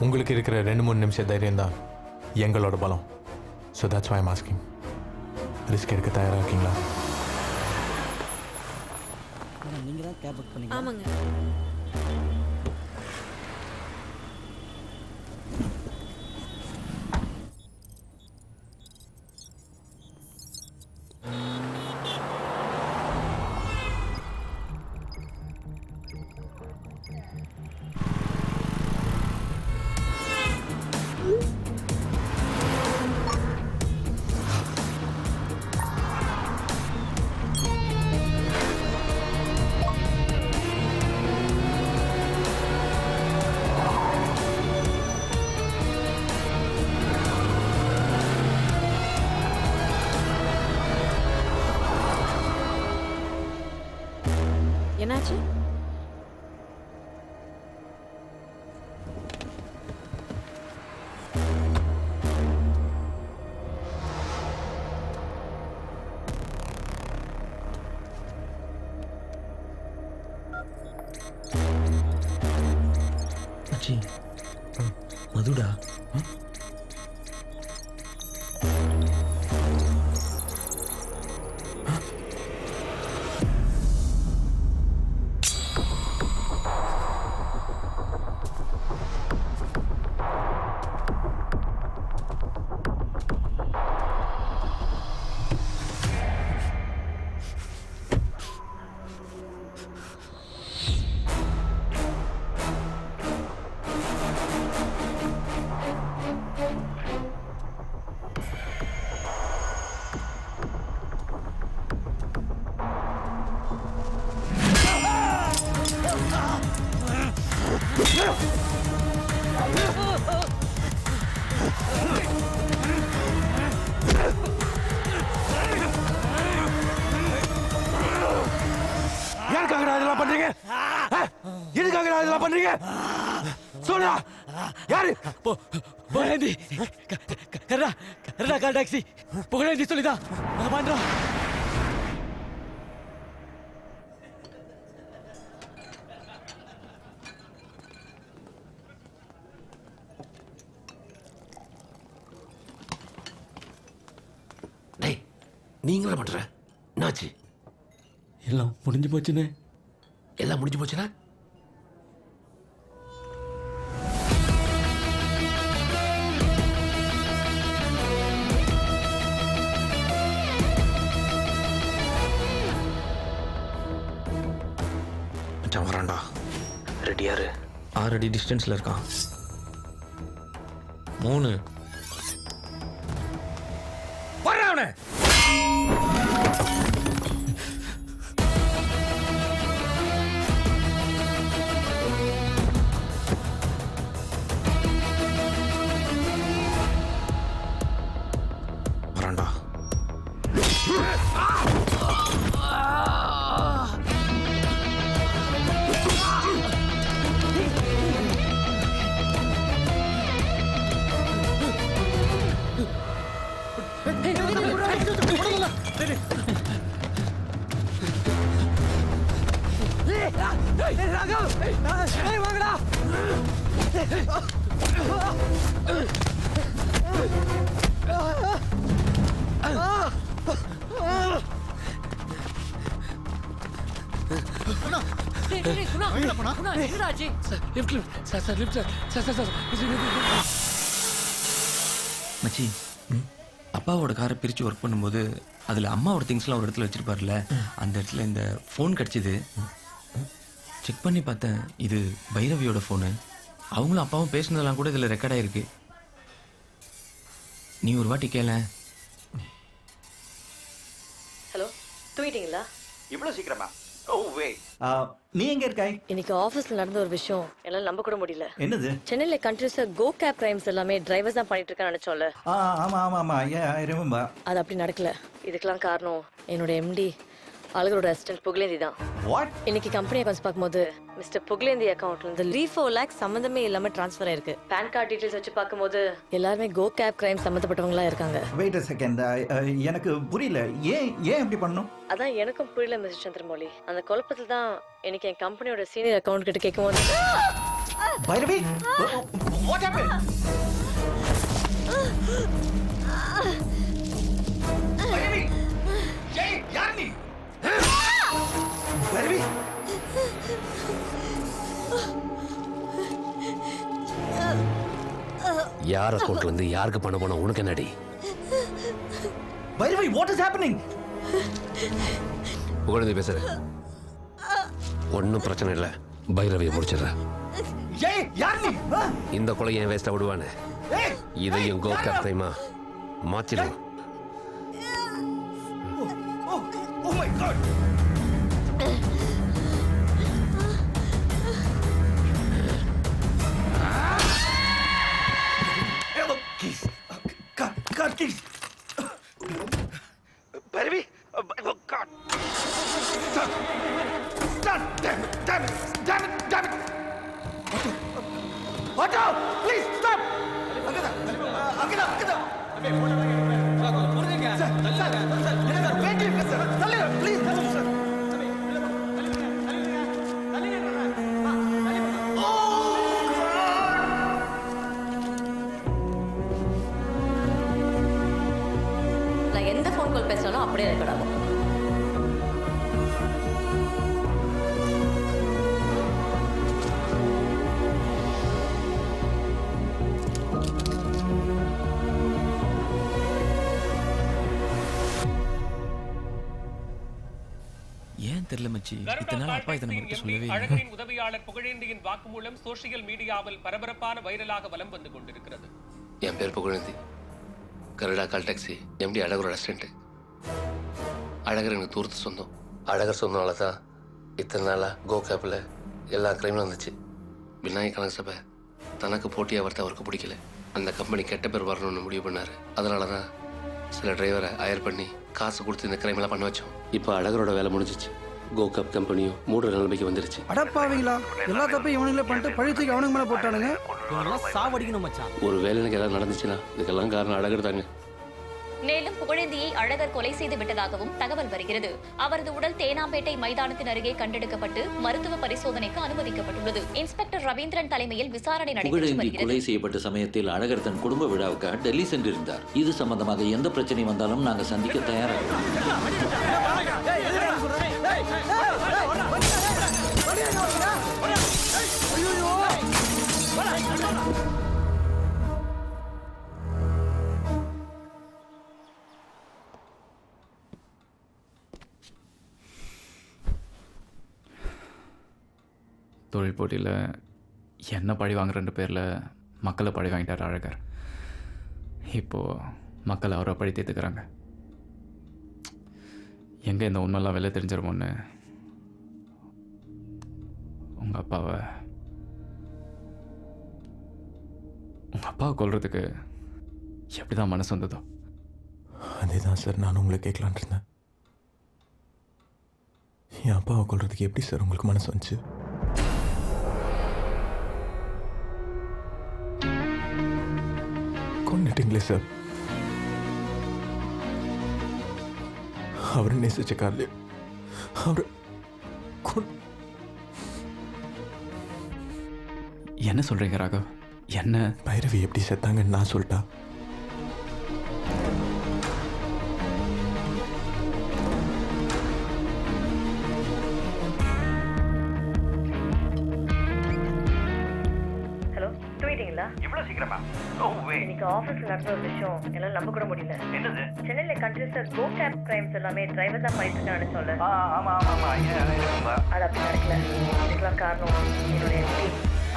N: உங்களுக்கு இருக்கிற 2-3 நிமிஷம் தைரியம் தான் எங்களோட பலம். So that's why I'm asking. Risk எடுக்க தயாராக இருக்கீங்களா?
O: நீங்கள் தான் கேப் புக் பண்ணி.
Q: ஆமாங்க. என்னாச்சு?
I: மச்சி மதுடா.
C: யாருக்காகடா இதெல்லாம் பண்றீங்க? எதுக்காகடா இதெல்லாம் பண்றீங்க? சொல்லுடா. யாரு?
I: புகழேந்தி. கர்ரா கர்ரா கால் டாக்ஸி. புகழேந்தி சொல்லிதான் பண்றோம்.
H: டேய் நீங்களா பண்ற? என்னாச்சு?
I: எல்லாம் முடிஞ்சு போச்சுன்னு.
H: எல்லாம் முடிஞ்சு போச்சுன்னா
I: மச்சான் வரான்டா. ரெடியாரு. 6 அடி டிஸ்டன்ஸ்ல இருக்கான். 3
C: வர்றவனே.
I: வரான்டா.
C: வாங்கடா.
I: மச்சி அப்பாவோட காரை பிரித்து ஒர்க் பண்ணும்போது அதில் அம்மாவோட திங்ஸ்லாம் ஒரு இடத்துல வச்சிருப்பார்ல, அந்த இடத்துல இந்த ஃபோன் கிடச்சிது. செக் பண்ணி பார்த்தேன், இது பைரவியோட ஃபோனு. அவங்களும் அப்பாவும் பேசினதெல்லாம் கூட இதில் ரெக்கார்ட் ஆகிருக்கு. நீ ஒரு வாட்டி கேள.
Q: ஹலோ, தூங்கிட்டீங்களா?
M: இவ்வளோ சீக்கிரமா? ஓ வே. நீ எங்க இருக்காய்?
Q: இன்னைக்கு ஆஃபீஸ்ல நடந்த ஒரு விஷயம் என்னால நம்ப கூட முடியல.
M: என்னது?
Q: சென்னையில கண்டினியூஸா கோ கேப் கிரைம்ஸ் எல்லாமே டிரைவர்ஸ் தான் பண்ணிட்டு இருக்கான்னு நினைச்சோம்ல.
M: ஆமா ஆமா ஆமா. I remember.
Q: அது அப்படி நடக்கல. இதுக்கெல்லாம் காரணம் என்னோட எம்டி அழகரோட அசிஸ்டன்ட் புகழேந்தி தான்.
M: வாட்?
Q: இன்னைக்கு கம்பெனி அக்கௌண்ட்ஸ் பார்க்கும்போது மிஸ்டர் புகழேந்தி அக்கௌண்ட்ல இருந்து 3-4 lakhs சம்பந்தமே இல்லாம ட்ரான்ஸ்ஃபர் ஆயிருக்கு. பேன் கார்டு டீடைல்ஸ் வச்சு பார்க்கும்போது எல்லாருமே கோ கேப் கிரைம் சம்பந்தப்பட்டவங்களா இருக்காங்க.
M: Wait a second. எனக்கு புரியல. ஏன் இப்படி பண்ணணும்?
Q: அதான் எனக்கும் புரியல மிஸ்டர் சந்திரமௌலி. அந்த குழப்பத்தில் தான் எனக்கு என் கம்பெனியோட சீனியர் அக்கௌண்ட் கிட்ட கேட்கும்போது
M: பைரவி, what happened? பைரவி, யார் நீ? பைரவி,
H: யார் அக்கௌண்ட்ல இருந்து யாருக்கு பணம் போனா உனக்கு என்னடி?
M: Bhairavi, what is happening?
H: புகழ்ந்து பேசுறேன். ஒன்றும் பிரச்சனை இல்லை, பைரவியை முடிச்சிடுறேன்.
M: ஏய், யார் நீ?
H: இந்த கொலை என் வேஸ்டா விடுவானே, இதையும் கோகப் டைமா மாற்றிடும்.
M: Oh my God! Keys. God, keys. Bhairavi, oh God. Stop. Stop. Damn it. Otto, please stop. Agada.
Q: நான் எந்த ஃபோன் கால் பேசினாலும் அப்படியே ரெக்கார்ட் ஆகும்.
I: ஏன் தெரியல மச்சி, இத்தனை நாள் அப்பா இதை நம்மகிட்ட சொல்லவே இல்லை.
F: அழகரின் உதவியாளர் புகழேந்தியின் வாக்குமூலம் சோசியல் மீடியாவில் பரபரப்பான வைரலாக வலம் வந்து கொண்டிருக்கிறது.
H: என் பேர் Pugazhendhi, Garuda call taxi MD அழகரோட ரெஸ்டாரண்ட். அழகர் எனக்கு தூரத்து சொந்தம். அழகர் சொந்தனால தான் இத்தனை நாளாக கோகேப்பில் எல்லா கிரைமும் வந்துச்சு. விநாயக கணக்கு சபை தனக்கு போட்டியாக வரத்த அவருக்கு பிடிக்கல. அந்த கம்பெனி கெட்ட பேர் வரணும்னு முடிவு பண்ணார். அதனால தான் சில டிரைவரை ஹயர் பண்ணி காசு கொடுத்து இந்த கிரைமெல்லாம் பண்ண வச்சோம். இப்போ அழகரோட வேலை முடிஞ்சிச்சு. கோகப் கம்பெனியும் மூடுற நிலைமைக்கு வந்துருச்சு.
S: அடப்பாவீங்களா, எல்லா தப்பையும் இவனுங்களே பண்ணிட்டு பழித்துக்கு அவனுக்கு மேலே போட்டானுங்க. சாவடிக்கணும் மச்சான்.
H: ஒரு வேலை எனக்கு ஏதாவது நடந்துச்சுன்னா இதுக்கெல்லாம் காரணம் அழகர் தாங்க.
B: மேலும் புகழேந்தியை அழகர் கொலை செய்து விட்டதாகவும் தகவல் வருகிறது. அவரது உடல் தேனாம்பேட்டை மைதானத்தின் அருகே கண்டெடுக்கப்பட்டு மருத்துவ பரிசோதனைக்கு அனுமதிக்கப்பட்டுள்ளது. இன்ஸ்பெக்டர் ரவீந்திரன் தலைமையில் விசாரணை நடைபெற்று
A: புகழேந்தி
B: வருகிறது.
A: கொலை செய்யப்பட்ட சமயத்தில் அழகர் தன் குடும்ப விழாவுக்காக டெல்லி சென்றிருந்தார். இது சம்பந்தமாக எந்த பிரச்சனையும் வந்தாலும் நாங்கள் சந்திக்க தயாராக.
T: தொழில் போட்டியில் என்ன பழி வாங்குற 2 பேரில் மக்களை பழி வாங்கிட்டார் அழகர். இப்போது மக்கள் அவரை பழி தீர்த்துக்கிறாங்க. எங்கே இந்த உண்மைலாம் வெளில தெரிஞ்சிருமோன்னு உங்கள் அப்பாவை கொல்றதுக்கு எப்படி தான் மனசு வந்ததோ?
N: அதே தான் சார் நானும் உங்களை கேட்கலான் இருந்தேன். என் அப்பாவை கொல்றதுக்கு எப்படி சார் உங்களுக்கு மனசு வந்துச்சு? கொண்டுட்டீங்களே சார். அவர் நேசிச்ச கார்ல அவர்
T: என்ன சொல்கிறீங்க ராகவ்? என்ன?
N: பைரவி எப்படி செத்தாங்கன்னு நான் சொல்லிட்டா?
C: இவ்வளவு சீக்கிரமா?
V: இன்னைக்கு ஆபீஸ்ல நடந்த ஒரு விஷயம் என்னால நம்ப கூட முடியல. என்னது? சென்னையில கண்டினியூஸா கோ கேப் கிரைம்ஸ் எல்லாமே டிரைவர் தான் பண்ணிட்டு இருக்கான்னு சொல்ல.
C: ஆமா
V: அது அப்படி நடக்கல. இதுக்கெல்லாம் காரணம் என்னோட எம்பி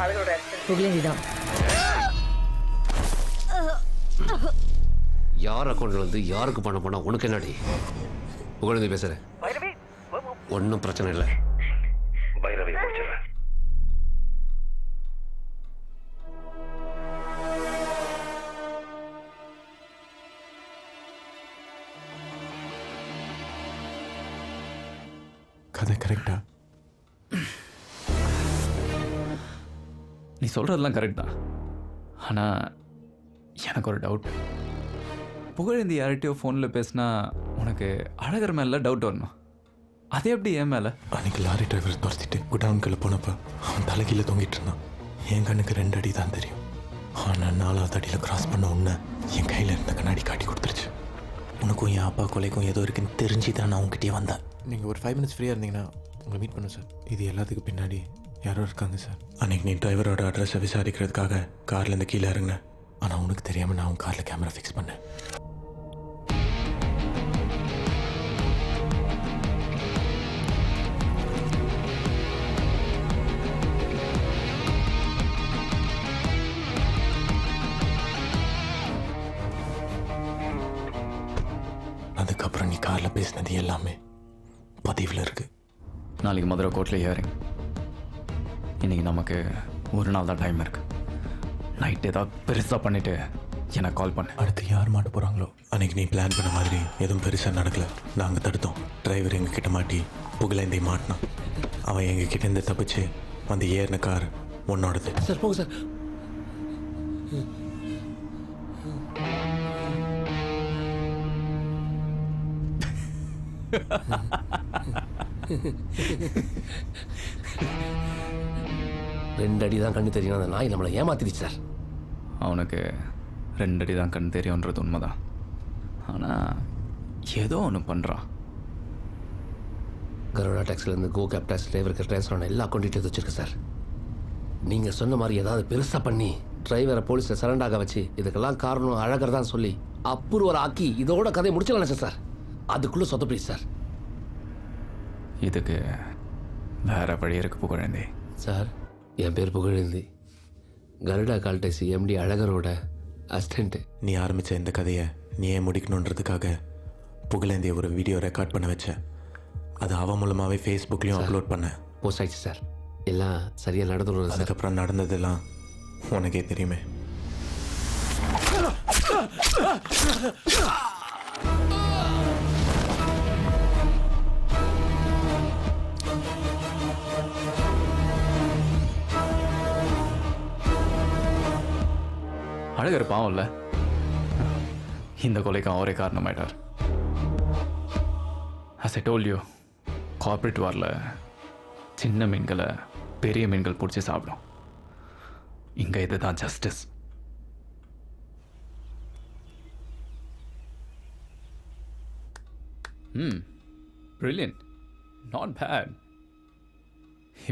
V: அவங்களோட புகழேந்தி தான்.
H: யார் அக்கௌண்ட்ல வந்து யாருக்கு பணம் போனா உனக்கு என்னடி? புகழேந்தி பேசுறேன். ஒன்றும் பிரச்சனை இல்லை, பைரவியை முடிச்சிடுறேன்.
N: கதை கரெக்டா?
T: நீ சொல்கிறதெல்லாம் கரெக்ட் தான். ஆனால் எனக்கு ஒரு டவுட். புகழேந்தி யார்கிட்டயோ ஃபோனில் பேசினா உனக்கு அழகர் மேலே டவுட் வரணும். அது எப்படி என் மேலே?
N: அன்னைக்கு லாரி டிரைவர் துரத்திட்டு குடவுன்குள்ளே போனப்போ அவன் தலைகீழ தொங்கிட்டு இருந்தான். என் கண்ணுக்கு 2 அடி தான் தெரியும். ஆனால் 4வது அடியில் கிராஸ் பண்ண உடனே என் கையில் இருந்த கண்ணாடி காட்டி கொடுத்துருச்சு. உனக்கும் என் அப்பா கொலைக்கும் ஏதோ இருக்குன்னு தெரிஞ்சு தான் நான் உங்ககிட்டயே வந்தேன். நீங்கள் ஒரு 5 minutes ஃப்ரீயாக இருந்தீங்கன்னா உங்களை மீட் பண்ண சார். இது எல்லாத்துக்கு பின்னாடி யாரோ இருக்காங்க சார். அன்னைக்கு நீ டிரைவரோட அட்ரஸை விசாரிக்கிறதுக்காக கார்லேருந்து கீழே இறங்கினேன். ஆனால் உனக்கு தெரியாமல் நான் உன் காரில் கேமரா ஃபிக்ஸ் பண்ணேன். அதுக்கப்புறம் நீ காரில் பேசினது எல்லாமே பதிவில் இருக்கு.
T: நாளைக்கு மதுரை கோர்ட்டில் ஹியரிங். இன்னைக்கு நமக்கு ஒரு நாள் தான் டைம் இருக்கு. நைட் ஏதாவது பெருசாக பண்ணிட்டு எனக்கு கால் பண்ணு.
N: அடுத்து யார் மாட்ட போகிறாங்களோ. அன்னைக்கு நீ பிளான் பண்ண மாதிரி எதுவும் பெருசாக நடக்கல. நாங்கள் தடுத்தோம். டிரைவர் எங்ககிட்ட மாட்டி புகழேந்தி மாட்டினான். அவன் எங்ககிட்ட இருந்து தப்பிச்சு வந்து ஏறின கார் உன்னோடது.
H: சார் போங்க சார். ரெண்டு அடி தான் கண்ணு தெரியும். அந்த நாய் நம்மளை ஏமாத்திடுச்சு சார்.
T: அவனுக்கு 2 அடி தான் கண் தெரியுன்றது உண்மைதான். ஆனால் ஏதோ ஒன்று பண்ணுறான்.
H: கரோடா டேக்ஸ்லேருந்து கோ கேப் டேக்ஸ் டிரைவருக்கு ட்ரான்ஸ்ஃபர் ஆன எல்லா அக்கௌண்ட் டீட்டெயில்ஸ் வச்சிருக்கு சார். நீங்கள் சொன்ன மாதிரி ஏதாவது பெருசாக பண்ணி டிரைவரை போலீஸில் சரண்டாக வச்சு இதுக்கெல்லாம் காரணம் அழகர் தான் சொல்லி அப்ரூவர் ஆக்கி இதோட கதையை முடிச்சலாம் நினச்சேன் சார். அதுக்குள்ளே சொத்தப்படி சார்.
T: இதுக்கு வேற வழி இருக்கு புகழேந்தி.
H: சார் என் பேர் Pugazhendhi. Garuda call taxi MD அழகரோட அசிஸ்டண்ட்டு.
N: நீ ஆரம்பித்த இந்த கதையை நீயே முடிக்கணுன்றதுக்காக புகழேந்தியை ஒரு வீடியோ ரெக்கார்ட் பண்ண வச்சேன். அது அவன் மூலமாகவே ஃபேஸ்புக்லேயும் அப்லோட் பண்ணேன்.
H: போஸ்ட் ஆயிடுச்சு சார். எல்லாம் சரியாக நடந்துடும்.
N: அதுக்கப்புறம் நடந்ததெல்லாம் உனக்கே தெரியுமே.
T: அழகர் பாவம் இல்லை, இந்த கொலைக்கு அவரே காரணமாயிட்டார். as I told you, corporate வாரில் சின்ன மீன்களை பெரிய மீன்கள் பிடிச்சி சாப்பிடும். இங்கே இதுதான் ஜஸ்டிஸ். Brilliant, not bad.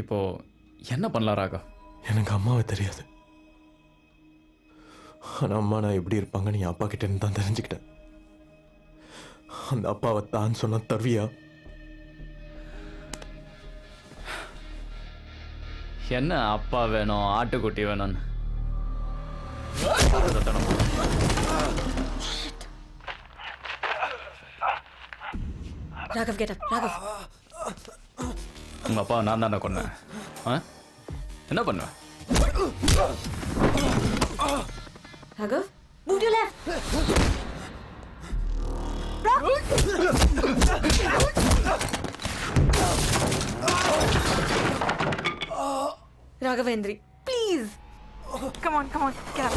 T: இப்போ என்ன பண்ணலாம் ராகவ்?
N: எனக்கு அம்மாவை தெரியாது. ஆனால் அம்மா நான் எப்படி இருப்பாங்கன்னு என் அப்பா கிட்டேருந்து தான் தெரிஞ்சுக்கிட்டேன். அந்த அப்பாவை தான் சொன்ன தருவியா?
T: என்ன அப்பா வேணும், ஆட்டுக்குட்டி வேணும்னு?
Q: Raghav get up. ராகவ்,
T: உங்க அப்பா நான் தானே கொன்னேன். என்ன பண்ணுவேன்?
Q: Raghav, move to your left. Raghavendri, please. Come on, get up.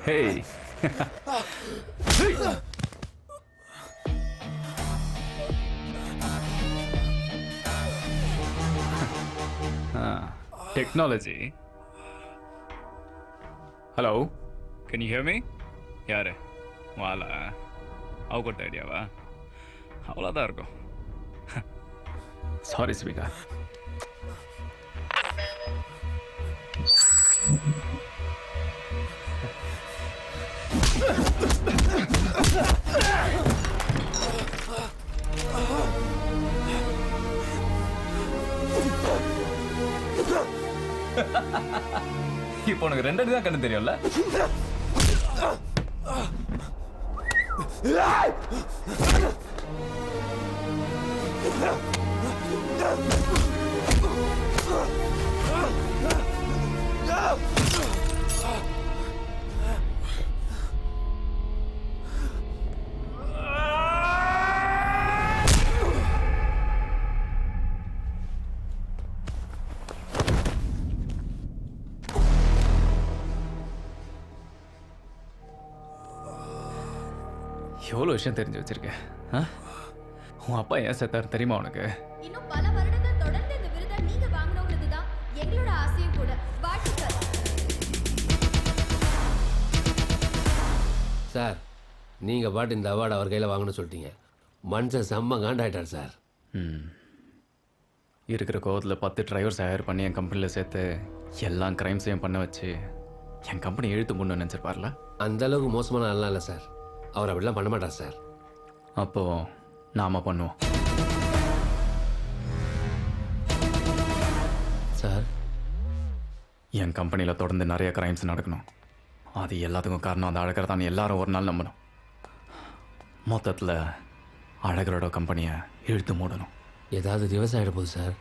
T: Hey. Technology. Hello, can you hear me? யாரு வாலா? அவ கொடுத்த ஐடியாவா? அவ்வளோதான் இருக்கும். சாரி ஸ்வீட்டா. இப்போ உனக்கு 2 அடி தான் கண்ணு தெரியும்ல? எவ்வளோ விஷயம் தெரிஞ்சு வச்சிருக்கேன். உன் அப்பா ஏன் செத்தார் தெரியுமா உனக்கு?
E: இன்னும் பல வருடங்கள் தொடர்ந்து இந்த விருதை நீங்க வாங்கணுங்கிறது தான் எங்களோட ஆசையும் கூட. வாழ்த்துக்கள்
H: சார். நீங்கள் பாட்டு இந்த அவார்டு அவர் கையில் வாங்கணும்னு சொல்லிட்டீங்க. மனுஷன் செம்ம காண்டாயிட்டார் சார்.
T: இருக்கிற கோவத்தில் 10 டிரைவர்ஸ் ஹயர் பண்ணி என் கம்பெனியில் சேர்த்து எல்லா கிரைம்ஸையும் பண்ண வச்சு என் கம்பெனி எழுத்து முன்னு நினச்சிருப்பார்ல.
H: அந்த அளவுக்கு மோசமான ஆள்லாம் இல்லை சார். அவர் அப்படிலாம் பண்ண மாட்டார் சார்.
T: அப்போது நாம பண்ணுவோம்
H: சார்.
T: என் கம்பெனியில் தொடர்ந்து நிறைய கிரைம்ஸ் நடக்கணும். அது எல்லாத்துக்கும் காரணம் அந்த அழகர் தான் எல்லாரும் ஒரு நாள் நம்பணும். மொத்தத்தில் அழகரோட கம்பெனியை இழுத்து மூடணும்.
H: ஏதாவது திவசம் ஆகிட போகுது சார்.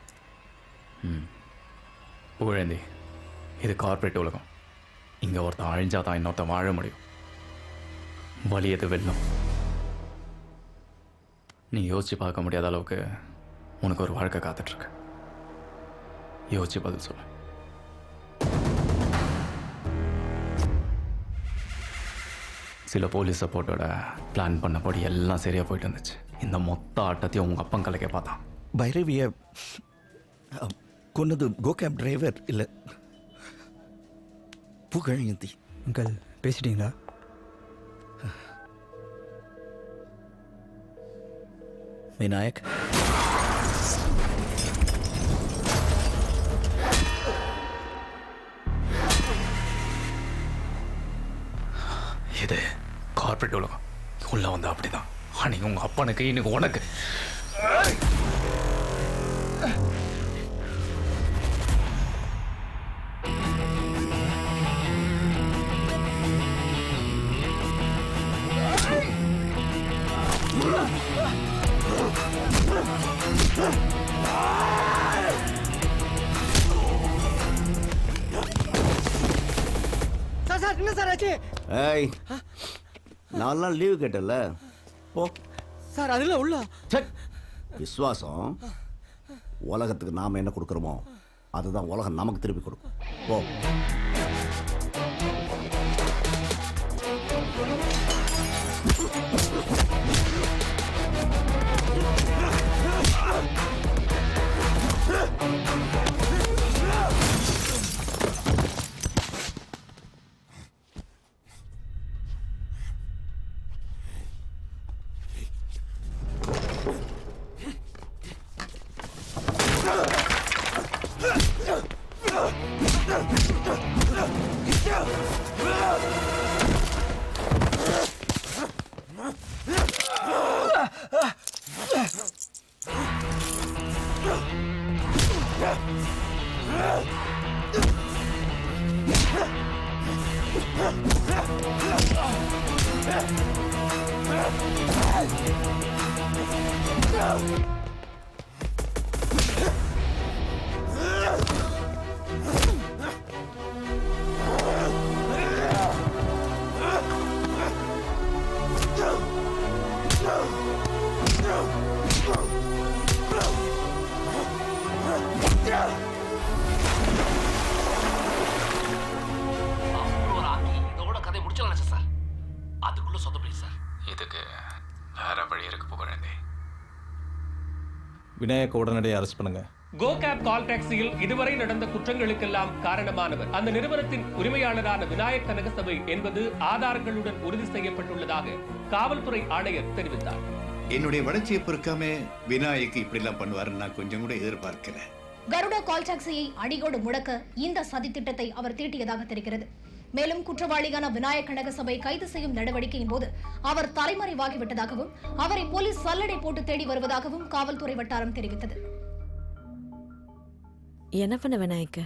T: புகழேந்தி, இது கார்ப்பரேட் உலகம். இங்கே ஒருத்தன் அழிஞ்சாதான் தான் இன்னொருத்தன் வாழ முடியும். வலியது வெல்லும். நீ யோசிச்சு பார்க்க முடியாத அளவுக்கு உனக்கு ஒரு வாழ்க்கை காத்துட்ருக்கு. யோசிச்சு பதில் சொல்லு. சில போலீஸ் சப்போர்ட்டோட பிளான் பண்ணபடி எல்லாம் சரியாக போயிட்டு இருந்துச்சு. இந்த மொத்த ஆட்டத்தையும் உங்கள் அப்பன் கலைக்க பார்த்தான்.
M: பைரவியை கொன்னது கோ கேப் டிரைவர் இல்லை, புகழேந்தி.
R: அங்கிள் பேசிட்டீங்களா?
M: விநாயக்,
T: இது கார்ப்பரேட் உலகம். உள்ள வந்து அப்படிதான். அன்னைக்கு உங்க அப்பனுக்கு இன்னைக்கு உனக்கு.
S: சார் என்ன சார் ஆச்சு?
J: ஏய், நான்லாம் லீவு கேட்டல. போ
S: சார். அதில் உள்ள
J: விசுவாசம் உலகத்துக்கு நாம என்ன கொடுக்குறோமோ அதுதான் உலகம் நமக்கு திருப்பி கொடுக்கும். போ.
H: இதோட கதை முடிச்சலாம் சார். அதுக்குள்ள சொதப்படி சார்.
T: இதுக்கு வேற வழி இருக்கு புகழேந்தி.
K: விநாயக உடனடியாக அரெஸ்ட் பண்ணுங்க.
W: கோகேப் கால் டாக்ஸியில் இதுவரை நடந்த குற்றங்களுக்கெல்லாம் காரணமானவர் அந்த நிறுவனத்தின் உரிமையாளரான விநாயக் கனகசபை என்பது ஆதாரங்களுடன் உறுதி செய்யப்பட்டுள்ளதாக காவல்துறை ஆணையர் தெரிவித்தார்.
X: என்னுடைய வளர்ச்சியை பொறுக்காம விநாயக் இப்படிலாம் பண்ணுவாருன்னு நான் கொஞ்சம் கூட எதிர்பார்க்கல.
E: கருடா கால் டாக்ஸியை அடியோடு முடக்க இந்த சதி திட்டத்தை அவர் தீட்டியதாக தெரிகிறது. மேலும் குற்றவாளியான விநாயக் கனகசபை கைது செய்யும் நடவடிக்கையின் போது அவர் தலைமறைவாகிவிட்டதாகவும் அவரை போலீஸ் சல்லடை போட்டு தேடி வருவதாகவும் காவல்துறை வட்டாரம் தெரிவித்தது.
Q: என்ன பண்ண விநாயக்க?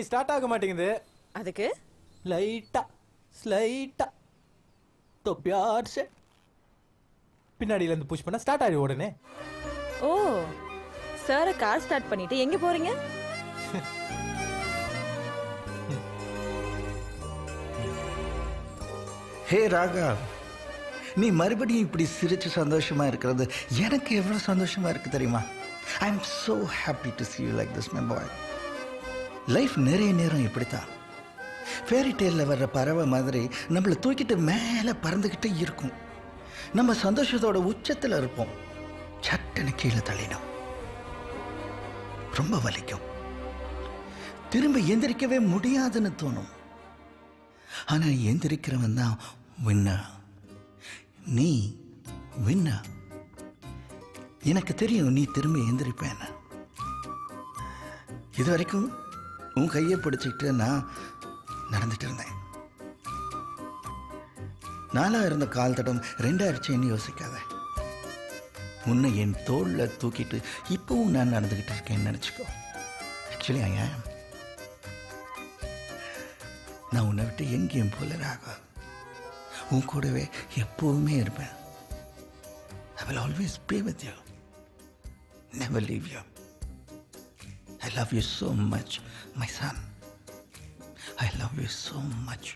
N: ஸ்டார்ட் ஆக மாட்டேங்குது.
Q: அதுக்கு
N: ஸ்லைட்டா तो प्यार से பின்னாடியில இருந்து புஷ் பண்ணா ஸ்டார்ட் ஆயிடும் உடனே.
Q: ஓ சார் கார் ஸ்டார்ட் பண்ணிட்டு எங்க போறீங்க?
M: ஹே ராகா, நீ மறுபடியும் இப்படி சிரிச்சு சந்தோஷமா இருக்கிறது எனக்கு எவ்வளவு சந்தோஷமா இருக்கு தெரியுமா? I am so happy to see you like this my boy. Life நிறைய நேரம் இப்படித்தான் ஃபேரி டேலில் வர்ற பறவை மாதிரி நம்மளை தூக்கிட்டு மேலே பறந்துக்கிட்டே இருக்கும். நம்ம சந்தோஷத்தோட உச்சத்தில் இருப்போம். சட்டனை கீழே தள்ளிடும், ரொம்ப வலிக்கும், திரும்ப எந்திரிக்கவே முடியாதுன்னு தோணும். ஆனால் எந்திரிக்கிறவன் தான் வின்னர். நீ வின்னர். எனக்கு தெரியும் நீ திரும்ப எந்திரிப்பேன்னு. இது வரைக்கும் உன் கையை பிடிச்சிக்கிட்டு நான் நடந்துட்டு இருந்தேன். நானா இருந்த கால் தடம் ரெண்டாயிடுச்சுன்னு யோசிக்காத. உன்னை என் தோளில் தூக்கிட்டு இப்பவும் நான் நடந்துக்கிட்டு இருக்கேன்னு நினச்சிக்கோ. ஆக்சுவலி ஐ ஆம். நான் உன்னை விட்டு எங்கேயும் போல ராகா. உன் கூடவே எப்பவுமே இருப்பேன். I will always be with you. Never leave you. I love you so much, my son. I love you so much.